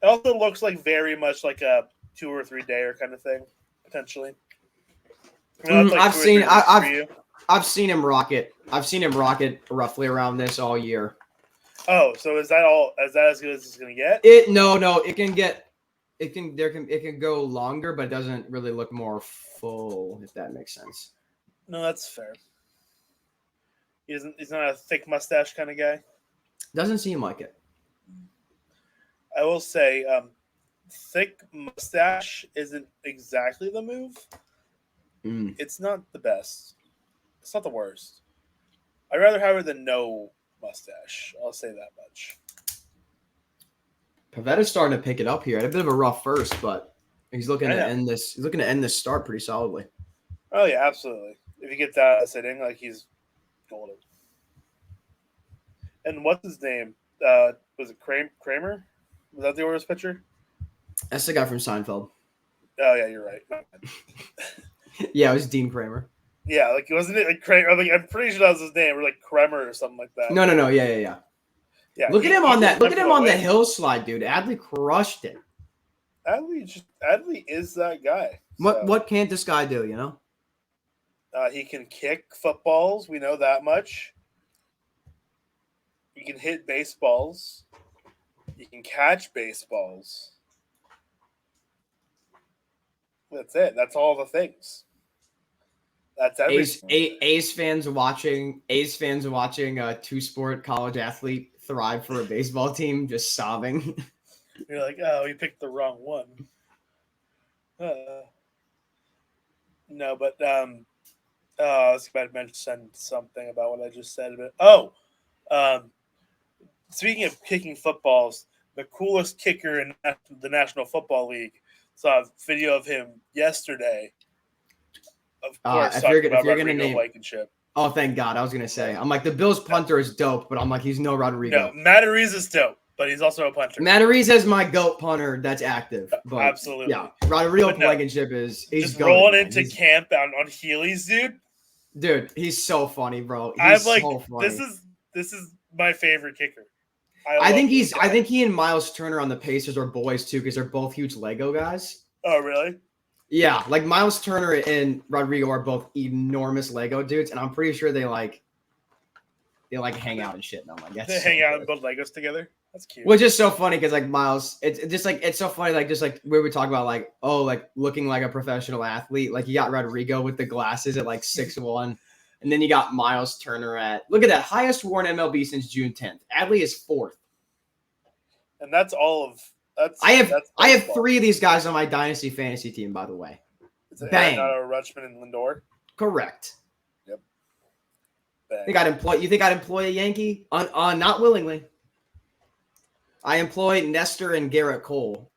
It also looks like very much like a 2 or 3 dayer kind of thing, potentially. I've seen him rock it. I've seen him rock it roughly around this all year. Oh, so is that all? Is that as good as it's gonna get? No. It can go longer, but it doesn't really look more full, if that makes sense. No, that's fair. He's not a thick mustache kind of guy. Doesn't seem like it. I will say, thick mustache isn't exactly the move. It's not the best. It's not the worst. I'd rather have it than no mustache. I'll say that much. Pavetta's starting to pick it up here. Had a bit of a rough first, but he's looking to end this. He's looking to end this start pretty solidly. Oh yeah, absolutely. If he gets out of sitting, like he's golden. And what's his name? Was it Kramer? Was that the Orioles pitcher? That's the guy from Seinfeld. Oh yeah, you're right. Yeah, it was Dean Kramer. Yeah, like wasn't it like Kramer? Like, I'm pretty sure that was his name, or like Kremer or something like that. No. Yeah. Yeah, Look at him on that. Look at him on the hill slide, dude. Adley crushed it. Adley is that guy. What can't this guy do? You know. He can kick footballs. We know that much. He can hit baseballs. He can catch baseballs. That's it. That's all the things. That's everything. A's fans watching a two-sport college athlete thrive for a baseball team, just sobbing. You're like, oh, he picked the wrong one. No, but I was about to mention something about what I just said. But speaking of kicking footballs, the coolest kicker in the National Football League, saw a video of him yesterday. Of course, if you're gonna name Blankenship. Oh, thank God! I was gonna say, I'm like, the Bills punter is dope, but I'm like, he's no Rodrigo. No, Matarese is dope, but he's also a punter. Matarese is my goat punter that's active. But absolutely, yeah. Rodrigo Blankenship is just rolling into camp on Heelys, dude. Dude, he's so funny, bro. I'm like, so funny. This is my favorite kicker. I think he and Miles Turner on the Pacers are boys too, because they're both huge Lego guys. Oh, really? Yeah, like Miles Turner and Rodrigo are both enormous Lego dudes, and I'm pretty sure they hang out and shit. And I'm like, they hang out and build Legos together. That's cute. Which is so funny because like Miles, it's so funny, like just like where we talk about like, oh, like looking like a professional athlete. Like you got Rodrigo with the glasses at like 6'1", and then you got Miles Turner at, look at that, highest worn MLB since June 10th. Adley is 4th. And that's all of. I have 3 of these guys on my dynasty fantasy team, by the way. Bang. Rutschman and Lindor. Correct. Yep. Bang. You think I'd employ a Yankee? Not willingly. I employ Nestor and Garrett Cole,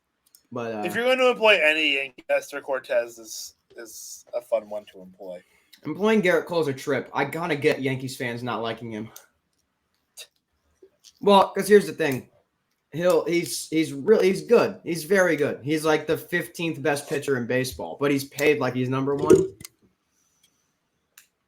but if you're going to employ any Yankee, Nestor Cortez is is a fun one to employ. I'm playing Garrett Cole's a trip. I gotta get Yankees fans not liking him. Well, because here's the thing. He's good. He's very good. He's like the 15th best pitcher in baseball, but he's paid like he's number one.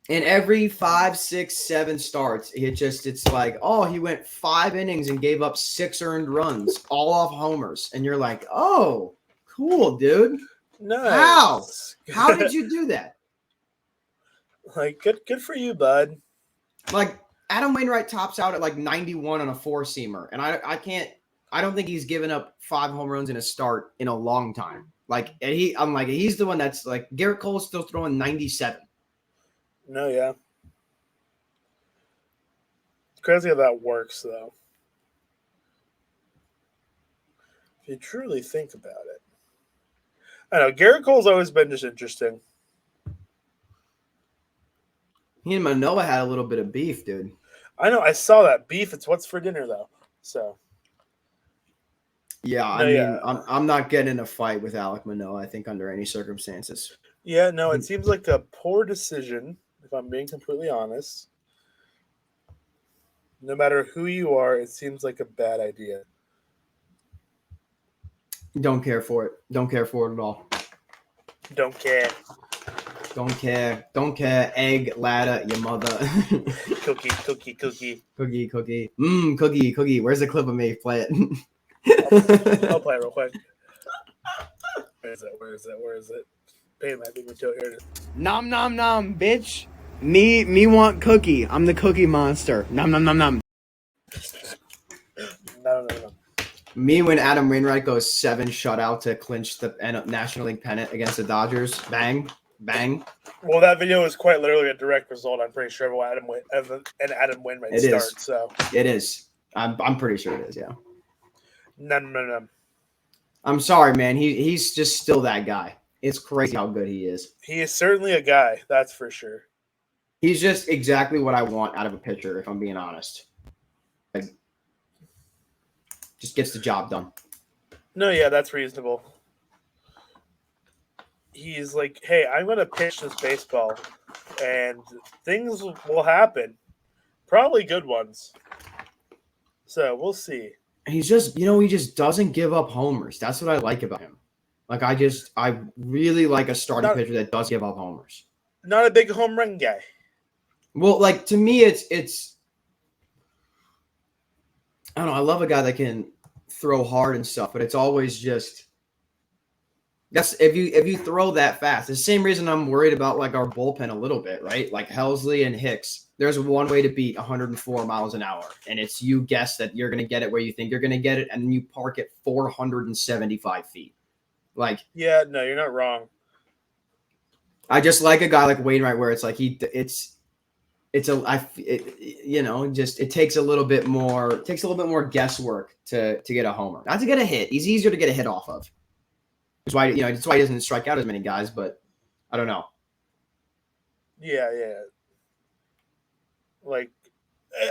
And every 5, 6, 7 starts, it's like, oh, he went 5 innings and gave up 6 earned runs, all off homers. And you're like, oh, cool, dude. Nice. How did you do that? Like, good for you, bud. Like, Adam Wainwright tops out at like 91 on a 4-seamer. And I don't think he's given up 5 home runs in a start in a long time. Like, I'm like, he's the one that's like, Garrett Cole's still throwing 97. No, yeah. It's crazy how that works, though. If you truly think about it. I know, Garrett Cole's always been just interesting. He and Manoah had a little bit of beef, dude. I know, I saw that. Beef, it's what's for dinner, though. So. Yeah, I mean, I'm not getting in a fight with Alek Manoah, I think, under any circumstances. Yeah, no, it seems like a poor decision, if I'm being completely honest. No matter who you are, it seems like a bad idea. Don't care for it. Don't care for it at all. Don't care. Don't care. Don't care. Egg, ladder, your mother. Cookie. Cookie. Cookie. Where's the clip of me? Play it. I'll play it real quick. Where is it? Pay my thing here it is. Nom nom nom, bitch. Me want cookie. I'm the cookie monster. Nom nom nom nom. No. Me when Adam Wainwright goes 7 shutout to clinch the National League pennant against the Dodgers. Bang. Well, that video is quite literally a direct result. I'm pretty sure of Adam Wainwright start. So it is. I'm pretty sure it is. Yeah. No. I'm sorry, man. He's just still that guy. It's crazy how good he is. He is certainly a guy, that's for sure. He's just exactly what I want out of a pitcher, if I'm being honest. Like, just gets the job done. No, yeah, that's reasonable. He's like, hey, I'm going to pitch this baseball, and things will happen. Probably good ones. So we'll see. He's just, he just doesn't give up homers. That's what I like about him. Like, I really like a starting pitcher that does give up homers. Not a big home run guy. Well, like, to me, it's I don't know. I love a guy that can throw hard and stuff, but it's always just that's if you throw that fast. The same reason I'm worried about like our bullpen a little bit, right? Like Helsley and Hicks. There's one way to beat 104 miles an hour, and it's you guess that you're going to get it where you think you're going to get it, and then you park it 475 feet. Like, yeah, no, you're not wrong. I just like a guy like Wainwright, where it's like it takes a little bit more guesswork to get a homer, not to get a hit. He's easier to get a hit off of. That's why he doesn't strike out as many guys, but I don't know. Yeah. Like,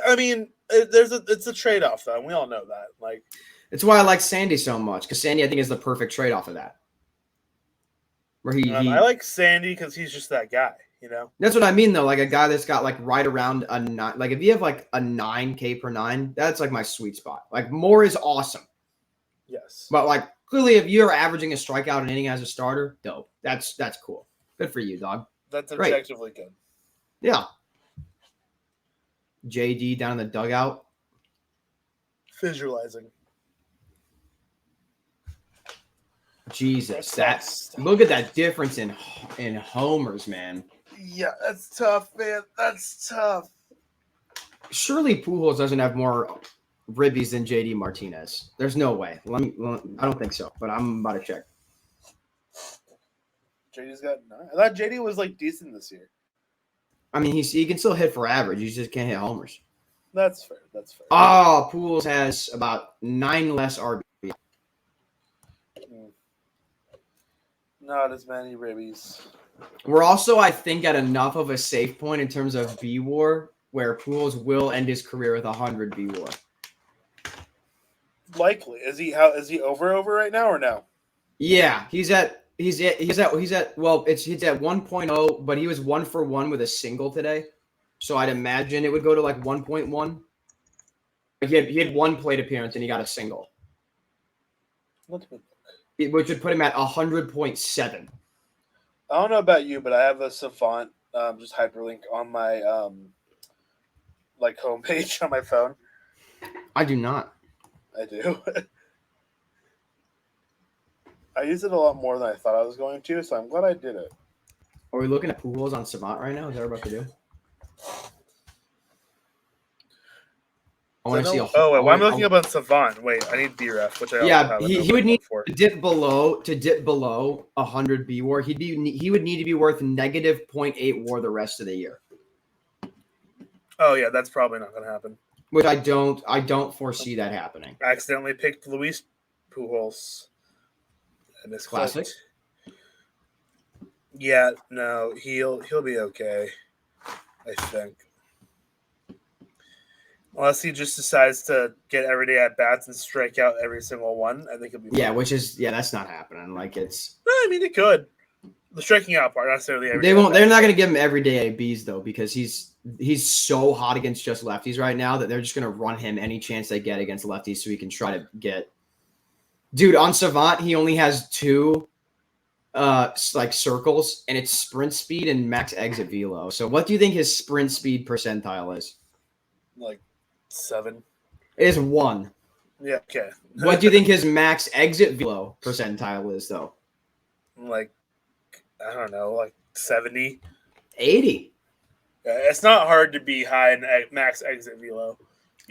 I mean, it's a trade-off, though, and we all know that. Like, it's why I like Sandy so much, because Sandy, I think, is the perfect trade-off of that. Where I like Sandy because he's just that guy, That's what I mean, though. Like a guy that's got like right around a 9. Like if you have like a 9K per 9, that's like my sweet spot. Like more is awesome. Yes. But like clearly, if you're averaging a strikeout an inning as a starter, dope. That's cool. Good for you, dog. That's objectively good. Yeah. JD down in the dugout. Visualizing. Jesus, look at that difference in homers, man. Yeah, that's tough, man. That's tough. Surely Pujols doesn't have more ribbies than JD Martinez. There's no way. I don't think so, but I'm about to check. JD's got 9. I thought JD was like decent this year. I mean, he can still hit for average. He just can't hit homers. That's fair. Oh, Pujols has about 9 less RBI. Not as many ribbies. We're also, I think, at enough of a safe point in terms of B-WAR where Pujols will end his career with 100 B-WAR. Likely. Is he over right now or no? Yeah, he's at He's at 1.0, but he was 1 for 1 with a single today. So I'd imagine it would go to like 1.1. He had one plate appearance and he got a single, which would put him at 100.7. I don't know about you, but I have a Savant just hyperlink on my like homepage on my phone. I do not. I do. I use it a lot more than I thought I was going to, so I'm glad I did it. Are we looking at Pujols on Savant right now? Is that what we're about to do? I want to see. Why am I looking up on Savant? Wait, I need BREF, which I also have. He would need to dip below 100 B WAR. He would need to be worth negative 0.8 WAR the rest of the year. Oh yeah, that's probably not going to happen. Which I don't foresee that happening. I accidentally picked Luis Pujols. And it's classic. Yeah, no, he'll be okay. I think. Unless he just decides to get everyday at bats and strike out every single one, I think it'll be fine. Yeah, that's not happening. Like it's. I mean, it could. The striking out part, not necessarily. They won't. They're not going to give him everyday ABs though, because he's so hot against just lefties right now that they're just going to run him any chance they get against lefties, so he can try to get. Dude, on Savant, he only has 2, like circles, and it's sprint speed and max exit velo. So, what do you think his sprint speed percentile is? Like 7. It is 1. Yeah. Okay. What do you think his max exit velo percentile is, though? Like, I don't know, like 70. 80. It's not hard to be high in max exit velo.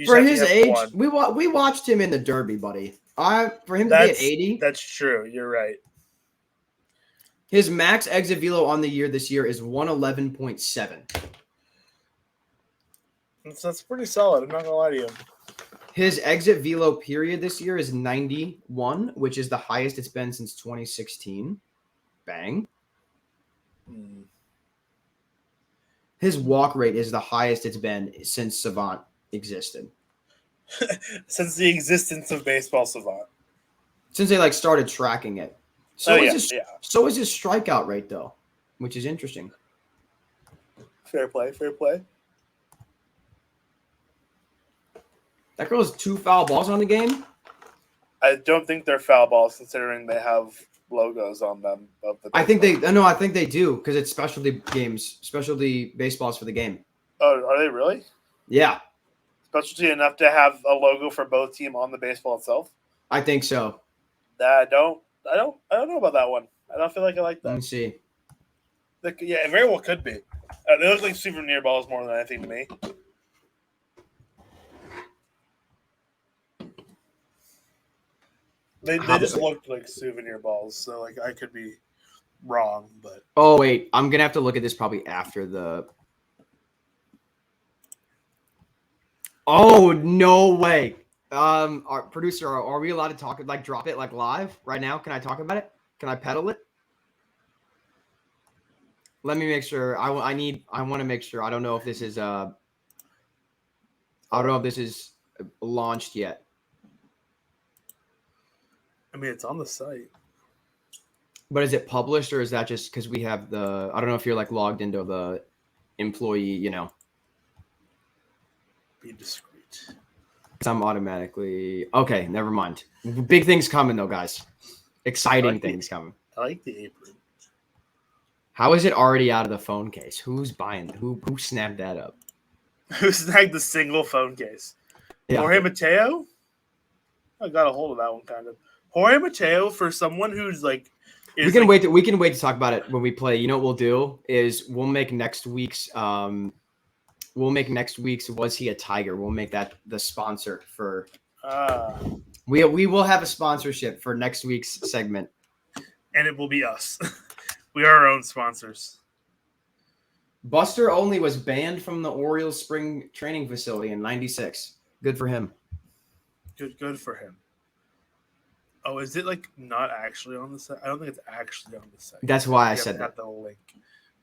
For his age, we watched him in the Derby, buddy. For him to be at 80. That's true. You're right. His max exit velo on the year this year is 111.7. That's pretty solid. I'm not gonna lie to you. His exit velo period this year is 91, which is the highest it's been since 2016. Bang. His walk rate is the highest it's been since Savant existed. Since the existence of Baseball Savant. Since they started tracking it. So is his strikeout rate though, which is interesting. Fair play. That girl has 2 foul balls on the game. I don't think they're foul balls, considering they have logos on them. I think they do, because it's specialty baseballs for the game. Oh, are they really? Yeah. Specialty enough to have a logo for both team on the baseball itself? I think so. I don't know about that one. I don't feel like I like that. Let me see. Yeah, it very well could be. They look like souvenir balls more than anything to me. They just looked like souvenir balls, so I could be wrong, but oh wait, I'm gonna have to look at this probably after the. Oh no way! Our producer, are we allowed to talk? Drop it live right now? Can I talk about it? Can I pedal it? Let me make sure. I want to make sure. I don't know if this is launched yet. I mean, it's on the site. But is it published, or is that just because we have the? I don't know if you're logged into the employee. Be discreet. I'm automatically okay. Never mind. Big things coming though, guys. Exciting things coming. I like the apron. How is it already out of the phone case? Who's buying? Who snapped that up? Who snagged the single phone case? Yeah. Jorge Mateo? I got a hold of that one kind of. Jorge Mateo, for someone who's we can wait to talk about it when we play. You know what we'll do is we'll make next week's Was He a Tiger? We'll make that the sponsor for we will have a sponsorship for next week's segment. And it will be us. We are our own sponsors. Buster Olney was banned from the Orioles spring training facility in '96. Good for him. Good for him. Oh, is it not actually on the site? I don't think it's actually on the site. That's why I said that. The link.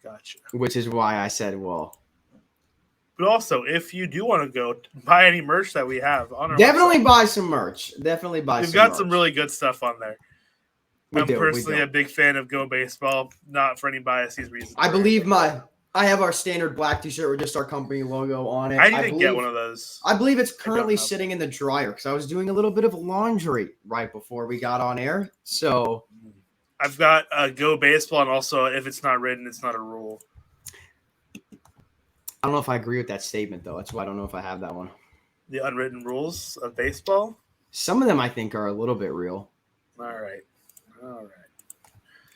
Gotcha. Which is why I said, well. But also, if you do want to go buy any merch that we have on our definitely website, buy some merch. Definitely buy. We've got some really good stuff on there. We I'm do. personally we a do. big fan of Go Baseball, not for any biases reasons. I believe I have our standard black T-shirt with just our company logo on it. I need to get one of those. I believe it's don't currently have sitting in the dryer because I was doing a little bit of laundry right before we got on air. So I've got Go Baseball, and also if it's not written, it's not a rule. I don't know if I agree with that statement, though. That's why I don't know if I have that one. The unwritten rules of baseball. Some of them I think are a little bit real. All right.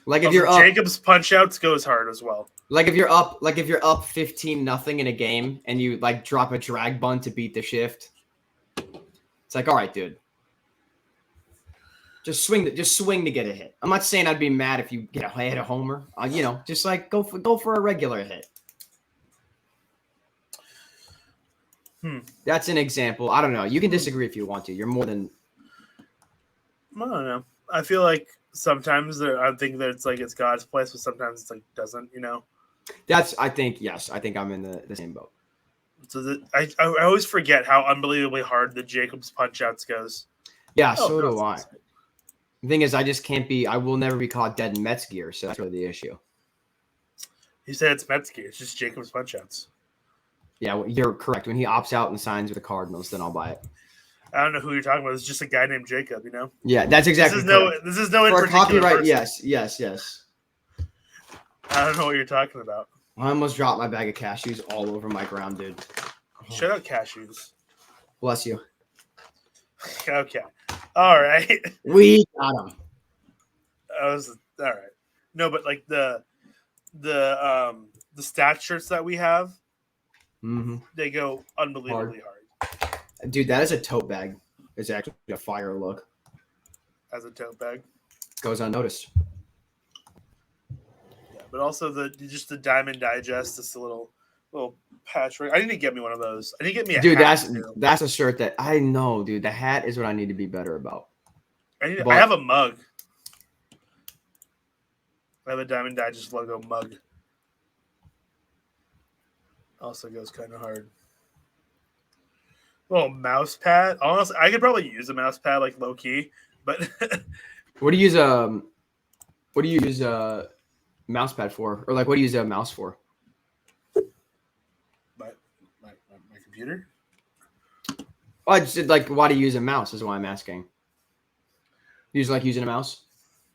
Like if Also, you're up, Jacob's punch outs goes hard as well. like if you're up 15-0 in a game and you like drop a drag bunt to beat the shift. It's like, all right, dude. Just swing to get a hit. I'm not saying I'd be mad if you hit a homer. Just like go for a regular hit. That's an example. I don't know. You can disagree if you want to. You're more than. I don't know. I feel like sometimes I think that it's God's place, but sometimes it's like doesn't. I think yes. I think I'm in the same boat. So I always forget how unbelievably hard the Jacobs punch outs goes. Yeah, so do I. The thing is, I will never be caught dead in Mets gear, so that's really the issue. He said it's Mets gear. It's just Jacobs punch outs. Yeah, well, you're correct. When he opts out and signs with the Cardinals, then I'll buy it. I don't know who you're talking about. It's just a guy named Jacob, Yeah, that's exactly This is no in for a particular copyright, person. yes. I don't know what you're talking about. I almost dropped my bag of cashews all over my ground, dude. Shut up, cashews. Bless you. Okay. All right. We got him. All right. No, but like the stat shirts that we have, they go unbelievably hard. Dude, that is a tote bag. It's actually a fire look. As a tote bag. Goes unnoticed. Yeah, but also the Diamond Digest, this little patchwork. I need to get me one of those. I need to get me a hat. Dude, that's a shirt that I know, dude. The hat is what I need to be better about. I have a mug. I have a Diamond Digest logo mug. Also goes kind of hard. Well, mouse pad. Honestly, I could probably use a mouse pad, like low key. But what do you use a mouse pad for, or like what do you use a mouse for? My computer. Oh, I just did, like, why do you use a mouse? Is why I'm asking. You just like using a mouse?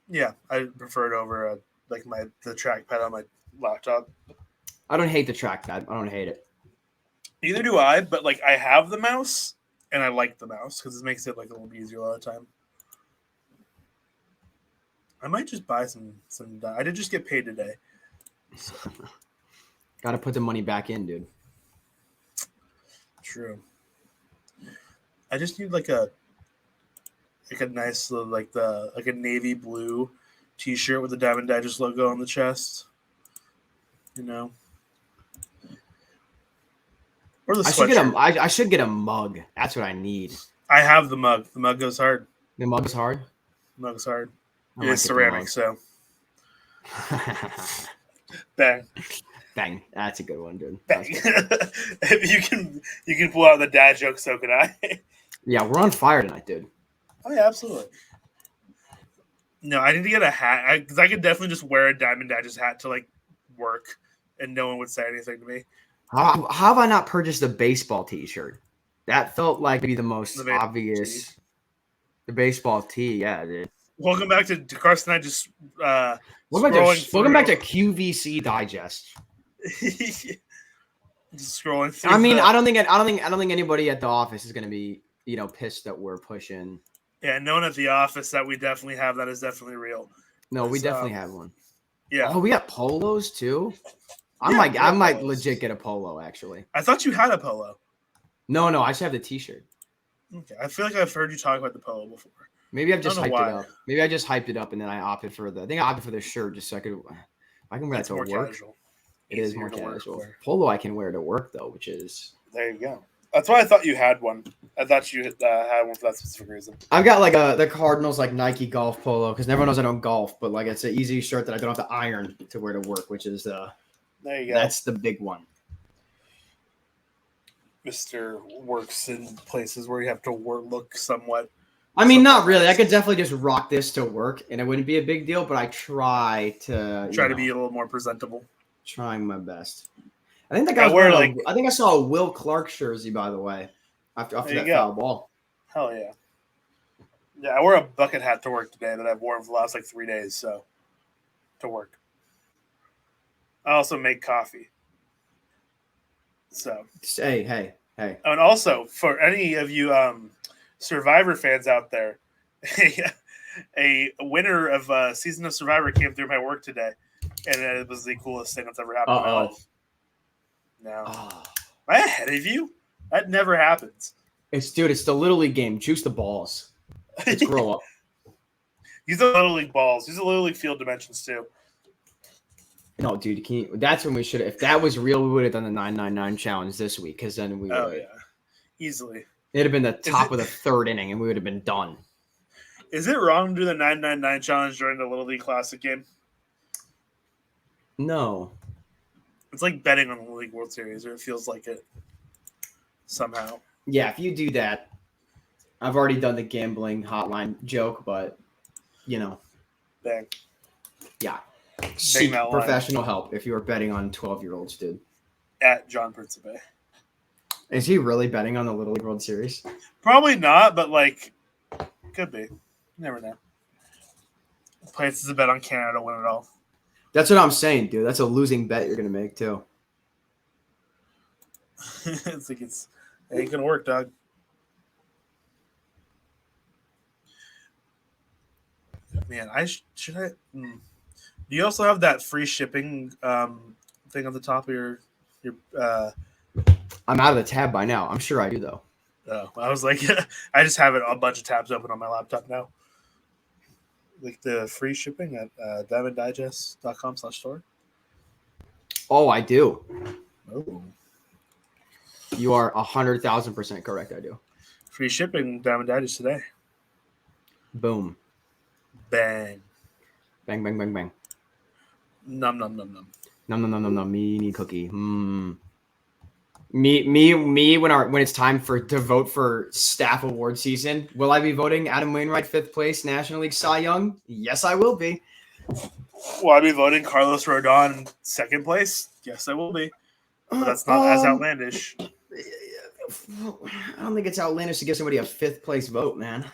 Yeah, I prefer it over the trackpad on my laptop. I don't hate the trackpad. I don't hate it. Neither do I, but like I have the mouse and I like the mouse because it makes it like a little easier a lot of the time. I might just buy some. I did just get paid today. So. Got to put the money back in, dude. True. I just need like a nice a navy blue T-shirt with the Diamond Digest logo on the chest. Or the sweatshirt. I should get a mug. That's what I need. I have the mug. The mug goes hard. The mug is hard? The mug is hard. I It is ceramic, so. Bang. Bang. That's a good one, dude. Bang. If you can pull out the dad joke, so can I. Yeah, we're on fire tonight, dude. Oh, yeah, absolutely. No, I need to get a hat because I could definitely just wear a Diamond Digest hat to like work and no one would say anything to me. How have I not purchased a baseball T-shirt? That felt like maybe the most obvious. The baseball tee, yeah, dude. Welcome back to Carson. I just welcome back to QVC Digest. Just scrolling through. I mean, I don't think anybody at the office is gonna be pissed that we're pushing. Yeah, no one at the office that we definitely have that is definitely real. No, we definitely have one. Yeah. Oh, we got polos too. I might legit get a polo actually. I thought you had a polo. No, I just have the T-shirt. Okay, I feel like I've heard you talk about the polo before. Maybe I've just hyped it up. Maybe I just hyped it up and then I opted for I think I opted for the shirt just so I can wear that to work. Casual. It is more casual. Polo I can wear to work though, which is. There you go. That's why I thought you had one. I thought you had one for that specific reason. I've got like the Cardinals like Nike golf polo because everyone knows I don't golf, but like it's an easy shirt that I don't have to iron to wear to work, which is there you go. That's the big one. Mr. works in places where you have to look somewhat I mean, not really. I could definitely just rock this to work, and it wouldn't be a big deal. But I try to Try to be a little more presentable. trying my best. I think that I guy was wear, wearing like- I think I saw a Will Clark jersey, by the way, after There you that go. foul ball. Hell yeah. Yeah, I wore a bucket hat to work today that I've worn for the last 3 days, so to work. I also make coffee. So, Hey. and also for any of you Survivor fans out there, a winner of Season of Survivor came through my work today, and it was the coolest thing that's ever happened in my life. No. Oh. Am I ahead of you? That never happens. It's the Little League game. Juice the balls. Let's grow up. He's a Little League balls. He's a Little League field dimensions too. No, dude, that's when we should. If that was real, we would have done the 999 challenge this week, because then we would. Oh yeah, easily. It'd have been the top of the third inning, and we would have been done. Is it wrong to do the 999 challenge during the Little League Classic game? No. It's like betting on the Little League World Series, or it feels like it somehow. Yeah, if you do that, I've already done the gambling hotline joke, but Bang. yeah. Seek that line. professional help if you are betting on 12-year-olds, dude. At John Principe. Is he really betting on the Little League World Series? Probably not, but could be. You never know. Places a bet on Canada to win it all. That's what I'm saying, dude. That's a losing bet you're gonna make too. It ain't gonna work, dog. Man, should I? Do you also have that free shipping thing on the top of your? I'm out of the tab by now. I'm sure I do though. Oh, I was like, I just have a bunch of tabs open on my laptop now. Like the free shipping at diamonddigest.com/store. Oh, I do. Oh, You are 100,000% correct. I do. free shipping, Diamond Digest today. Boom. Bang. Bang, bang, bang, bang. Num num num num. No. Me cookie. Me. When it's time to vote for staff award season, will I be voting Adam Wainwright 5th place National League Cy Young? Yes, I will be. Will I be voting Carlos Rodon in 2nd place? Yes, I will be. But that's not as outlandish. I don't think it's outlandish to give somebody a 5th place vote, man.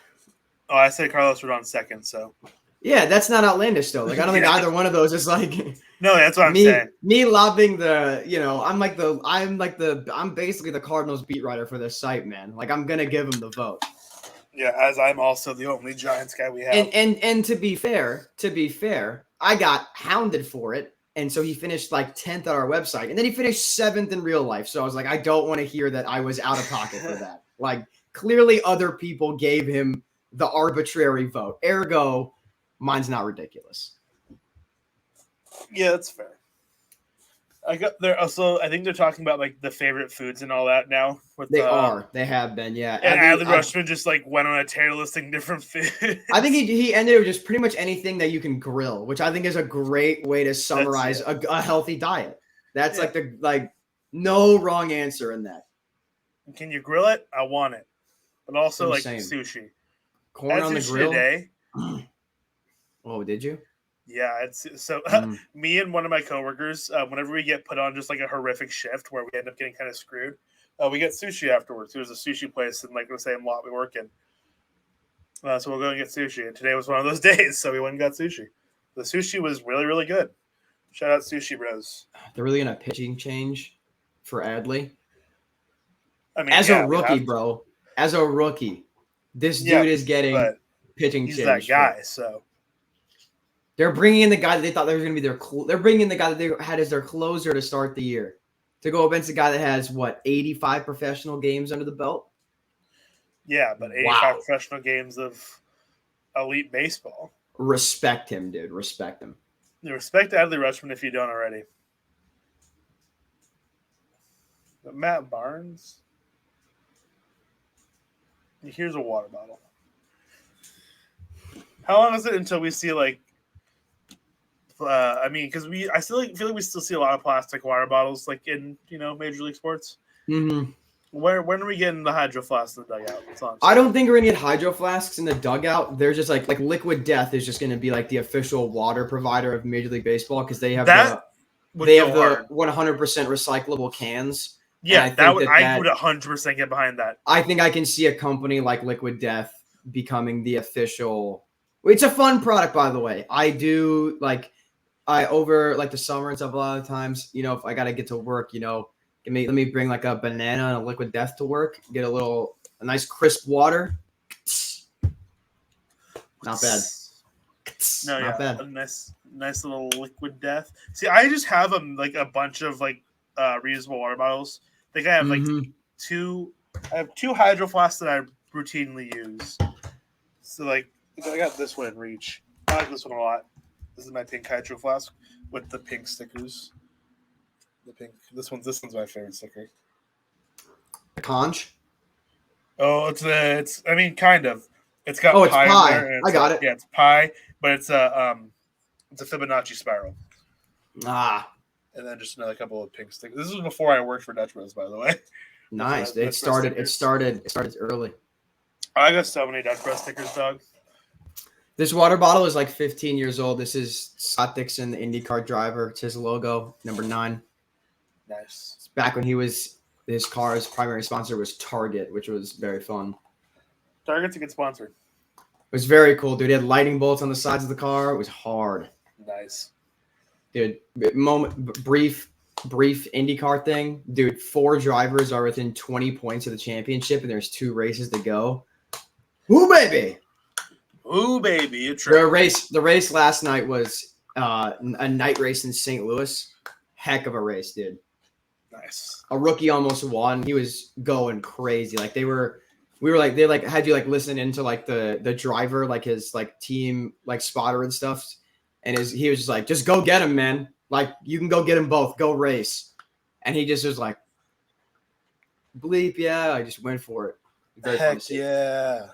Oh, I said Carlos Rodon 2nd, so. Yeah, that's not outlandish though. Like I don't think either one of those is like. No, that's what I'm saying. Me lobbing I'm basically the Cardinals beat writer for this site, man. Like I'm gonna give him the vote. Yeah, as I'm also the only Giants guy we have. And to be fair, I got hounded for it, and so he finished 10th on our website, and then he finished 7th in real life. So I was like, I don't want to hear that I was out of pocket for that. Clearly, other people gave him the arbitrary vote. Ergo, mine's not ridiculous. Yeah, that's fair. I think they're talking about the favorite foods and all that now. They have been, yeah. And Adley Rushman just went on a tear listing different foods. I think he ended with just pretty much anything that you can grill, which I think is a great way to summarize a healthy diet. That's no wrong answer in that. Can you grill it? I want it, but also Insane. sushi. Corn on the grill. Today. Oh, did you? Yeah, it's so. Me and one of my coworkers, whenever we get put on just a horrific shift where we end up getting kind of screwed, we get sushi afterwards. There's a sushi place in the same lot we work in, so we'll go and get sushi. And today was one of those days, so we went and got sushi. The sushi was really, really good. Shout out Sushi Bros. They're really gonna pitching change for Adley. I mean, as a rookie, bro. As a rookie, this dude is getting pitching change. He's that guy, so. They're bringing in the guy that they thought they were going to be they're bringing in the guy that they had as their closer to start the year to go against a guy that has 85 professional games under the belt. Yeah, but 85 professional games of elite baseball. Respect him, dude. Respect him. Respect Adley Rushman if you don't already. But Matt Barnes. Here's a water bottle. How long is it until we see because I still feel like we still see a lot of plastic water bottles in Major League Sports. Mm-hmm. When are we getting the hydro flask in the dugout? That's all I'm I saying. don't think we're gonna get hydro flasks in the dugout. They're just like Liquid Death is just gonna be like the official water provider of Major League Baseball because they have That would the go hard. 100% recyclable cans. Yeah, I that think would that- I would 100% get behind that. I think I can see a company like Liquid Death becoming the official. It's a fun product, by the way. I do like. I over like the summer and stuff a lot of times. You know, if I gotta get to work, you know, let me bring like a banana and a Liquid Death to work. Get a nice crisp water. Not bad. No, Not yeah, bad. a nice little Liquid Death. See, I just have a bunch of reusable water bottles. I think I have Mhm. two. I have 2 hydro flasks that I routinely use. So I got this one in reach. I like this one a lot. This is my pink hydro flask with the pink stickers. The pink. This one's my favorite sticker. Conch. Oh, it's. I mean, kind of. It's got Oh, it's pie. pie. In there, and I got it. Yeah, it's pie, but it's a Fibonacci spiral, Ah, and then just another couple of pink stickers. This was before I worked for Dutch Bros, by the way. nice. That's It started stickers. early. I got so many Dutch Bros stickers, dog. This water bottle is like 15 years old. This is Scott Dixon, the IndyCar driver. It's his logo, number 9. Nice. It's back when his car's primary sponsor was Target, which was very fun. Target's a good sponsor. It was very cool, dude. He had lightning bolts on the sides of the car. It was hard, Nice. dude. Brief IndyCar thing, dude. 4 drivers are within 20 points of the championship, and there's 2 races to go. Woo, baby! Ooh, baby, it's The race last night was a night race in St. Louis. Heck of a race, dude. nice. A rookie almost won. He was going crazy. Like they had you like listen into like the driver, like his like team like spotter and stuff. And he was just like, just go get him, man. Like you can go get them both. Go race. And he just was like, bleep, yeah. I just went for it. Very fun to Heck see. yeah.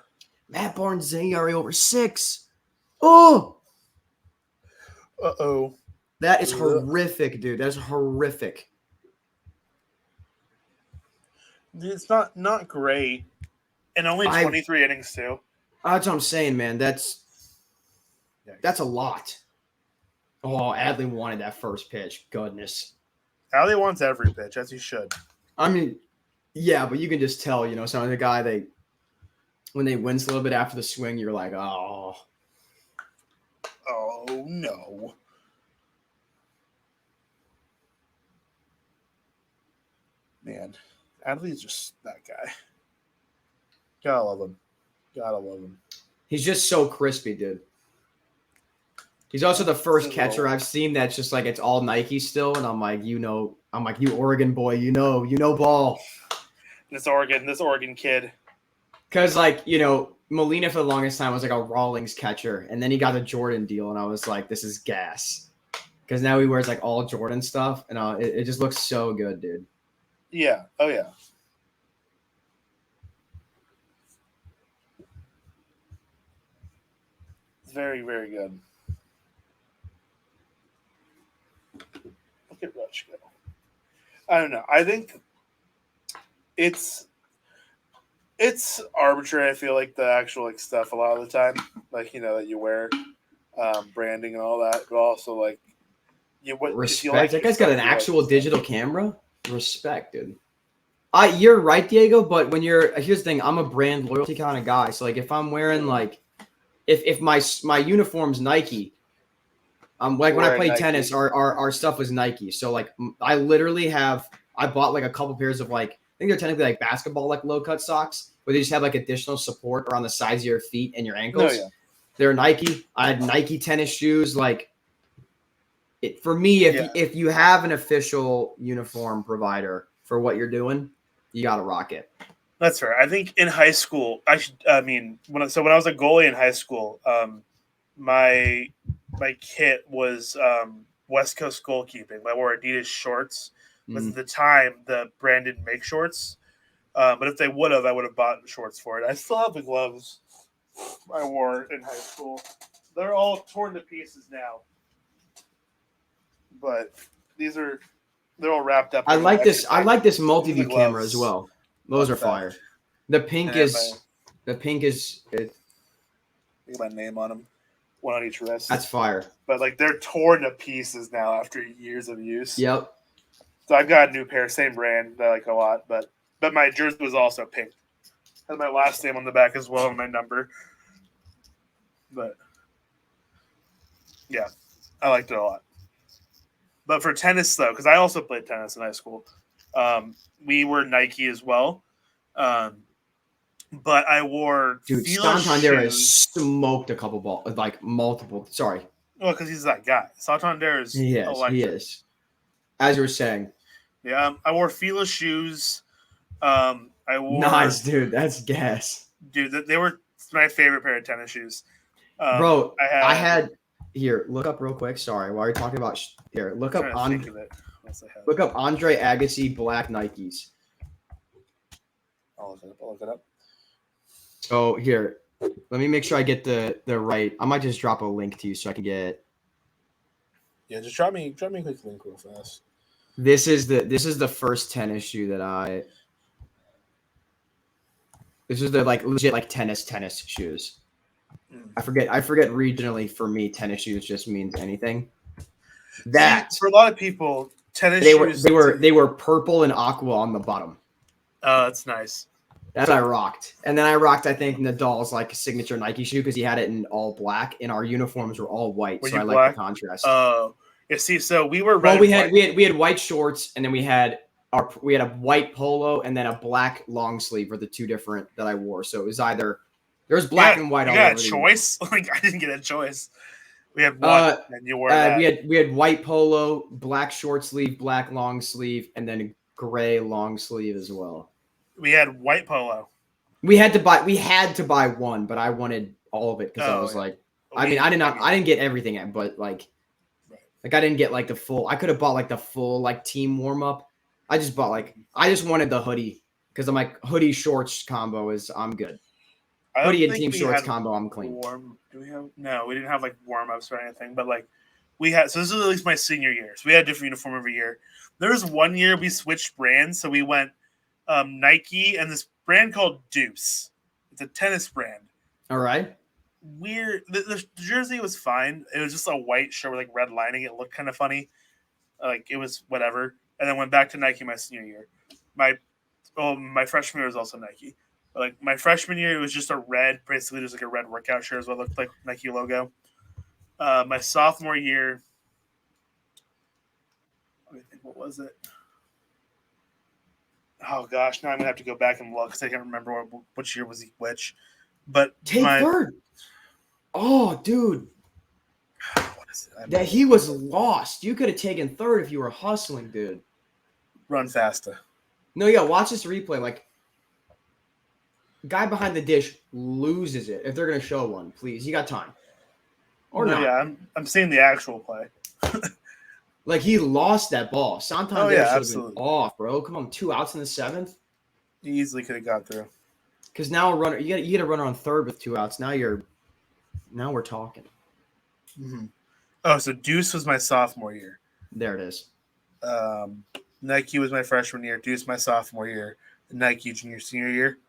Matt Barnes ERA over 6. Oh, Uh-oh. that is Ugh. horrific, dude. That is horrific. It's not great. And only 23 innings, too. That's what I'm saying, man. That's a lot. Oh, Adley wanted that first pitch. Goodness. Allie wants every pitch, as he should. I mean, yeah, but you can just tell, you know, some of the guy when they wince a little bit after the swing, you're like, oh. Oh, no. Man, Adley's just that guy. Gotta love him. Gotta love him. He's just so crispy, dude. He's also the first He's a catcher little- I've seen that's just like it's all Nike still, and I'm like, you Oregon boy, you know ball. This Oregon kid. Because like, you know, Molina for the longest time was like a Rawlings catcher, and then he got a Jordan deal, and I was like, this is gas. Because now he wears like all Jordan stuff, and it just looks so good, dude. Yeah. Oh, yeah. It's very, very good. Look at Rush go. I don't know. I think it's arbitrary. I feel like the actual like stuff a lot of the time, like that you wear, branding and all that, but also like Respect. That guy's got an actual digital camera. Respect, dude. You're right, Diego. But here's the thing, I'm a brand loyalty kind of guy. So like, if I'm wearing like, if my uniform's Nike, like when I played tennis, our stuff was Nike. So like, I bought like a couple pairs of like, I think they're technically like basketball like low cut socks, where they just have like additional support around the sides of your feet and your ankles. yeah. They're Nike. I had Nike tennis shoes. Like, for me, if you have an official uniform provider for what you're doing, you got to rock it. That's fair. I think in high school, when I was a goalie in high school, my kit was West Coast goalkeeping. I wore Adidas shorts. But at the time, the brand didn't make shorts. But if they would have, I would have bought shorts for it. I still have the gloves I wore in high school. They're all torn to pieces now. But they're all wrapped up. I like this multi-view camera as well. Those Fun are fire. The pink And I have is the pink is it, I got my name on them, one on each wrist. that's fire. But like they're torn to pieces now after years of use. Yep. So I've got a new pair, same brand that I like a lot, but my jersey was also pink. Has my last name on the back as well and my number. But yeah, I liked it a lot. But for tennis though, because I also played tennis in high school, we were Nike as well. But I wore Dude, Fila Santander has shoes. smoked a couple balls, like multiple. Sorry. Well, because he's that guy. Santander is He is. electric. He is. As you were saying. Yeah, I wore Fila shoes. I wore Nice, dude. That's gas. Dude, they were my favorite pair of tennis shoes. Bro, I had here, look up real quick. Sorry, while you're talking about here, look up Andre Agassi black Nikes. I'll look it up. So here, let me make sure I get the right. I might just drop a link to you so I can get. Yeah, just drop me a quick link real fast. This is the first tennis shoe that I. This is the like legit like tennis shoes. I forget regionally for me tennis shoes just means anything. That for a lot of people, tennis shoes they were purple and aqua on the bottom. Oh, that's nice. That's what I rocked. And then I rocked, I think, Nadal's like signature Nike shoe because he had it in all black and our uniforms were all white. So I like the contrast. Oh, yeah. See, so we were well, we had white shorts and then we had a white polo and then a black long sleeve were the two different that I wore. So it was either there was black and white. You got a choice? Like I didn't get a choice. We had one and you wore that. We had white polo, black short sleeve, black long sleeve, and then a gray long sleeve as well. We had white polo. We had to buy one, but I wanted all of it because I was like, I mean, I didn't get everything, but like I didn't get like the full. I could have bought like the full like team warm up. I just wanted the hoodie because I'm like hoodie shorts combo is I'm good. Hoodie and team shorts combo, I'm clean. No, we didn't have like warm ups or anything, but like we had. So this is at least my senior year. So we had a different uniform every year. There was one year we switched brands, so we went Nike and this brand called Deuce. It's a tennis brand. All right. Weird. The jersey was fine. It was just a white shirt with like red lining. It looked kind of funny. Like it was whatever. And then went back to Nike my senior year. My freshman year was also Nike. But like my freshman year, it was just a red, basically just like a red workout shirt as well. It looked like Nike logo. My sophomore year, let me think, what was it? Oh gosh, now I'm gonna have to go back and look because I can't remember which year was which. But take third. Oh, dude. What is it? That he was lost. You could have taken third if you were hustling, dude. Run faster. No, yeah, watch this replay. Like, guy behind the dish loses it. If they're gonna show one, please, you got time. Or not? Yeah, I'm seeing the actual play. Like he lost that ball. Santander should have been off, bro. Come on, 2 outs in the 7th. You easily could have got through. Because now a runner, you get a runner on third with 2 outs. Now we're talking. Mm-hmm. Oh, so Deuce was my sophomore year. There it is. Nike was my freshman year. Deuce my sophomore year. Nike senior year.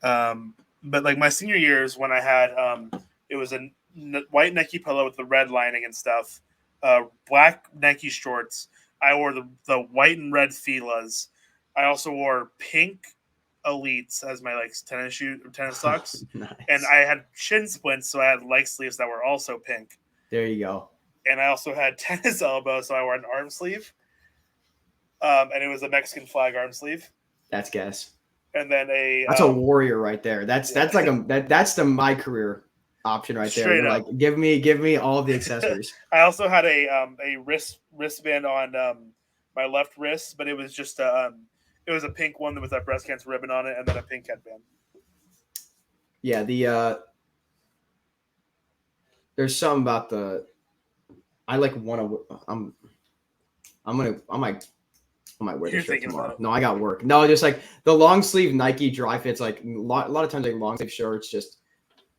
But like my senior year is when I had it was a white Nike polo with the red lining and stuff. Black Nike shorts. I wore the white and red Filas. I also wore pink Elites as my like tennis socks. Nice. And I had shin splints, so I had leg sleeves that were also pink. There you go. And I also had tennis elbows, so I wore an arm sleeve. And it was a Mexican flag arm sleeve. That's gas. And then that's a warrior right there. That's like that's the my career option right there. Like give me all the accessories. I also had a wristband on my left wrist, but it was just it was a pink one with that breast cancer ribbon on it, and then a pink headband. Yeah, there's something about I like want to. I might wear this shirt tomorrow. No, I got work. No, just like the long sleeve Nike dry fits. Like a lot of times, like long sleeve shirts, just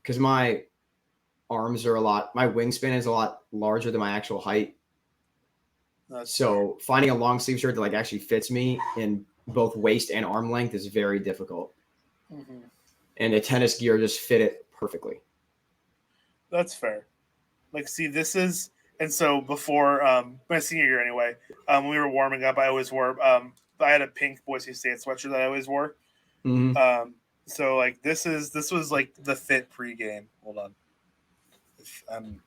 because my arms are my wingspan is a lot larger than my actual height. So finding a long sleeve shirt that like actually fits me and both waist and arm length is very difficult. Mhm. And the tennis gear just fit it perfectly. That's fair. Like, see, this is, and so before my senior year anyway, when we were warming up, I always wore, I had a pink Boise State sweatshirt that I always wore. Mm-hmm. So like this was like the fit pregame. Hold on,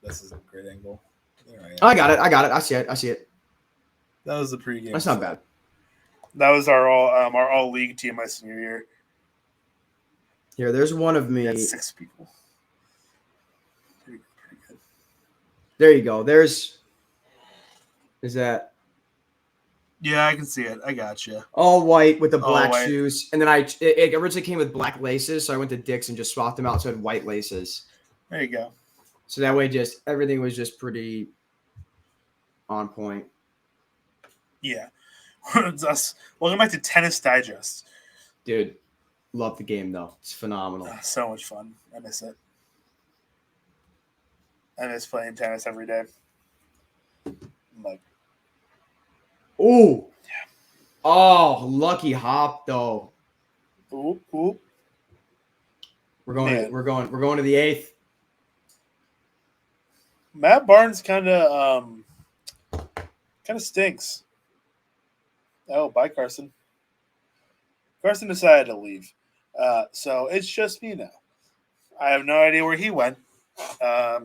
this is a great angle. There I am. I got it. I see it. That was the pregame. That's not fit. bad. That was our all league team my senior year. Here, there's one of me. We had 6 people. Pretty good. There you go. Is that Yeah, I can see it. I got you. all white with the All black white. shoes? And then it originally came with black laces, so I went to Dick's and just swapped them out so it had white laces. There you go. So that way, just everything was just pretty on point. Yeah. It's us. Welcome back to Tennis Digest. Dude, love the game though. It's phenomenal. So much fun. I miss it. I miss playing tennis every day. Like, Ooh. Oh, lucky hop though. oop, oop. We're going Man. we're going to the 8th. Matt Barnes kind of stinks. Oh, bye, Carson. Carson decided to leave. So it's just me now. I have no idea where he went.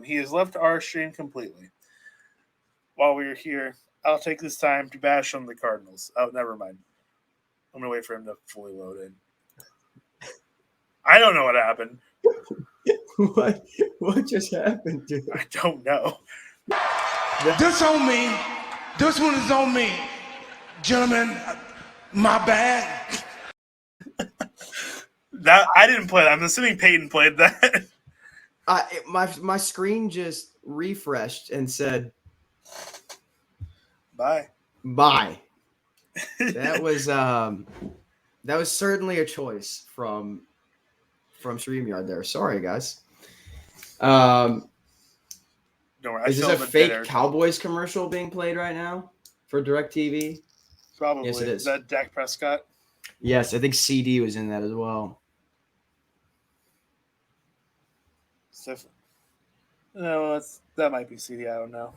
He has left our stream completely. While we are here, I'll take this time to bash on the Cardinals. Oh, never mind. I'm going to wait for him to fully load in. I don't know what happened. What just happened, dude? I don't know. This on me. This one is on me. Gentlemen, my bad. That I didn't play that. I'm assuming Peyton played that. My screen just refreshed and said Bye. bye. That was certainly a choice from StreamYard there. Sorry, guys. Don't worry. I Is this still a have fake dinner. Cowboys commercial being played right now for DirecTV? Probably. Yes, it is. That Dak Prescott? Yes, I think CD was in that as well. No, that might be CD. I don't know.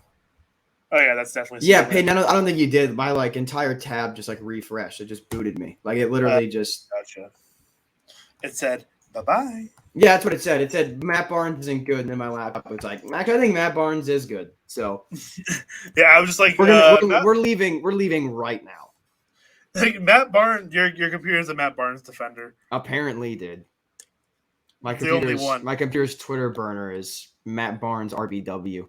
Oh yeah, that's definitely Yeah, CD. Peyton, I don't think you did. My entire tab just refreshed. It just booted me. It literally just. Gotcha. It said bye-bye. Yeah, that's what it said. It said Matt Barnes isn't good, and then my laptop was like, I think Matt Barnes is good. So Yeah, I was just like, we're leaving right now. Matt Barnes. Your computer is a Matt Barnes defender. Apparently, dude. The only one. My computer's Twitter burner is Matt Barnes RBW.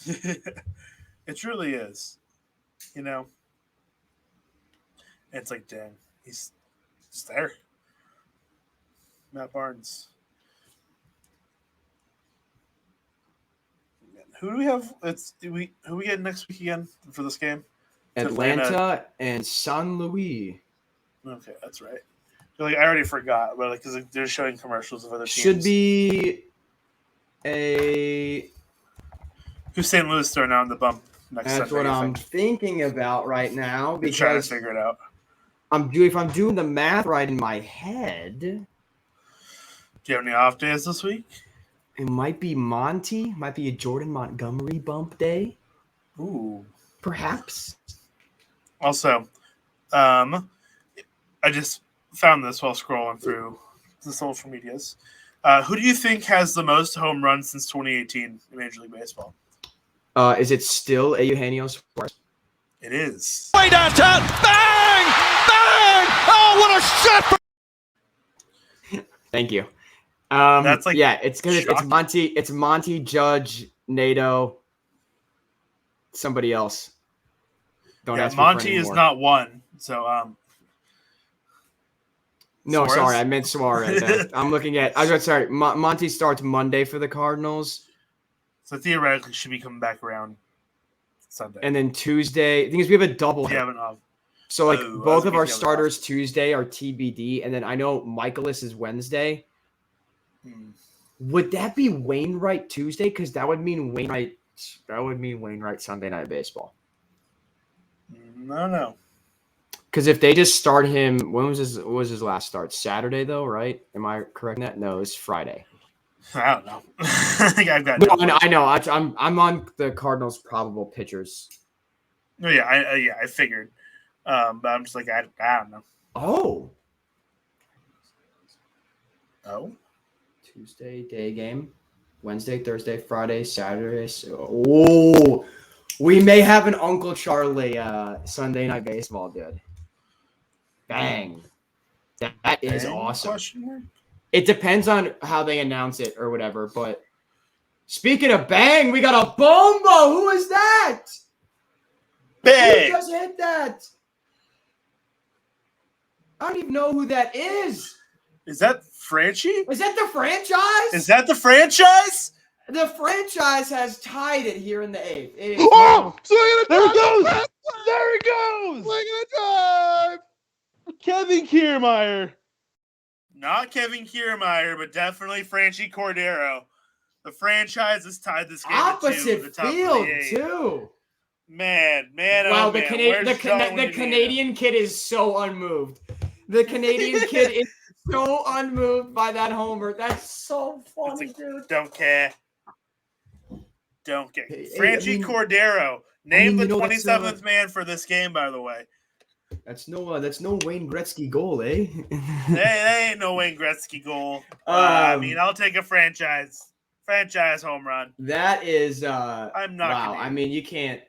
It truly is. You know, it's like, dang, he's there. Matt Barnes. Who do we have? Who we get next week again for this game? Atlanta and San Luis. Okay, that's right. I already forgot, but because they're showing commercials of other teams. Should be a. Who's St. Louis throwing out in the bump next That's Sunday? what I'm thinking about right now I'm trying to because figure it out. if I'm doing the math right in my head, Do you have any off days this week? it might be Monty, might be a Jordan Montgomery bump day, Ooh. perhaps. Also, I just found this while scrolling through the social medias. Who do you think has the most home runs since 2018 in Major League Baseball? Is it still Eugenio Suarez? It is. Way downtown. Bang! Bang! Oh, what a shot! Thank you. That's it's shocking. It's Monty, Judge, Nato, somebody else. Don't ask me for Monty any is more. not one. So No, Suarez? sorry, I meant Suarez. I'm looking at. Sorry, Monty starts Monday for the Cardinals, So theoretically, should be coming back around Sunday. and then Tuesday. The thing is, we have a double. Yeah, but So I was both of our thinking of it starters Tuesday are TBD, and then I know Michaelis is Wednesday. Would that be Wainwright Tuesday? Because that would mean Wainwright. That would mean Wainwright Sunday Night Baseball. No. Because if they just start him, when was his last start? Saturday though, right? Am I correct in that? No, it's Friday. I don't know. I think I've got. No, No I know. I'm on the Cardinals' probable pitchers. No, yeah, I figured. But I'm just like I don't know. Oh, Oh, Tuesday day game, Wednesday, Thursday, Friday, Saturday. Oh, we may have an Uncle Charlie Sunday Night Baseball, dude. Bang. That is bang? awesome. Question mark? It depends on how they announce it or whatever. But speaking of bang, we got a bombo. Who is that? Who Bang! just hit that? I don't even know who that is. Is that Franchi? Is that the franchise? Is that the franchise? The franchise has tied it here in the eighth. It is Oh, swing and a There it drive. goes! There it goes! Swing and a drive. Kevin Kiermaier. Not Kevin Kiermaier, but definitely Franchi Cordero. The franchise has tied this game opposite to top field of the eighth. too. Man, Wow, oh the man. Canadian Where's John when the you need him? Canadian kid is so unmoved. The Canadian kid is so unmoved by that homer. That's so funny, It's dude. Don't care. Don't care. Hey, Franchi I mean- Cordero, named you the know, that's, 27th man for this game, by the way. That's no Wayne Gretzky goal, eh? That ain't no Wayne Gretzky goal. I'll take a franchise home run. That is I'm not. wow. Canadian. I mean, you can't.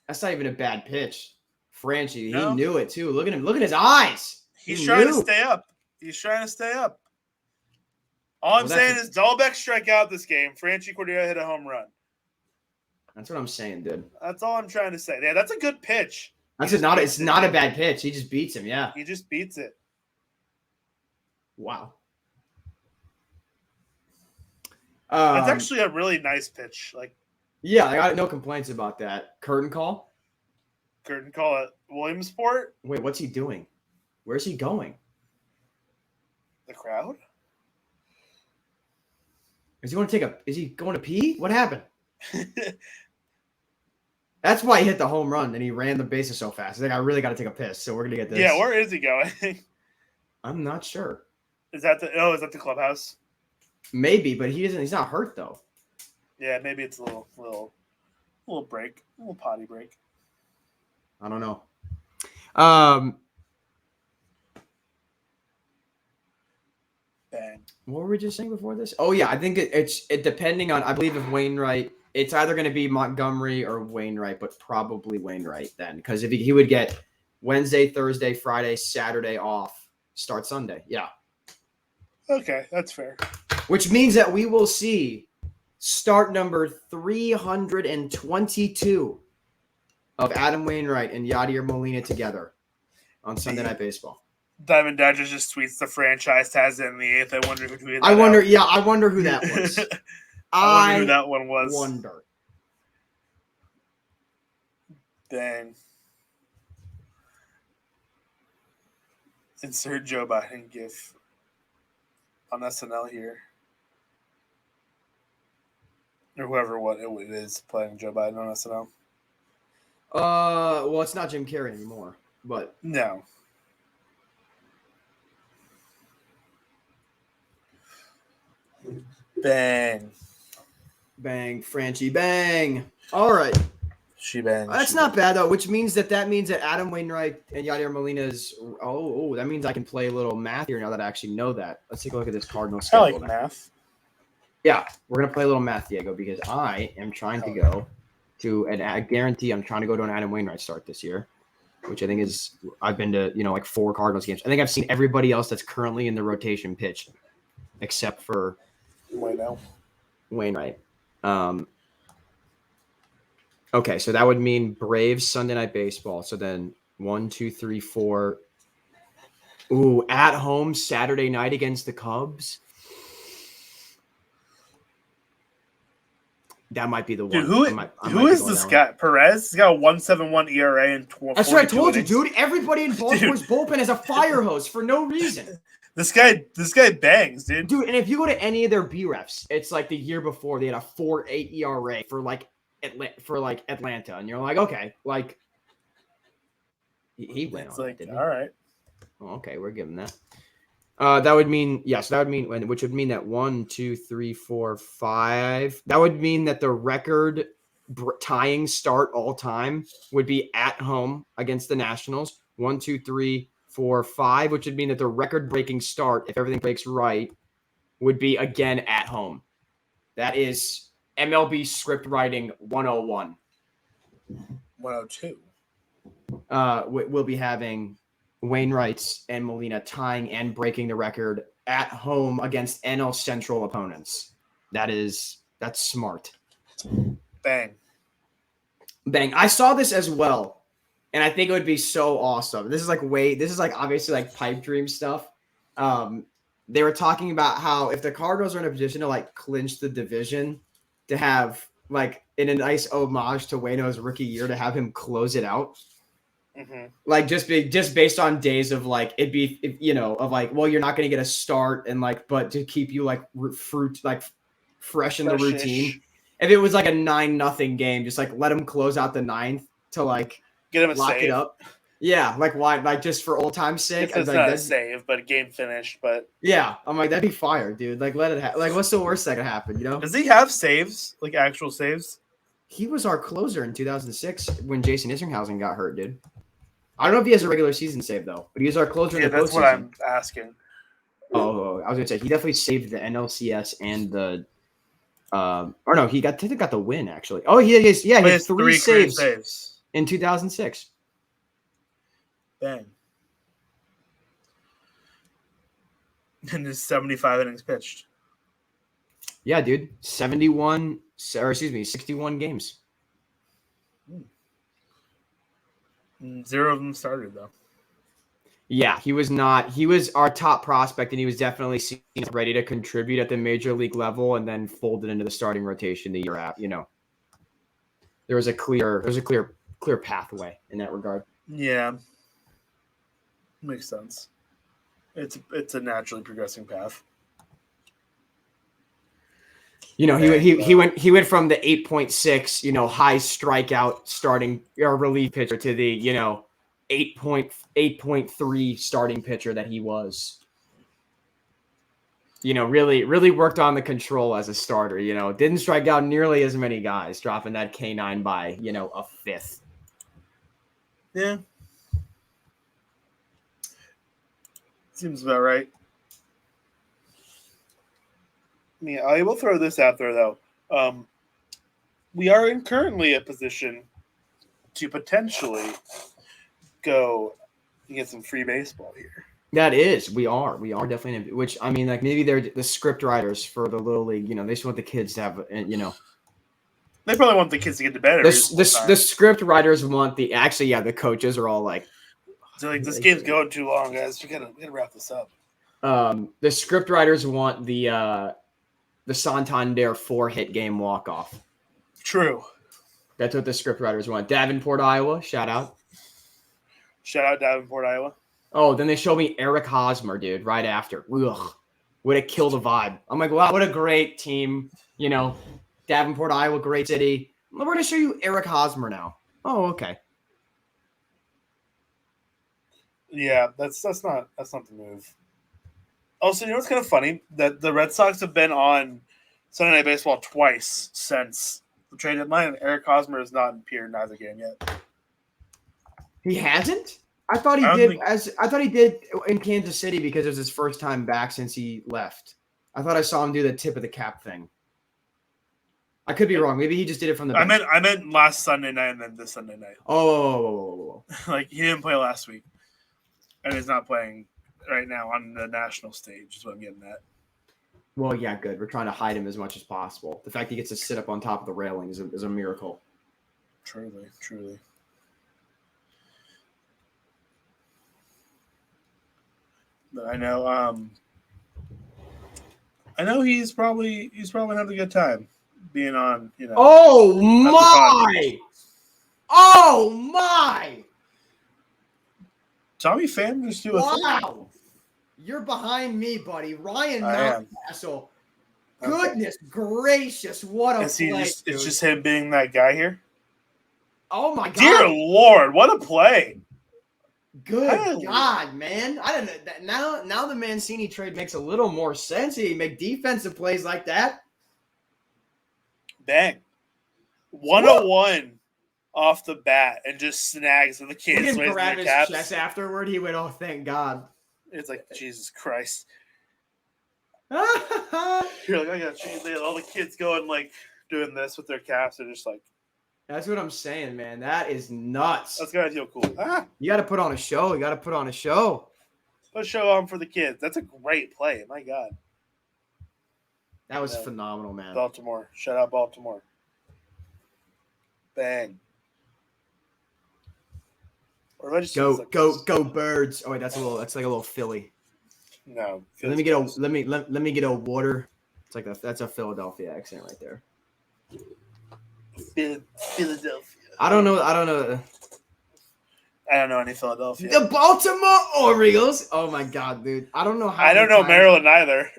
That's not even a bad pitch. Franchi, No. he knew it too. Look at him. Look at his eyes. He's He trying to knew. stay up. He's trying to stay up. All I'm Well, saying that's is Dahlbeck strike out this game. Franchi Cordero hit a home run. That's what I'm saying, dude. That's all I'm trying to say. Yeah, that's a good pitch. That's not. It's not a bad pitch. He just beats him. Yeah. He just beats it. Wow. That's actually a really nice pitch. Like Yeah, I got no complaints about that. Curtain call. Curtin call it Williamsport. Wait, what's he doing? Where's he going? The crowd. Is he going to pee? What happened? That's why he hit the home run and he ran the bases so fast. He's like, I really got to take a piss, so we're gonna get this. Yeah, where is he going? I'm not sure. Is that the clubhouse? Maybe, but he's not hurt though. Yeah, maybe it's a little break, a little potty break. I don't know. Bang. What were we just saying before this? Oh yeah, I think it's depending on. I believe if Wainwright, it's either going to be Montgomery or Wainwright, but probably Wainwright then, because if he would get Wednesday, Thursday, Friday, Saturday off, start Sunday. Yeah, Okay, that's fair. which means that we will see start number 322 of Adam Wainwright and Yadier Molina together on Sunday Night Baseball. Diamond Dodgers just tweets the franchise has it in the eighth. I wonder who tweeted that. I wonder. out. Yeah, I wonder who that was. I wonder who that one was. Wonder. Dang. Insert Joe Biden gif on SNL here. Or whoever it is playing Joe Biden on SNL. Well, it's not Jim Carrey anymore, but No. Bang. bang, Franchi, bang. All right. She bang. That's not bad though, which means that means that Adam Wainwright and Yadier Molina's. Oh, that means I can play a little math here now that I actually know that. Let's take a look at this Cardinal I schedule. like now. math. Yeah, we're gonna play a little math, Diego, because I am trying to go to, and I guarantee I'm trying to go to an Adam Wainwright start this year, which I think is I've been to like 4 Cardinals games. I think I've seen everybody else that's currently in the rotation pitch, except for Wait, no. Wainwright. Okay, so that would mean Braves Sunday Night Baseball. So then 1, 2, 3, 4. Ooh, at home Saturday night against the Cubs. That might be the one. Dude, who is this guy? Perez? He's got a 1.71 ERA and 12. That's what I told you, dude. Everybody in Baltimore's bullpen is a fire hose for no reason. This guy bangs, dude. Dude, and if you go to any of their BREFs, it's like the year before they had a 4.8 ERA for Atlanta, and you're like, okay, like He went It's on like, that, didn't all he? right. Oh, okay, we're giving that. That would mean which would mean that 1, 2, 3, 4, 5. That would mean that the record tying start all time would be at home against the Nationals. 1, 2, 3, 4, 5, which would mean that the record breaking start, if everything breaks right, would be again at home. That is MLB script writing 101. 102. We'll be having Wainwright's and Molina tying and breaking the record at home against NL Central opponents. That's smart. Bang. Bang. I saw this as well, and I think it would be so awesome. This is obviously like pipe dream stuff. They were talking about how if the Cardinals are in a position to like clinch the division, to have like in a nice homage to Waino's rookie year, to have him close it out. Mm-hmm. Like just based on days of like it'd be of like, well, you're not going to get a start and like, but to keep you like fruit like fresh in the routine. If it was like a 9-0 game, just like let him close out the 9th to like Get him a lock save. it up. Yeah, like why? Like just for old time's sake. It's not a save, but game finished. But yeah, I'm like, that'd be fire, dude. Like let it like what's the worst that could happen? Does he have saves, like actual saves? He was our closer in 2006 when Jason Isringhausen got hurt, dude. I don't know if he has a regular season save though, but he was our closer in the that's postseason. what I'm asking. Oh, I was gonna say he definitely saved the NLCS and the or no, he got the win actually. Oh, he has 3 saves in 2006. Bang. And his 75 innings pitched. Yeah, dude, 61 games. 0 of them started though. Yeah, he was not. He was our top prospect, and he was definitely seen as ready to contribute at the major league level, and then folded into the starting rotation the year out. There was a clear pathway in that regard. Yeah, makes sense. It's a naturally progressing path. He went from the 8.6 high strikeout starting or relief pitcher to the 8.3 starting pitcher that he was. Really worked on the control as a starter. Didn't strike out nearly as many guys, dropping that K9 by a fifth. Yeah, seems about right. Yeah, I will throw this out there though. We are in currently a position to potentially go get some free baseball here. That is, we are definitely. Which I mean, like maybe they're the script writers for the little league. They just want the kids to have, They probably want the kids to get to bed. The script writers want the coaches are all like, they're like, this game's going too long, guys. We gotta wrap this up. The script writers want the Santander 4-hit game walk-off. True. That's what the script writers want. Davenport, Iowa, shout out. Shout out Davenport, Iowa. Oh, then they showed me Eric Hosmer, dude, right after. Ugh. Would have killed the vibe. I'm like, wow, what a great team. Davenport, Iowa, great city. We're going to show you Eric Hosmer now. Oh, okay. Yeah, that's not the move. Also, what's kind of funny? That the Red Sox have been on Sunday Night Baseball twice since the trade deadline, and Eric Hosmer has not appeared in either game yet. He hasn't? I thought he did in Kansas City because it was his first time back since he left. I thought I saw him do the tip of the cap thing. I could be wrong. Maybe he just did it from the bench. I meant last Sunday night and then this Sunday night. Oh. Like he didn't play last week, and he's not playing right now on the national stage. Is what I'm getting at. Well, yeah, good. We're trying to hide him as much as possible. The fact he gets to sit up on top of the railing is a miracle. Truly. I know he's probably having a good time being on. Oh my! Tommy Pham just do a thing. Wow! You're behind me, buddy. Ryan Mountcastle. Goodness gracious! What a play! It's just him being that guy here. Oh my god! Dear Lord, what a play! Good Hey. God, man! I don't know that now. The Mancini trade makes a little more sense. He make defensive plays like that. Bang. 101 off the bat and just snags the Look kids at him raising grab their his caps. chest afterward. He went, "Oh, thank God." It's like, Jesus Christ. That's You're like, I got you. All the kids going like doing this with their caps. They're just like, what I'm saying, man. That is nuts. that's gotta feel cool. You got to put on a show. You got to put on a show. Let's show on for the kids. That's a great play. My God. That was Yeah. phenomenal, man. Baltimore. Shout out Baltimore. Bang. Or if I just Go birds. Oh wait, that's like a little Philly. No. Let me get a water. It's like that's a Philadelphia accent right there. Philadelphia. I don't know. I don't know any Philadelphia. The Baltimore Orioles. Oh my God, dude. I don't know how. I don't know Maryland either.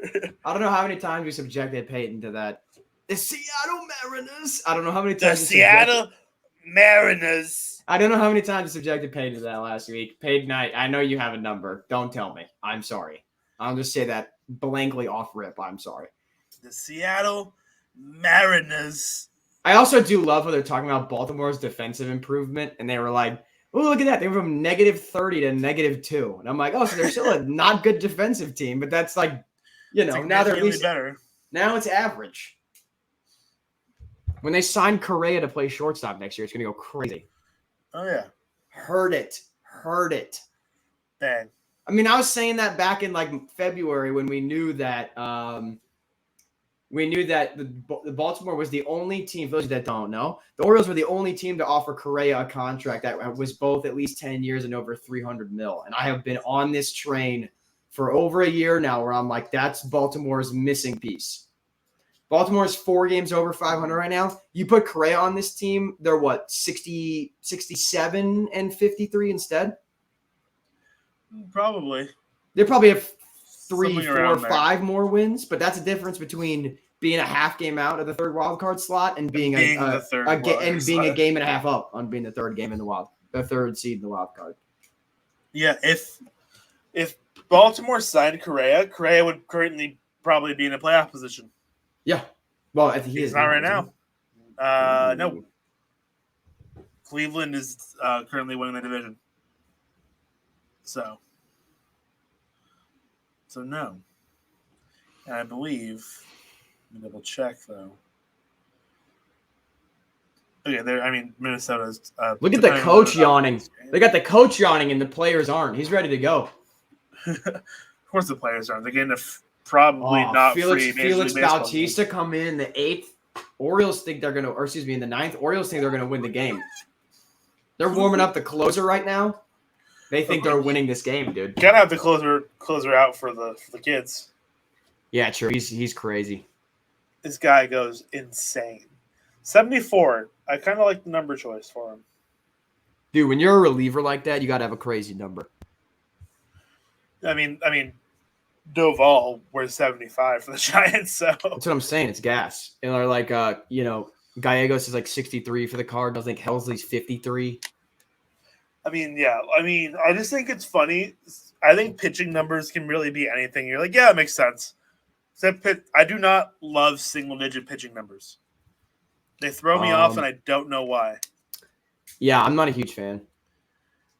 I don't know how many times we subjected Peyton to that. The Seattle Mariners. I don't know how many The times. Seattle Mariners. I don't know how many times we subjected Peyton to that last week. Peyton, I know you have a number. Don't tell me. I'm sorry. I'll just say that blankly off rip. I'm sorry. The Seattle Mariners. I also do love how they're talking about Baltimore's defensive improvement, and they were like, "Oh, look at that! They went from -30 to -2," and I'm like, "Oh, so they're still a not good defensive team, but that's like, now they're at least better. now it's average." When they sign Correa to play shortstop next year, it's gonna go crazy. Oh yeah, Heard it. bang. I mean, I was saying that back in like February when we knew that the Baltimore was the only team. For those that don't know, the Orioles were the only team to offer Correa a contract that was both at least 10 years and over 300 mil. And I have been on this train for over a year now, where I'm like, that's Baltimore's missing piece. Baltimore's 4 games over 500 right now. You put Correa on this team, they're what, 60, 67 and 53 instead? Probably. They probably have 3, Something 4, around there. 5 more wins, but that's a difference between being a half game out of the third wild card slot and being Being a the third a ga- wild and card being a slot. game and a half up on being the third seed in the wild card. Yeah, if Baltimore signed Correa would currently probably be in a playoff position. Yeah, well, I think He's not right now. No. Cleveland is currently winning the division. So no. And I believe, let me double check though. Okay, Minnesota's. Look at the coach yawning. They got the coach yawning, and the players aren't. He's ready to go. Of course, the players aren't. They're getting probably not free. Felix Bautista come in the 8th. Orioles think they're gonna, or excuse me, in the 9th. Orioles think they're gonna win the game. They're warming up the closer right now. They think they're winning this game, dude. Gotta have the closer out for the kids. Yeah, true. He's crazy. This guy goes insane. 74. I kind of like the number choice for him. Dude, when you're a reliever like that, you gotta have a crazy number. I mean, Doval wears 75 for the Giants, so That's what I'm saying. It's gas. And they're like, Gallegos is like 63 for the Cardinals. I think Helsley's 53. I just think it's funny. I think pitching numbers can really be anything. You're like, yeah, it makes sense. I do not love single-digit pitching numbers. They throw me off, and I don't know why. Yeah, I'm not a huge fan.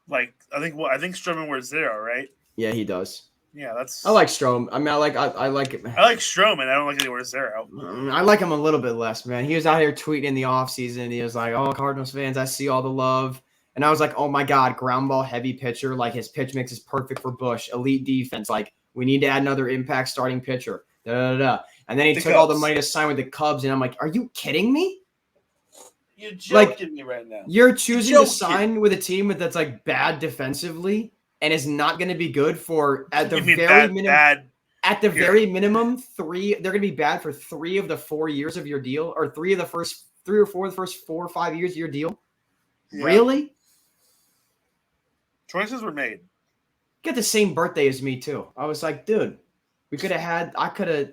Like, I think Stroman wears 0, right? Yeah, he does. Yeah, that's. I like Strom. I mean, I like I like Stroman. I don't like that he wears 0. I like him a little bit less, man. He was out here tweeting in the offseason. He was like, "Oh, Cardinals fans, I see all the love." And I was like, "Oh my God, ground ball heavy pitcher. Like his pitch mix is perfect for Bush. Elite defense. Like we need to add another impact starting pitcher." Da, da, da, da. And then he took all the money to sign with the Cubs, and I'm like, "Are you kidding me? You're joking me right now. You're choosing to sign with a team that's like bad defensively and is not going to be good for at the very minimum. At the very minimum, 3. They're going to be bad for 3 of the 4 years of your deal, or 3 of the first 3 or 4 of the first 4 or 5 years of your deal. Yeah. Really? Choices were made. Get the same birthday as me too. I was like, dude, we could have had. I could have,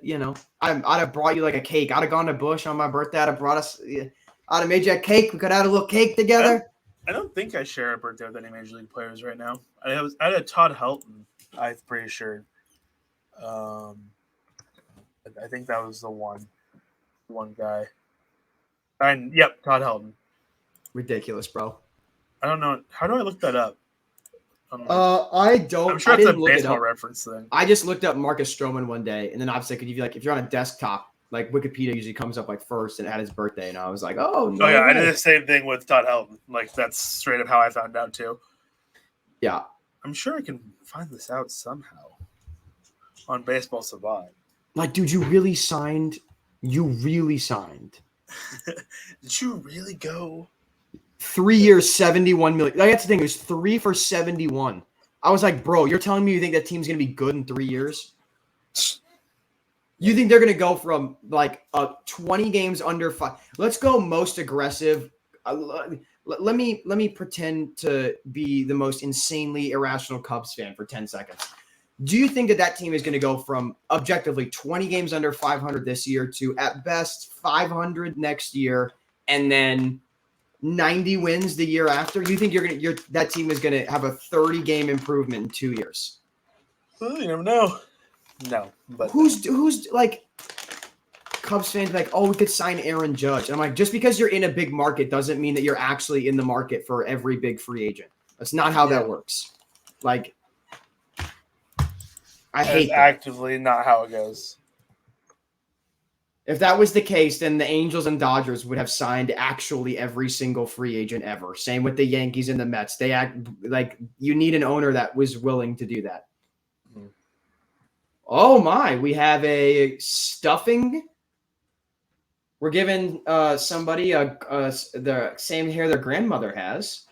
I'd have brought you like a cake. I'd have gone to Bush on my birthday. I'd have brought us. I'd have made you a cake. We could have had a little cake together. I don't think I share a birthday with any major league players right now. I had a Todd Helton. I'm pretty sure. I think that was the one guy. And yep, Todd Helton. Ridiculous, bro. I don't know. How do I look that up? I'm I'm sure I it's a didn't look it baseball up. reference thing. I just looked up Marcus Stroman one day, and then obviously, if you're on a desktop, like Wikipedia usually comes up like first and at his birthday, and I was like, oh no. Oh yeah, I way. did the same thing with Todd Helton. Like that's straight up how I found out too. Yeah. I'm sure I can find this out somehow on Baseball Savant. Like, dude, you really signed. You really signed. Did you really go? 3 years, 71 million. Like, that's the thing. It was 3 for 71. I was like, bro, you're telling me you think that team's gonna be good in 3 years? You think they're gonna go from like 20 games under 5? Let's go most aggressive. Let me pretend to be the most insanely irrational Cubs fan for 10 seconds. Do you think that team is going to go from objectively 20 games under 500 this year to at best 500 next year, and then 90 wins the year after? You think that team is going to have a 30 game improvement in 2 years? Well, you never know. No, but who's like Cubs fans like, oh, we could sign Aaron Judge. I'm like, just because you're in a big market doesn't mean that you're actually in the market for every big free agent. That's not how that works. Like, I hate that. Actively not how it goes. If that was the case, then the Angels and Dodgers would have signed actually every single free agent ever. Same with the Yankees and the Mets. They act like you need an owner that was willing to do that. Mm-hmm. Oh my, we have a stuffing. We're giving somebody the same hair their grandmother has.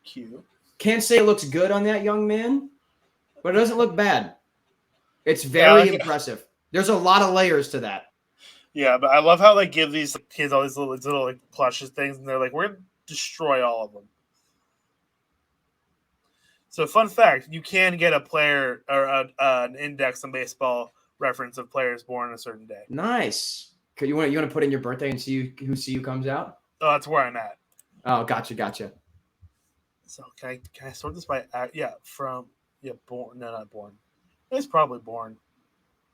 Cute. Can't say it looks good on that young man, but it doesn't look bad. It's very impressive. There's a lot of layers to that. Yeah, but I love how they give these kids all these little like plushes things, and they're like, "We're gonna destroy all of them." So, fun fact: you can get a player or an index on Baseball Reference of players born on a certain day. Nice. Could you want to put in your birthday and see who comes out? Oh, that's where I'm at. Oh, gotcha. So can I sort this by born? No, not born. It's probably born.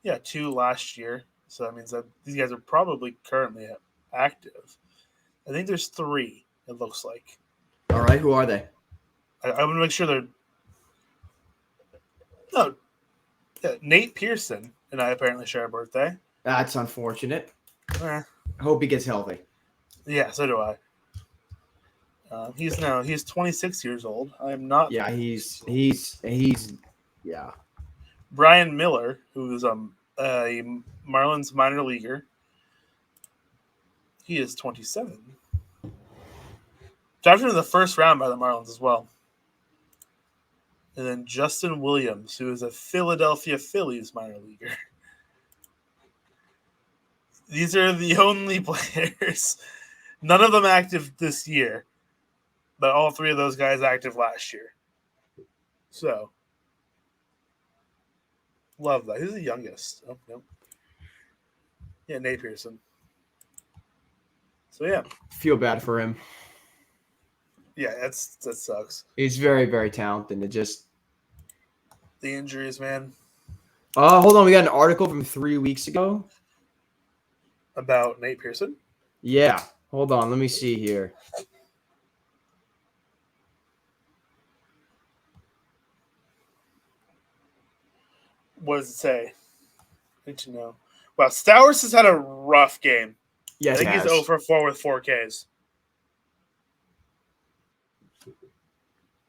Yeah, 2 last year. So that means that these guys are probably currently active. I think there's 3. It looks like. All right, who are they? I'm gonna make sure they're. No, Nate Pearson and I apparently share a birthday. That's unfortunate. Hope he gets healthy. Yeah, so do I. He's 26 years old. I am not. Yeah, he's yeah. Brian Miller, who's a Marlins minor leaguer. He is 27. Drafted in the first round by the Marlins as well. And then Justin Williams, who is a Philadelphia Phillies minor leaguer. These are the only players. None of them active this year. But all 3 of those guys active last year. So. Love that. Who's the youngest? Oh, no. Yeah, Nate Pearson. So, yeah. Feel bad for him. Yeah, that sucks. He's very, very talented. It just the injuries, man. Hold on. We got an article from 3 weeks ago about Nate Pearson. Yeah. Hold on. Let me see here. What does it say? Good to know. Wow, Stowers has had a rough game. Yes, I think he's 0 for 4 with 4 Ks.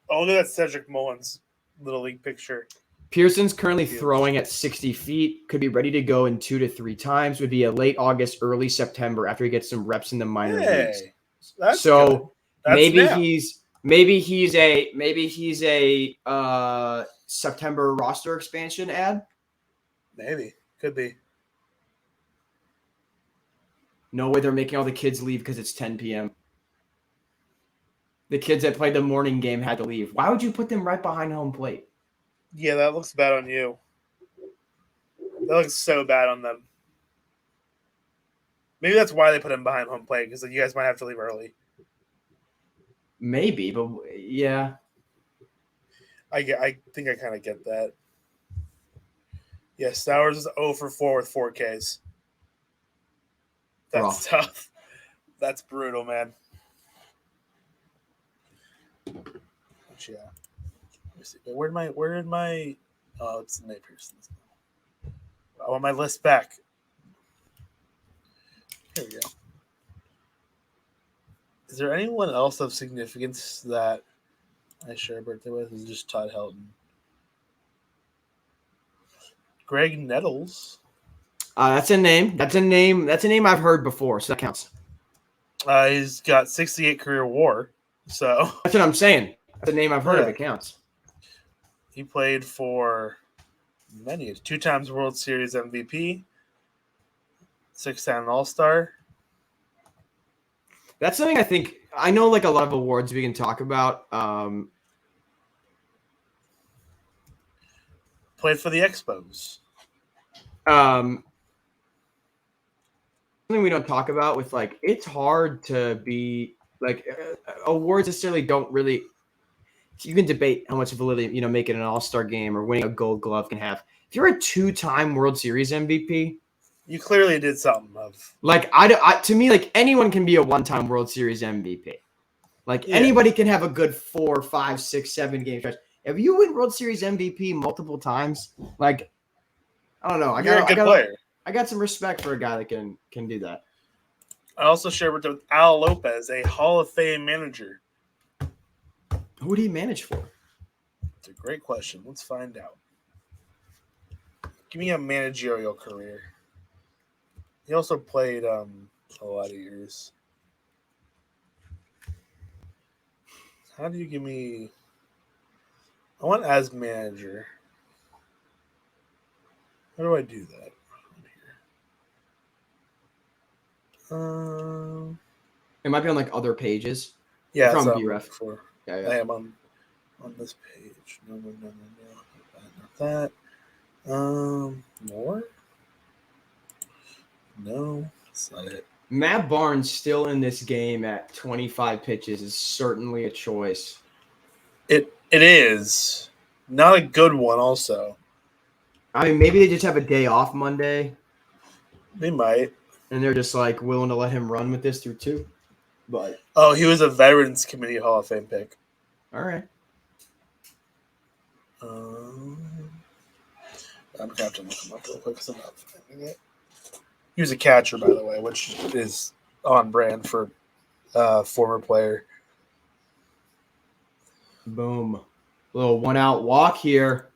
Oh, look at that Cedric Mullins Little League picture. Pearson's currently throwing at 60 feet. Could be ready to go in 2 to 3 times. Would be a late August, early September after he gets some reps in the minor leagues. That's so good. That's maybe he's a September roster expansion ad. Maybe could be. No way they're making all the kids leave because it's 10 p.m. The kids that played the morning game had to leave. Why would you put them right behind home plate? Yeah, that looks bad on you. That looks so bad on them. Maybe that's why they put him behind home plate, because you guys might have to leave early. maybe, but yeah. I think I kind of get that. Yeah, Stowers is 0 for 4 with 4Ks. That's Rough. tough. That's brutal, man. Yeah. Let me see. Where did my oh, it's Nate Pearson's. I want my list back. Here we go. Is there anyone else of significance that I share a birthday with? Is just Todd Helton. Greg Nettles. That's a name. That's a name. That's a name I've heard before, so that counts. He's got 68 career WAR. So That's what I'm saying. That's a name I've heard of. Yeah. It counts. he played for many 2 times World Series MVP, 6-time All-Star. That's something I think I know. Like a lot of awards we can talk about. Played for the Expos. Something we don't talk about with like it's hard to be like awards necessarily don't really. You can debate how much validity making an All-Star game or winning a Gold Glove can have. If you're a 2-time World Series MVP, You clearly did something of like to me, like anyone can be a 1-time World Series MVP. Like anybody can have a good 4, 5, 6, 7 game stretch. If you win World Series MVP multiple times, like I don't know, you're a good player. I got some respect for a guy that can do that. I also shared with Al Lopez, a Hall of Fame manager. Who did he manage for? It's a great question. Let's find out. Give me a managerial career. He also played a lot of years. How do you give me? I want as manager. How do I do that? It might be on like other pages. Yeah, From that's what I'm BREF. looking for. Yeah, I am on this page. No. Not that. More? No, that's not it. Matt Barnes still in this game at 25 pitches is certainly a choice. It is not a good one. Also, I mean, maybe they just have a day off Monday, they might. and they're just like willing to let him run with this through 2. But Oh, he was a Veterans Committee Hall of Fame pick. all right. I'm gonna have to look him up real quick because I'm not finding it. He was a catcher, by the way, which is on brand for former player. Boom. Little 1-out walk here.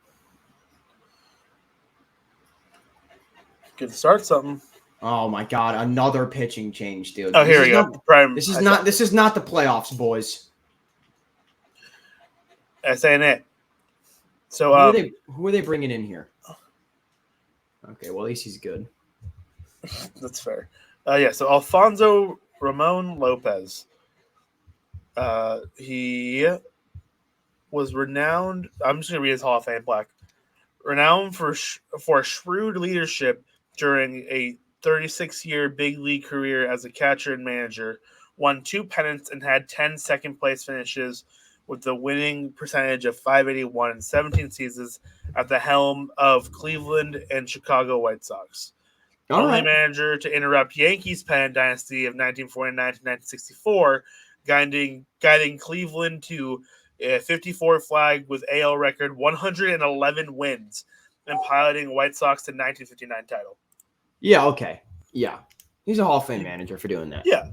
Good to start something. Oh my God! Another pitching change, dude. Oh, here we go. This is not the playoffs, boys. That's saying it. So who are they bringing in here? Okay, well at least he's good. that's fair. Yeah. So Alfonso Ramon Lopez. He was renowned. I'm just gonna read his Hall of Fame plaque. Renowned for shrewd leadership during a 36-year big league career as a catcher and manager, won 2 pennants and had 10 second-place finishes with the winning percentage of .581 in 17 seasons at the helm of Cleveland and Chicago White Sox. Only manager to interrupt Yankees' pennant dynasty of 1949 to 1964, guiding Cleveland to a 54 flag with AL record 111 wins and piloting White Sox to 1959 title. Yeah, okay. Yeah. He's a Hall of Fame manager for doing that. Yeah.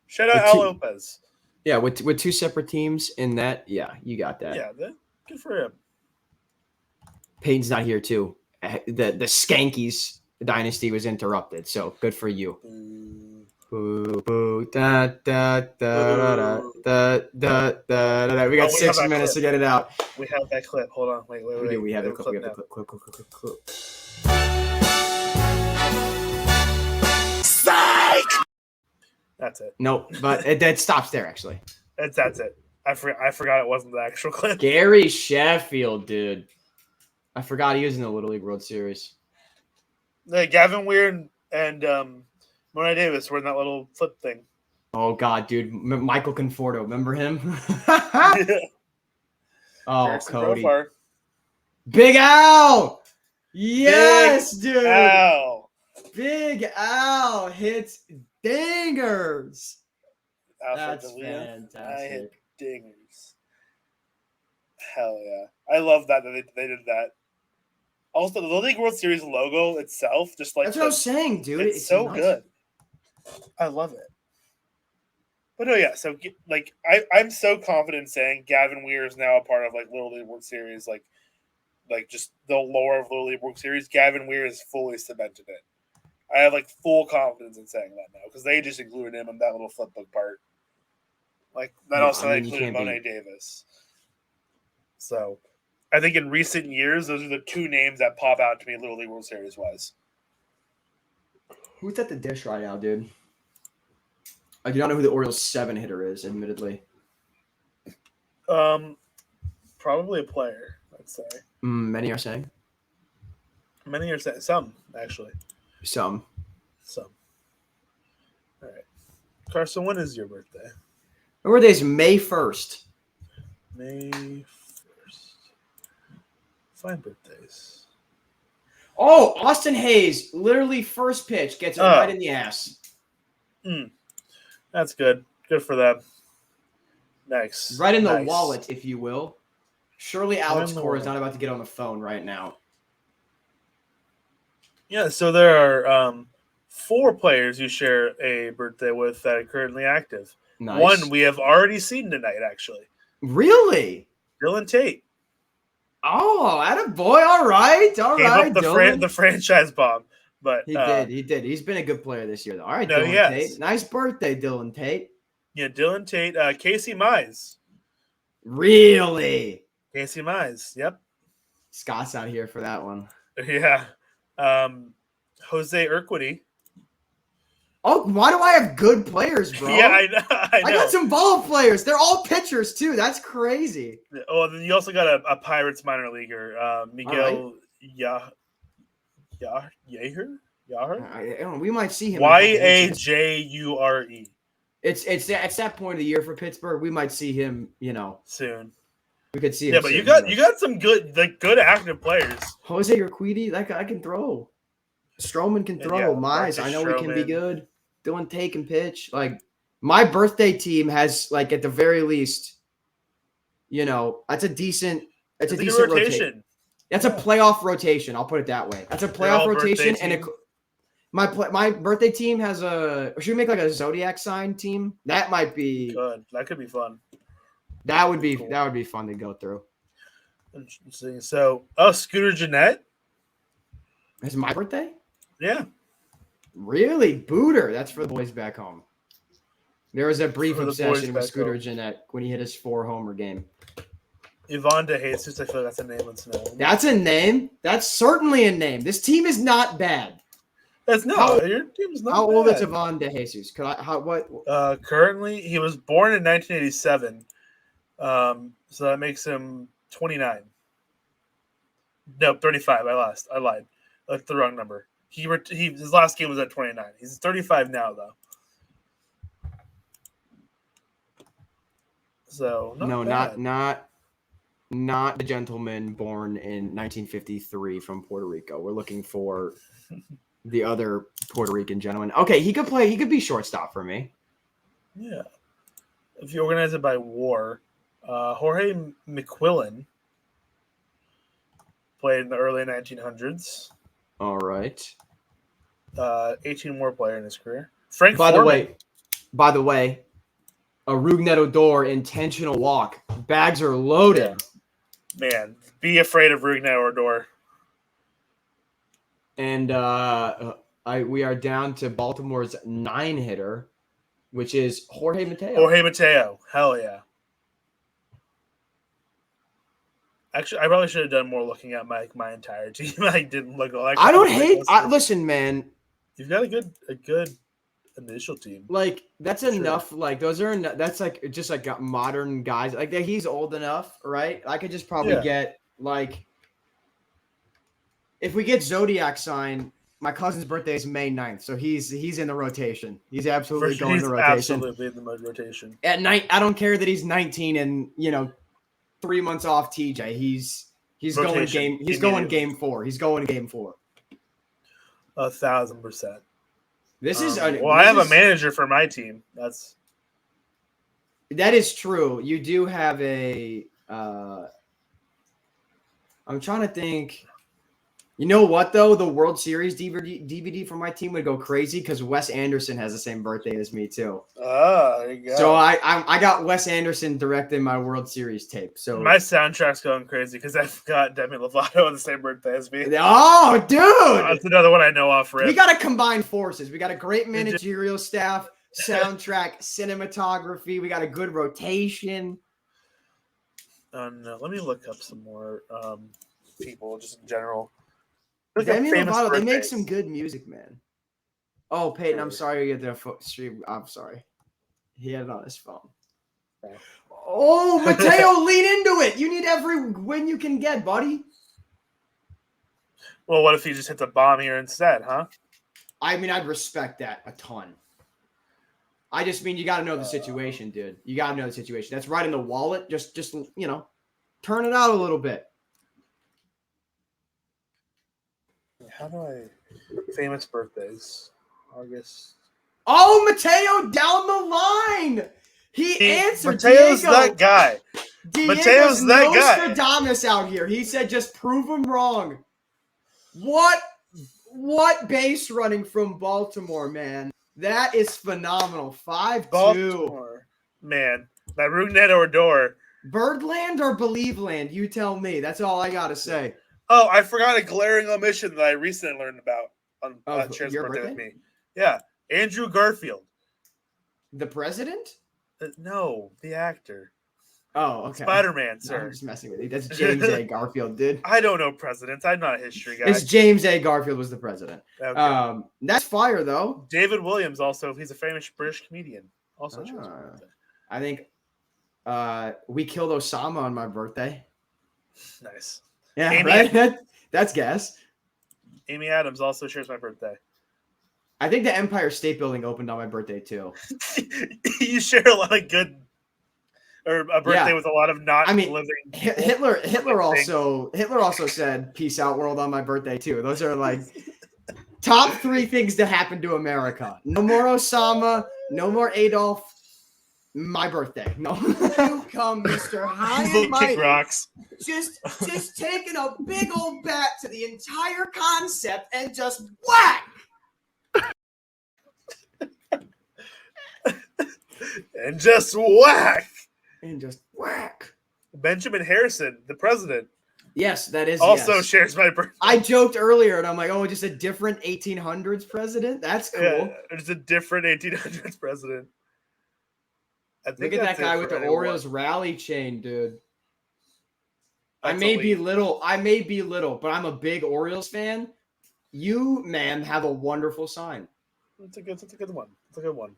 Shout out Al Lopez. Yeah, with 2 separate teams in that. Yeah, you got that. Yeah, good for him. Payton's not here too. The Skankies dynasty was interrupted, so good for you. Boo, boo, da, da, da, da, da, da, da, da. We got 6 minutes to get it out. We have that clip. Hold on. Wait. We have the clip. We have the clip. Psych! That's it. No, but it stops there, actually. That's it. I forgot it wasn't the actual clip. Gary Sheffield, dude. I forgot he was in the Little League World Series. Gavin Weir and Monet Davis were in that little flip thing. Oh God, dude, Michael Conforto, remember him? Oh, Jackson Cody, Profar. Big Al. Yes, dude. Al. Big Al hits dingers. Alfred That's DeLeo. I hit fantastic. dingers. Hell yeah. I love that they did that. Also, the Little League World Series logo itself, just like That's what I was saying, dude. it's so nice. good. I love it. But oh yeah, so like I'm so confident saying Gavin Weir is now a part of like Little League World Series, like just the lore of Little League World Series. Gavin Weir is fully cemented it. I have like full confidence in saying that now because they just included him in that little flipbook part. Like that also included Monet Davis. So I think in recent years, those are the two names that pop out to me Little League World Series wise. Who's at the dish right now, dude? I do not know who the Orioles 7 hitter is, admittedly. Probably a player, I'd say. Many are saying. Many are saying some, actually. Some. All right. Carson, when is your birthday? My birthday's May 1st. May 1st. Fine birthdays. Oh, Austin Hayes, literally first pitch, gets it right in the ass. That's good. Good for them. Nice. Right in the wallet, if you will. Surely Alex Cora is not about to get on the phone right now. Yeah, so there are 4 players you share a birthday with that are currently active. Nice. One we have already seen tonight, actually. Really? Dylan Tate. Oh, attaboy. All right. All Gave right, up the franchise bomb. But he did. He's been a good player this year, though. All right, no, Dylan Tate. Nice birthday, Dylan Tate. Yeah, Dylan Tate. Casey Mize. Really? Casey Mize. Yep. Scott's out here for that one. Yeah. Jose Urquidy. Oh, why do I have good players, bro? Yeah, I know. I got some ball players. They're all pitchers, too. That's crazy. Oh, and then you also got a Pirates minor leaguer, Miguel Yaher? We might see him. Yajure. It's that point of the year for Pittsburgh. We might see him, soon. We could see him. Yeah, but you got some good active players. Jose Urquidy, that guy can throw. Stroman can throw. Mize, I know he can be good. Dylan Tate can pitch. Like, my birthday team has, like, at the very least, that's a decent rotation. That's a playoff rotation. I'll put it that way. That's a playoff rotation, and my birthday team has should we make like a zodiac sign team? That might be good. That could be fun. That would be fun to go through. Interesting. So, Scooter Gennett. It's my birthday? Yeah. Really? Booter. That's for the boys back home. There was a brief obsession with Scooter Gennett when he hit his 4-homer game. Yvonne DeJesus, I feel like that's a name. That's a name. That's certainly a name. This team is not bad. Your team is not how bad. old is Yvonne DeJesus? Currently, he was born in 1987. So that makes him 29. No, 35. I lied. That's the wrong number. His last game was at 29. He's 35 now, though. So not the gentleman born in 1953 from Puerto Rico. We're looking for the other Puerto Rican gentleman. Okay, he could play. He could be shortstop for me. Yeah, if you organize it by WAR, Jorge McQuillan played in the early 1900s. All right. 18 WAR player in his career. Frank. By the way, a Rougned Odor intentional walk. Bags are loaded. Yeah. Man, be afraid of Rougned Odor. And we are down to Baltimore's 9-hitter, which is Jorge Mateo. Hell yeah. Actually, I probably should have done more looking at my entire team. I didn't look. I don't hate. Listen, man. You've got a good initial team. Like, that's enough. Like, those are that's like just like modern guys. Like, he's old enough, right? I could just probably get like, if we get Zodiac sign, my cousin's birthday is May 9th, so he's in the rotation. He's absolutely For sure, going he's to rotation. absolutely in the rotation. At night, I don't care that he's 19 and 3 months off. TJ, he's going Rotation, game. He's going immediately. game 4. He's going game 4. 1,000%. This is well, I have a manager for my team. That is true. You do have a. I'm trying to think. You know what though? The World Series DVD for my team would go crazy because Wes Anderson has the same birthday as me too. There you go. So I got Wes Anderson directing my World Series tape. So my soundtrack's going crazy because I've got Demi Lovato on the same birthday as me. Oh, dude! That's another one I know off rip. We got to combine forces. We got a great managerial staff, soundtrack, cinematography. We got a good rotation. No, let me look up some more people just in general. Demi Lovato, they make some good music, man. Oh, Peyton, I'm sorry you had the stream. I'm sorry. He had it on his phone. Okay. Oh, Mateo, lean into it. You need every win you can get, buddy. Well, what if he just hits a bomb here instead, huh? I mean, I'd respect that a ton. I just mean you got to know the situation, dude. You got to know the situation. That's right in the wallet. Just turn it out a little bit. How do I famous birthdays? August. Oh, Mateo down the line. He answered. Mateo's Diego. that guy. Diego's Mateo's that guy. Nostradamus out here. He said, "Just prove him wrong." What base running from Baltimore, man? That is phenomenal. 5-2. Baltimore. Man, that Rugnet or door. Birdland or Believeland? You tell me. That's all I gotta say. Oh, I forgot a glaring omission that I recently learned about on Cher's your birthday birthday? with me. Yeah, Andrew Garfield. The president? No, the actor. Oh, okay. Spider-Man, No, sir. I'm just messing with you. That's James A. Garfield, dude. I don't know presidents. I'm not a history guy. It's James A. Garfield was the president. Okay. That's fire though. David Williams also. He's a famous British comedian. Also, Cher's birthday. I think we killed Osama on my birthday. Nice. Yeah, Amy- right? That's gas. Amy Adams also shares my birthday. I think the Empire State Building opened on my birthday too. You share a lot of good, or a birthday with a lot of not living. Hitler also said "Peace out, world" on my birthday too. Those are like top 3 things to happen to America. No more Osama. No more Adolf. My birthday. No. Come, Mr. High and Mighty. Rocks. Just taking a big old bat to the entire concept and just whack. And just whack. Benjamin Harrison, the president. Yes, that is also shares my birthday. I joked earlier, and I'm like, oh, just a different 1800s president? That's cool. Yeah, it's a different 1800s president. Look at that guy with the Orioles rally chain, dude. I may be little, but I'm a big Orioles fan. You, man, have a wonderful sign. It's a good one. It's a good one.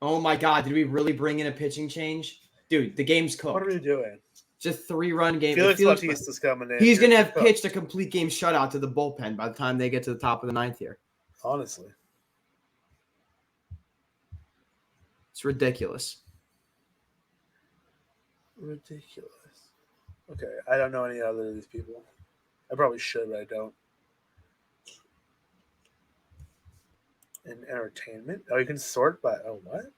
Oh my God, did we really bring in a pitching change? Dude, the game's cooked. What are we doing? It's a 3-run game. Felix Bautista's coming in. He's going to have pitched a complete game shutout to the bullpen by the time they get to the top of the 9th here. Honestly. It's ridiculous. Ridiculous. Okay, I don't know any other of these people. I probably should, but I don't. In entertainment? Oh, you can sort by... Oh, what?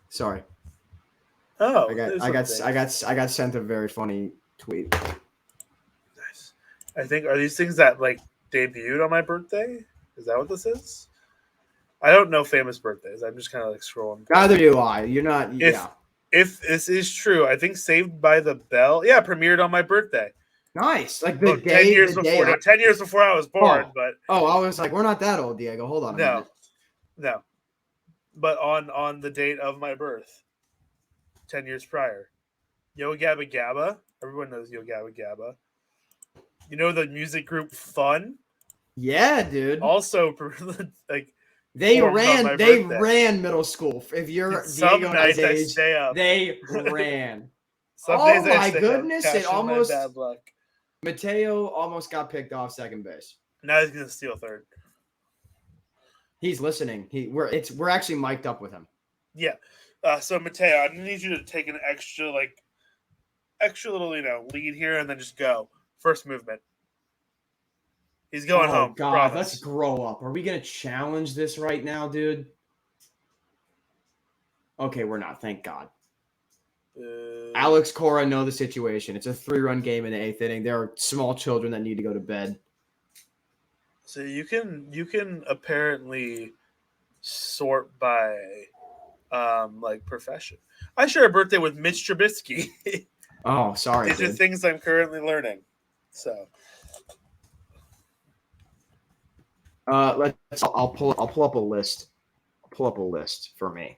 Sorry. Oh, I got sent a very funny tweet. Nice. I think are these things that like debuted on my birthday? Is that what this is? I don't know famous birthdays. I'm just kind of like scrolling. Neither do I. You're not. If this is true, I think Saved by the Bell. Yeah, premiered on my birthday. Nice. Like the day. 10 years before. No, 10 years before I was born. But I was like, we're not that old, Diego. Hold on. No. But on the date of my birth, 10 years prior, Yo Gabba Gabba. Everyone knows Yo Gabba Gabba. You know the music group Fun? Yeah, dude. Also, like they ran middle school. If you're some Diego nights age, I stay up. They ran. Some oh days my goodness! It almost bad luck. Mateo almost got picked off second base. Now he's gonna steal third. He's listening. We're actually mic'd up with him. Yeah. So Mateo, I need you to take an extra little lead here, and then just go first movement. He's going home. God, promise. let's grow up. Are we gonna challenge this right now, dude? Okay, we're not. Thank God. Alex Cora know the situation. It's a 3-run game in the 8th inning. There are small children that need to go to bed. So you can apparently sort by like profession. I share a birthday with Mitch Trubisky. Oh, sorry. These are Dude. things I'm currently learning. So I'll pull up a list. Pull up a list for me.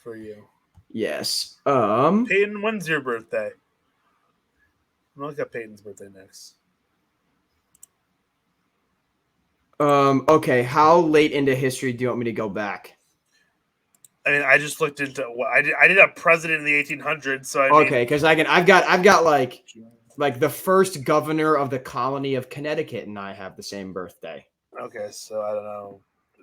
for you. Yes. Peyton, when's your birthday? I'm gonna look at Peyton's birthday next. Okay, how late into history do you want me to go back? I mean, I just looked into what I did. I did a president in the 1800s, so Okay, because I've got like the first governor of the colony of Connecticut and I have the same birthday. Okay, so I don't know.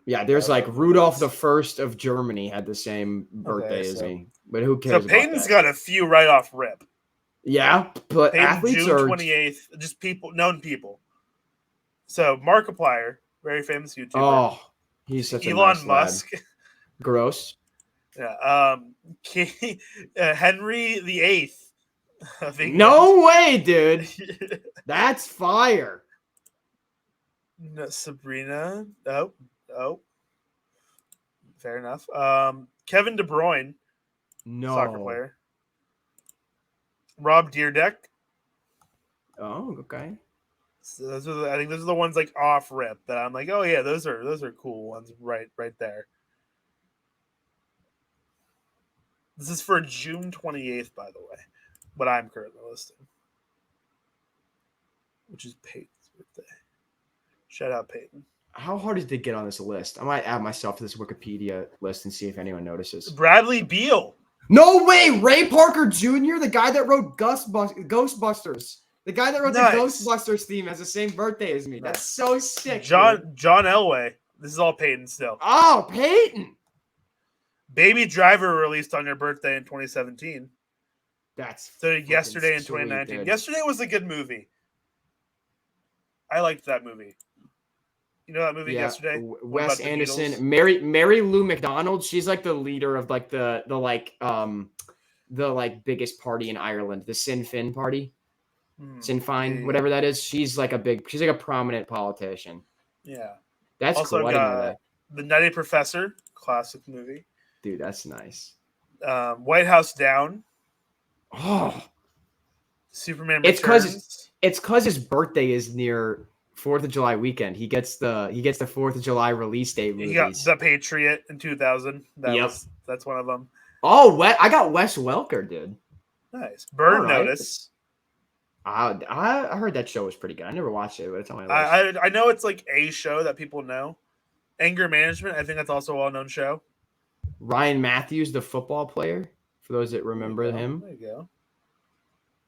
Yeah, there's like Rudolph the First of Germany had the same birthday as me, but who cares? So Peyton's about that? got a few right off rip. Yeah, but Peyton, athletes June are 28th, just known people. So Markiplier, very famous YouTuber. Oh, he's such a Elon nice Musk. lad. Gross. Yeah. Henry the Eighth of England. No way, dude. That's fire. No, Sabrina. Oh. Fair enough. Kevin De Bruyne, No. soccer player. Rob Deerdeck. Oh, okay. So I think those are the ones like off rip that I'm like, oh yeah, those are cool ones right there. This is for June 28th, by the way, what I'm currently listing, which is Peyton's birthday. Shout out Peyton. How hard is it to get on this list? I might add myself to this Wikipedia list and see if anyone notices. Bradley Beal. No way! Ray Parker Jr., the guy that wrote Ghostbusters. The guy that wrote Nice. the Ghostbusters theme has the same birthday as me. That's so sick. John dude. Elway. This is all Peyton still. Oh, Peyton. Baby Driver released on your birthday in 2017. That's so yesterday in sweet, 2019. dude. Yesterday was a good movie. I liked that movie. You know that movie yesterday? Wes Anderson, Mary Lou McDonald. She's like the leader of like the biggest party in Ireland, the Sinn Fin party. Sinn Féin, whatever that is. She's like a prominent politician. Yeah. That's also cool. I didn't know that. The Nutty Professor, classic movie. Dude, that's nice. White House Down. Oh. Superman Returns. It's because his birthday is near 4th of July weekend. He gets the 4th of July release date movies. He got The Patriot in 2000. That's one of them. Oh, I got Wes Welker, dude. Nice. Burn Notice. I heard that show was pretty good. I never watched it, but it's on my list. I know it's like a show that people know. Anger Management. I think that's also a well-known show. Ryan Matthews, the football player. For those that remember him. There you go.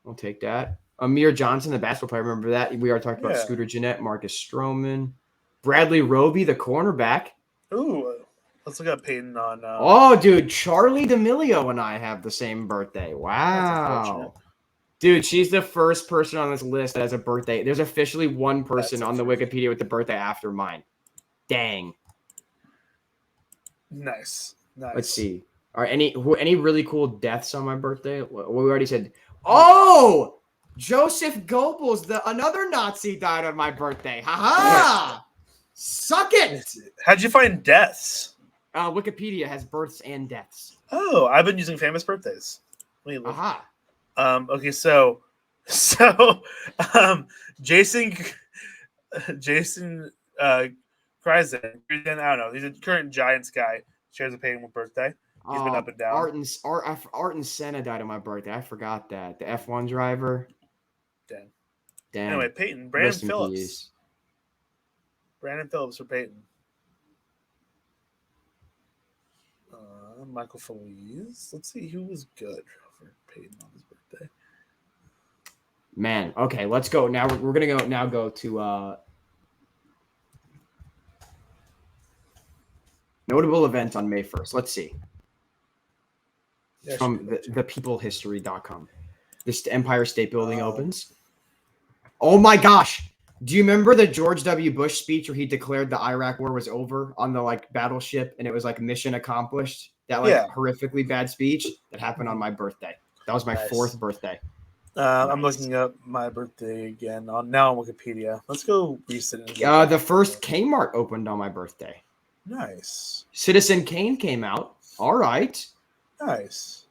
I'll take that. Amir Johnson, the basketball player. Remember that? We already talked about Scooter Gennett, Marcus Stroman. Bradley Roby, the cornerback. Ooh. Let's look at Peyton on. Oh, dude. Charlie D'Amelio and I have the same birthday. Wow. Dude, she's the first person on this list that has a birthday. There's officially one person on the Wikipedia with the birthday after mine. Dang. Nice. Let's see. Are any really cool deaths on my birthday? We already said. Oh, Joseph Goebbels, another Nazi, died on my birthday. Ha! Suck it. How'd you find deaths? Wikipedia has births and deaths. Oh, I've been using famous birthdays. Aha. Okay, so Jason Kreisen, I don't know. He's a current Giants guy. Shares a Peyton birthday. He's been up and down. Art and Senna died on my birthday. I forgot that. The F1 driver. Damn. Damn. Anyway, Peyton. Brandon Phillips. Brandon Phillips for Peyton. Michael Feliz. Let's see who was good for Peyton on his birthday. Man, okay, let's go. Now we're gonna go to notable event on May 1st. Let's see. Yeah, From the peoplehistory.com. This Empire State Building opens. Oh my gosh. Do you remember the George W. Bush speech where he declared the Iraq war was over on the like battleship and it was like mission accomplished? That like horrifically bad speech that happened on my birthday. That was my 4th birthday. I'm looking up my birthday again on Wikipedia. Let's go recent. The first Kmart opened on my birthday. Nice. Citizen Kane came out. All right. Nice.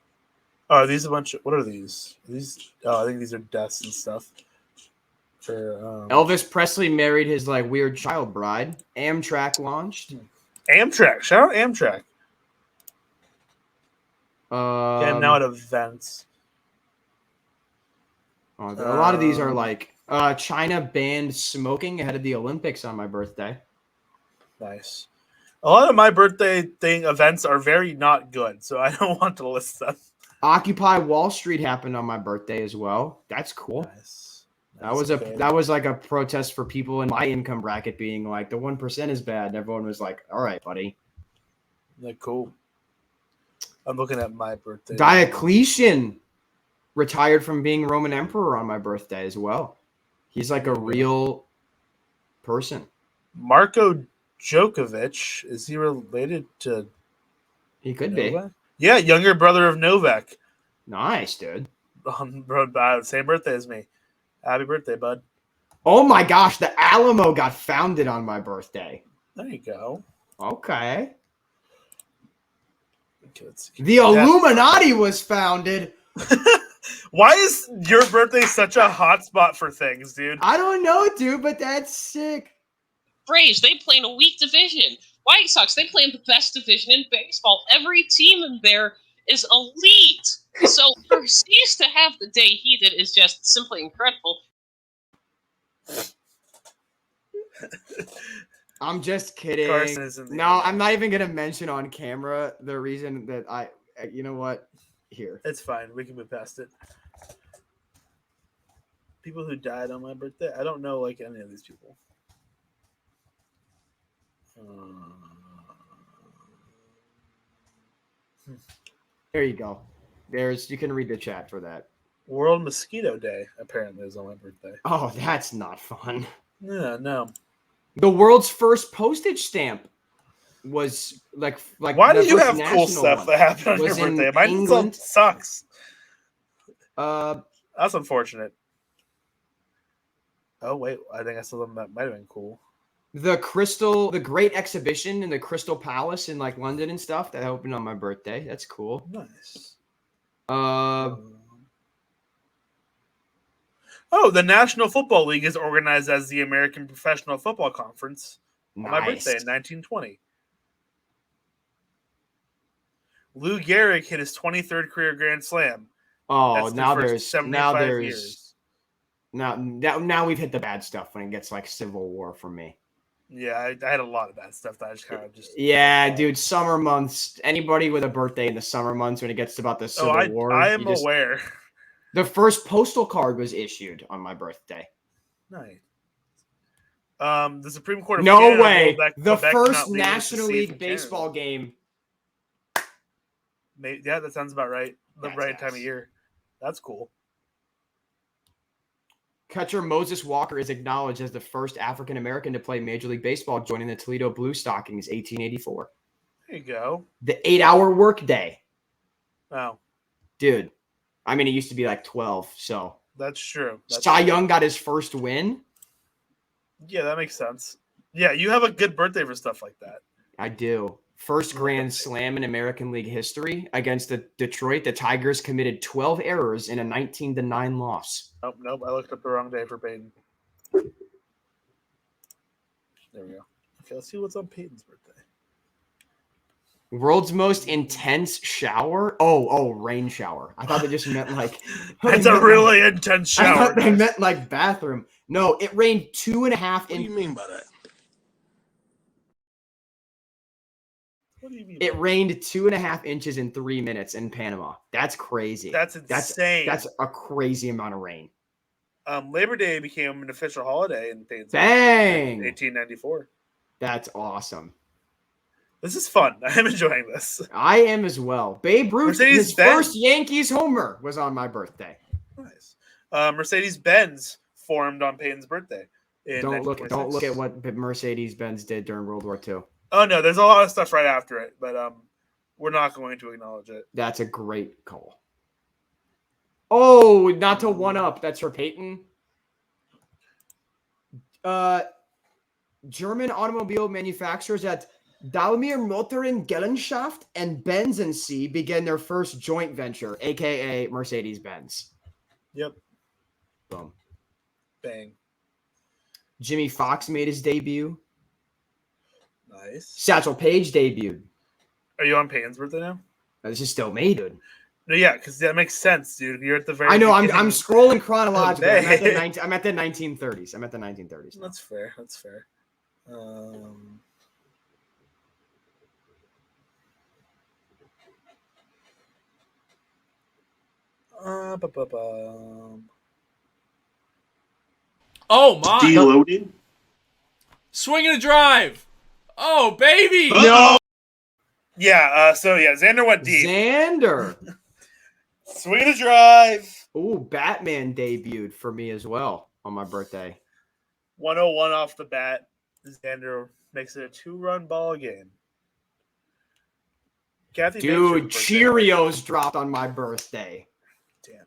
Oh, are these a bunch of what are these? I think these are deaths and stuff. For Elvis Presley married his like weird child bride. Amtrak launched. Amtrak. Shout out Amtrak. And now Um, at events. a lot of these are like China banned smoking ahead of the Olympics on my birthday. Nice. A lot of my birthday events are very not good, so I don't want to list them. Occupy Wall Street happened on my birthday as well. That's cool. Nice. That was like a protest for people in my income bracket being like the 1% is bad. And everyone was like, "All right, buddy." Like, cool. I'm looking at my birthday. Diocletian retired from being Roman emperor on my birthday as well. He's like a real person. Marco Djokovic, is he related to He could Novak? Yeah, younger brother of Novak. be. Nice, dude. Same birthday as me. Happy birthday, bud. Oh my gosh, the Alamo got founded on my birthday. There you go. Okay. Let's see. The Illuminati was founded. Why is your birthday such a hot spot for things, dude? I don't know, dude, but that's sick. Braves, they play in a weak division. White Sox, they play in the best division in baseball. Every team in there is elite. So for Cease to have the day he did is just simply incredible. I'm just kidding. No, I'm not even going to mention on camera the reason that you know what? Here. It's fine. We can move past it. People who died on my birthday, I don't know like any of these people. There you go. You can read the chat for that. World Mosquito Day apparently is on my birthday. Oh, that's not fun. Yeah, no. The world's first postage stamp was like. Why do you have cool stuff that happened on your birthday? Mine sucks. That's unfortunate. Oh wait, I think I saw them that might have been cool. The Great Exhibition in the Crystal Palace in like London and stuff that opened on my birthday. That's cool. Nice. Oh, the National Football League is organized as the American Professional Football Conference on my birthday in 1920. Lou Gehrig hit his 23rd career Grand Slam. Oh, now we've hit the bad stuff when it gets like Civil War for me. Yeah, I had a lot of bad stuff that I just kind of just. Yeah, dude, summer months. Anybody with a birthday in the summer months when it gets about the Civil War. I am aware. The first postal card was issued on my birthday. Nice. The Supreme Court of No Canada way. The Quebec first National League baseball game. Yeah, that sounds about right. The right time of year. That's cool. Catcher Moses Walker is acknowledged as the first African American to play Major League Baseball, joining the Toledo Blue Stockings, 1884. There you go. The 8-hour workday. Wow. Dude. I mean, it used to be like 12, so. That's true. Cy Young got his first win. Yeah, that makes sense. Yeah, you have a good birthday for stuff like that. I do. First Grand Slam in American League history against the Detroit. The Tigers committed 12 errors in a 19-9 loss. Nope. I looked up the wrong day for Peyton. There we go. Okay, let's see what's on Peyton's birthday. World's most intense shower? Oh, rain shower. I thought they just meant like... It's a really intense shower. I thought they meant like bathroom. No, it rained 2.5 inches. What do you mean by that? What do you mean? It rained 2.5 inches in 3 minutes in Panama. That's crazy. That's insane. That's a crazy amount of rain. Labor Day became an official holiday in Payne's Bang! in 1894. That's awesome. This is fun. I'm enjoying this. I am as well. Babe Ruth, his Mercedes-Benz. first Yankees homer was on my birthday. Nice. Mercedes-Benz formed on Payne's birthday. Don't look at what Mercedes-Benz did during World War II. Oh no, there's a lot of stuff right after it, but we're not going to acknowledge it. That's a great call. Oh, not to one up. That's for Peyton. German automobile manufacturers at Daimler Motoren Gesellschaft and Benz & C began their first joint venture, aka Mercedes-Benz. Yep. Boom. Bang. Jimmy Fox made his debut. Nice. Satchel Paige debuted. Are you on Payne's birthday now? This is still me, dude. No, yeah, because that makes sense, dude. You're at the very. I know. I'm beginning. scrolling chronologically. I'm at, Hey. I'm at the 1930s. I'm at the 1930s. That's fair. That's fair. Oh my! Deloading. Swing and a drive. Oh baby! No. Yeah. Xander went deep. Xander. Swing and a drive. Ooh, Batman debuted for me as well on my birthday. 101 off the bat. Xander makes it a 2-run ball game. Kathy, Dude, Cheerios dropped on my birthday. Damn.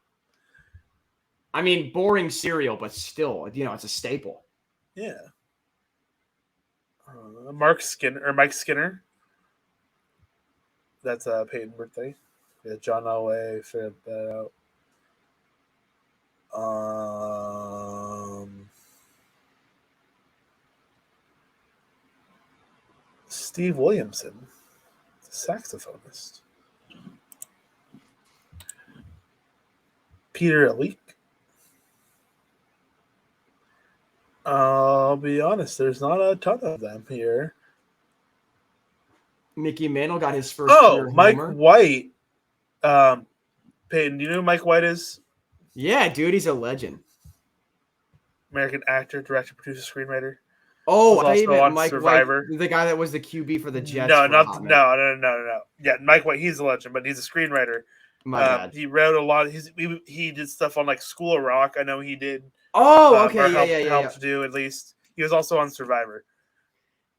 I mean, boring cereal, but still, it's a staple. Yeah. Mike Skinner. That's Peyton's birthday. Yeah, John Elway figured that out. Steve Williamson, the saxophonist. Peter Alik. I'll be honest, there's not a ton of them here. Mickey Mantle got his first. Oh, Mike homer. White. Peyton, do you know who Mike White is? Yeah, dude, he's a legend. American actor, director, producer, screenwriter. Oh, Was I thought you also meant on Mike Survivor. White, the guy that was the QB for the Jets. No. Yeah, Mike White, he's a legend, but he's a screenwriter. My bad. He wrote a lot. He did stuff on like School of Rock. I know he did. Oh, okay, Helped do at least. He was also on Survivor.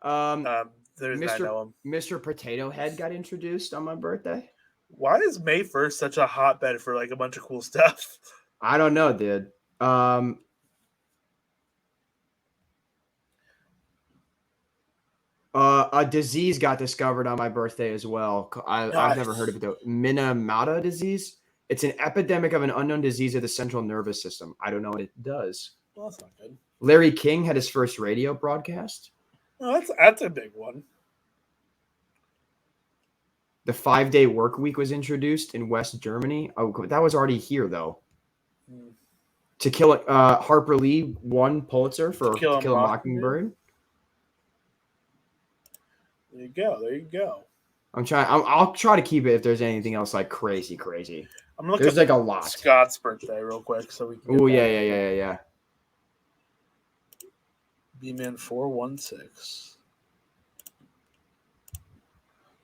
There's I know him. Mr. Potato Head got introduced on my birthday. Why is May 1st such a hotbed for like a bunch of cool stuff? I don't know, dude. A disease got discovered on my birthday as well. I've never heard of it though. Minamata disease. It's an epidemic of an unknown disease of the central nervous system. I don't know what it does. Well, that's not good. Larry King had his first radio broadcast. Oh, that's a big one. The 5-day work week was introduced in West Germany. Oh, that was already here though. To Kill It, Harper Lee won Pulitzer for To Kill a Mockingbird. There you go. I'll try to keep it if there's anything else like crazy. I'm looking. There's like a lot. Scott's birthday, real quick, so we can. Oh yeah. B-Man 416.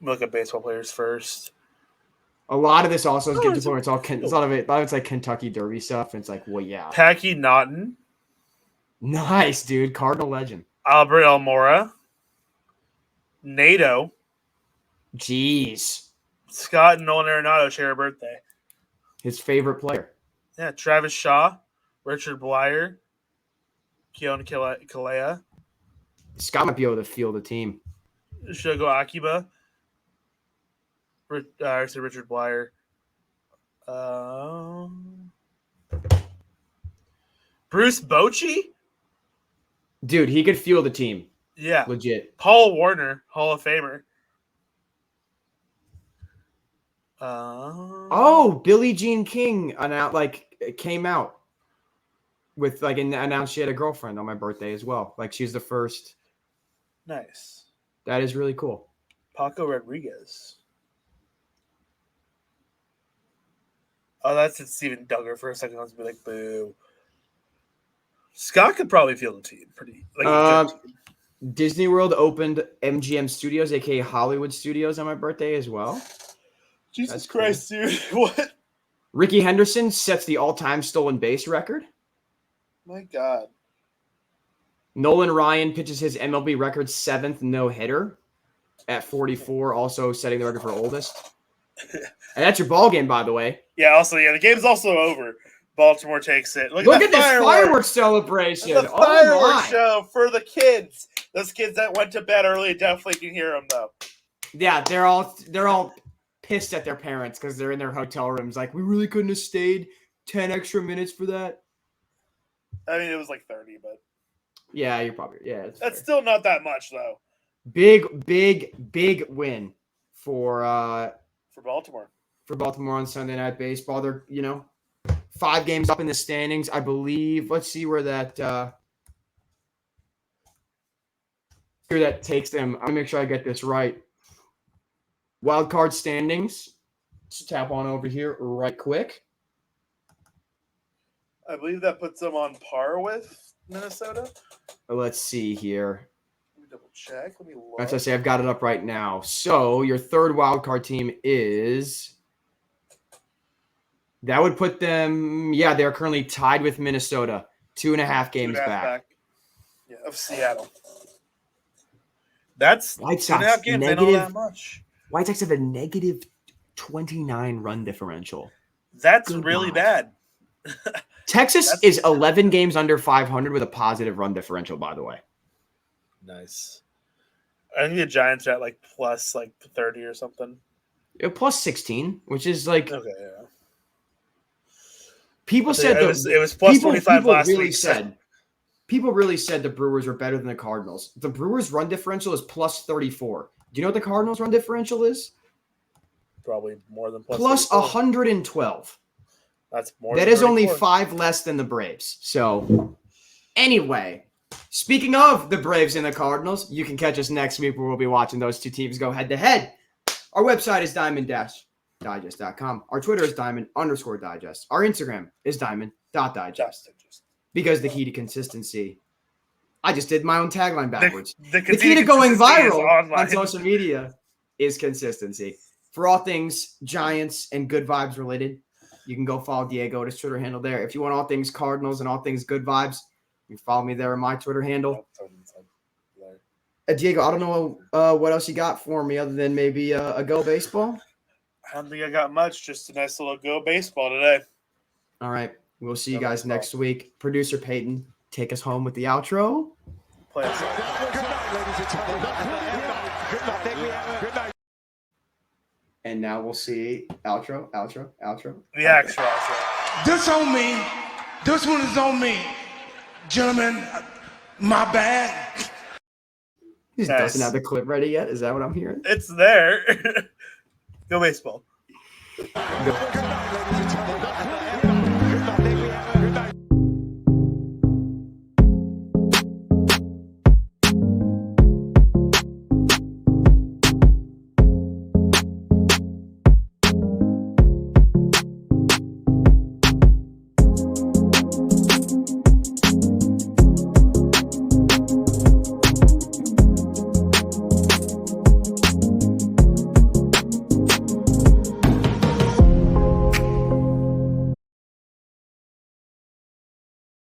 Look at baseball players first. A lot of this also is getting to the point where it's a lot of it's like Kentucky Derby stuff. And it's like, well, yeah. Packy Naughton. Nice, dude. Cardinal legend. Albert Almora. NATO. Jeez. Scott and Nolan Arenado share a birthday. His favorite player. Yeah, Travis Shaw. Richard Blyer. Keon Kalea. Scott might be able to field a team. Shogo Akiba. Richard Blyer. Bruce Bochy? Dude, he could field a team. Yeah. Legit. Paul Warner, Hall of Famer. Billie Jean King came out with announced she had a girlfriend on my birthday as well. Like she's the first. Nice. That is really cool. Paco Rodriguez. Oh, that's Steven Duggar for a second. Let's be like, boo. Scott could probably field a team pretty. Like a good team. Disney World opened MGM Studios, aka Hollywood Studios, on my birthday as well. Jesus Christ, dude! What? Ricky Henderson sets the all-time stolen base record. My God. Nolan Ryan pitches his MLB record 7th no-hitter at 44, also setting the record for oldest. And that's your ball game, by the way. Yeah. Also, the game's also over. Baltimore takes it. Look at this fireworks celebration! The fireworks show for the kids. Those kids that went to bed early definitely can hear them though. Yeah, they're all pissed at their parents because they're in their hotel rooms. Like, we really couldn't have stayed 10 extra minutes for that. I mean, it was like 30, but yeah, you're probably that's still not that much though. Big win for Baltimore. For Baltimore on Sunday Night Baseball. They're 5 games up in the standings, I believe. Let's see where that takes them. I'm gonna make sure I get this right. Wild card standings. Let's tap on over here right quick. I believe that puts them on par with Minnesota. Let's see here. Let me double check. Let me look. As I say, I've got it up right now. So your third wild card team is. That would put them. Yeah, they're currently tied with Minnesota, 2.5 games back. Yeah, of Seattle. That's White Sox 2.5 games. They know that much. White Sox have a negative 29 run differential. That's really bad. Texas is 11 games under 500 with a positive run differential, by the way. Nice. I think the Giants are at plus 30 or something. Yeah, plus 16, which is okay. Yeah. People said it was plus 25 last week. People really said the Brewers were better than the Cardinals. The Brewers' run differential is plus 34. Do you know what the Cardinals' run differential is? Probably more than plus 112. That's more. That is only 5 less than the Braves. So, anyway, speaking of the Braves and the Cardinals, you can catch us next week where we'll be watching those two teams go head-to-head. Our website is diamond-digest.com. Our Twitter is diamond_digest. Our Instagram is diamond.digest. Because the key to consistency, I just did my own tagline backwards. The key to going viral on social media is consistency. For all things Giants and good vibes related, you can go follow Diego at his Twitter handle there. If you want all things Cardinals and all things good vibes, you can follow me there on my Twitter handle. Diego, I don't know what else you got for me other than maybe a Go Baseball. I don't think I got much. Just a nice little Go Baseball today. All right. We'll see you guys next week. Producer Peyton, take us home with the outro. Play us. Good night, ladies and gentlemen. Good night. And now we'll see outro. The actual outro. This on me. This one is on me. Gentlemen, my bad. He just doesn't have the clip ready yet. Is that what I'm hearing? It's there. Go Baseball. Good night, ladies and gentlemen.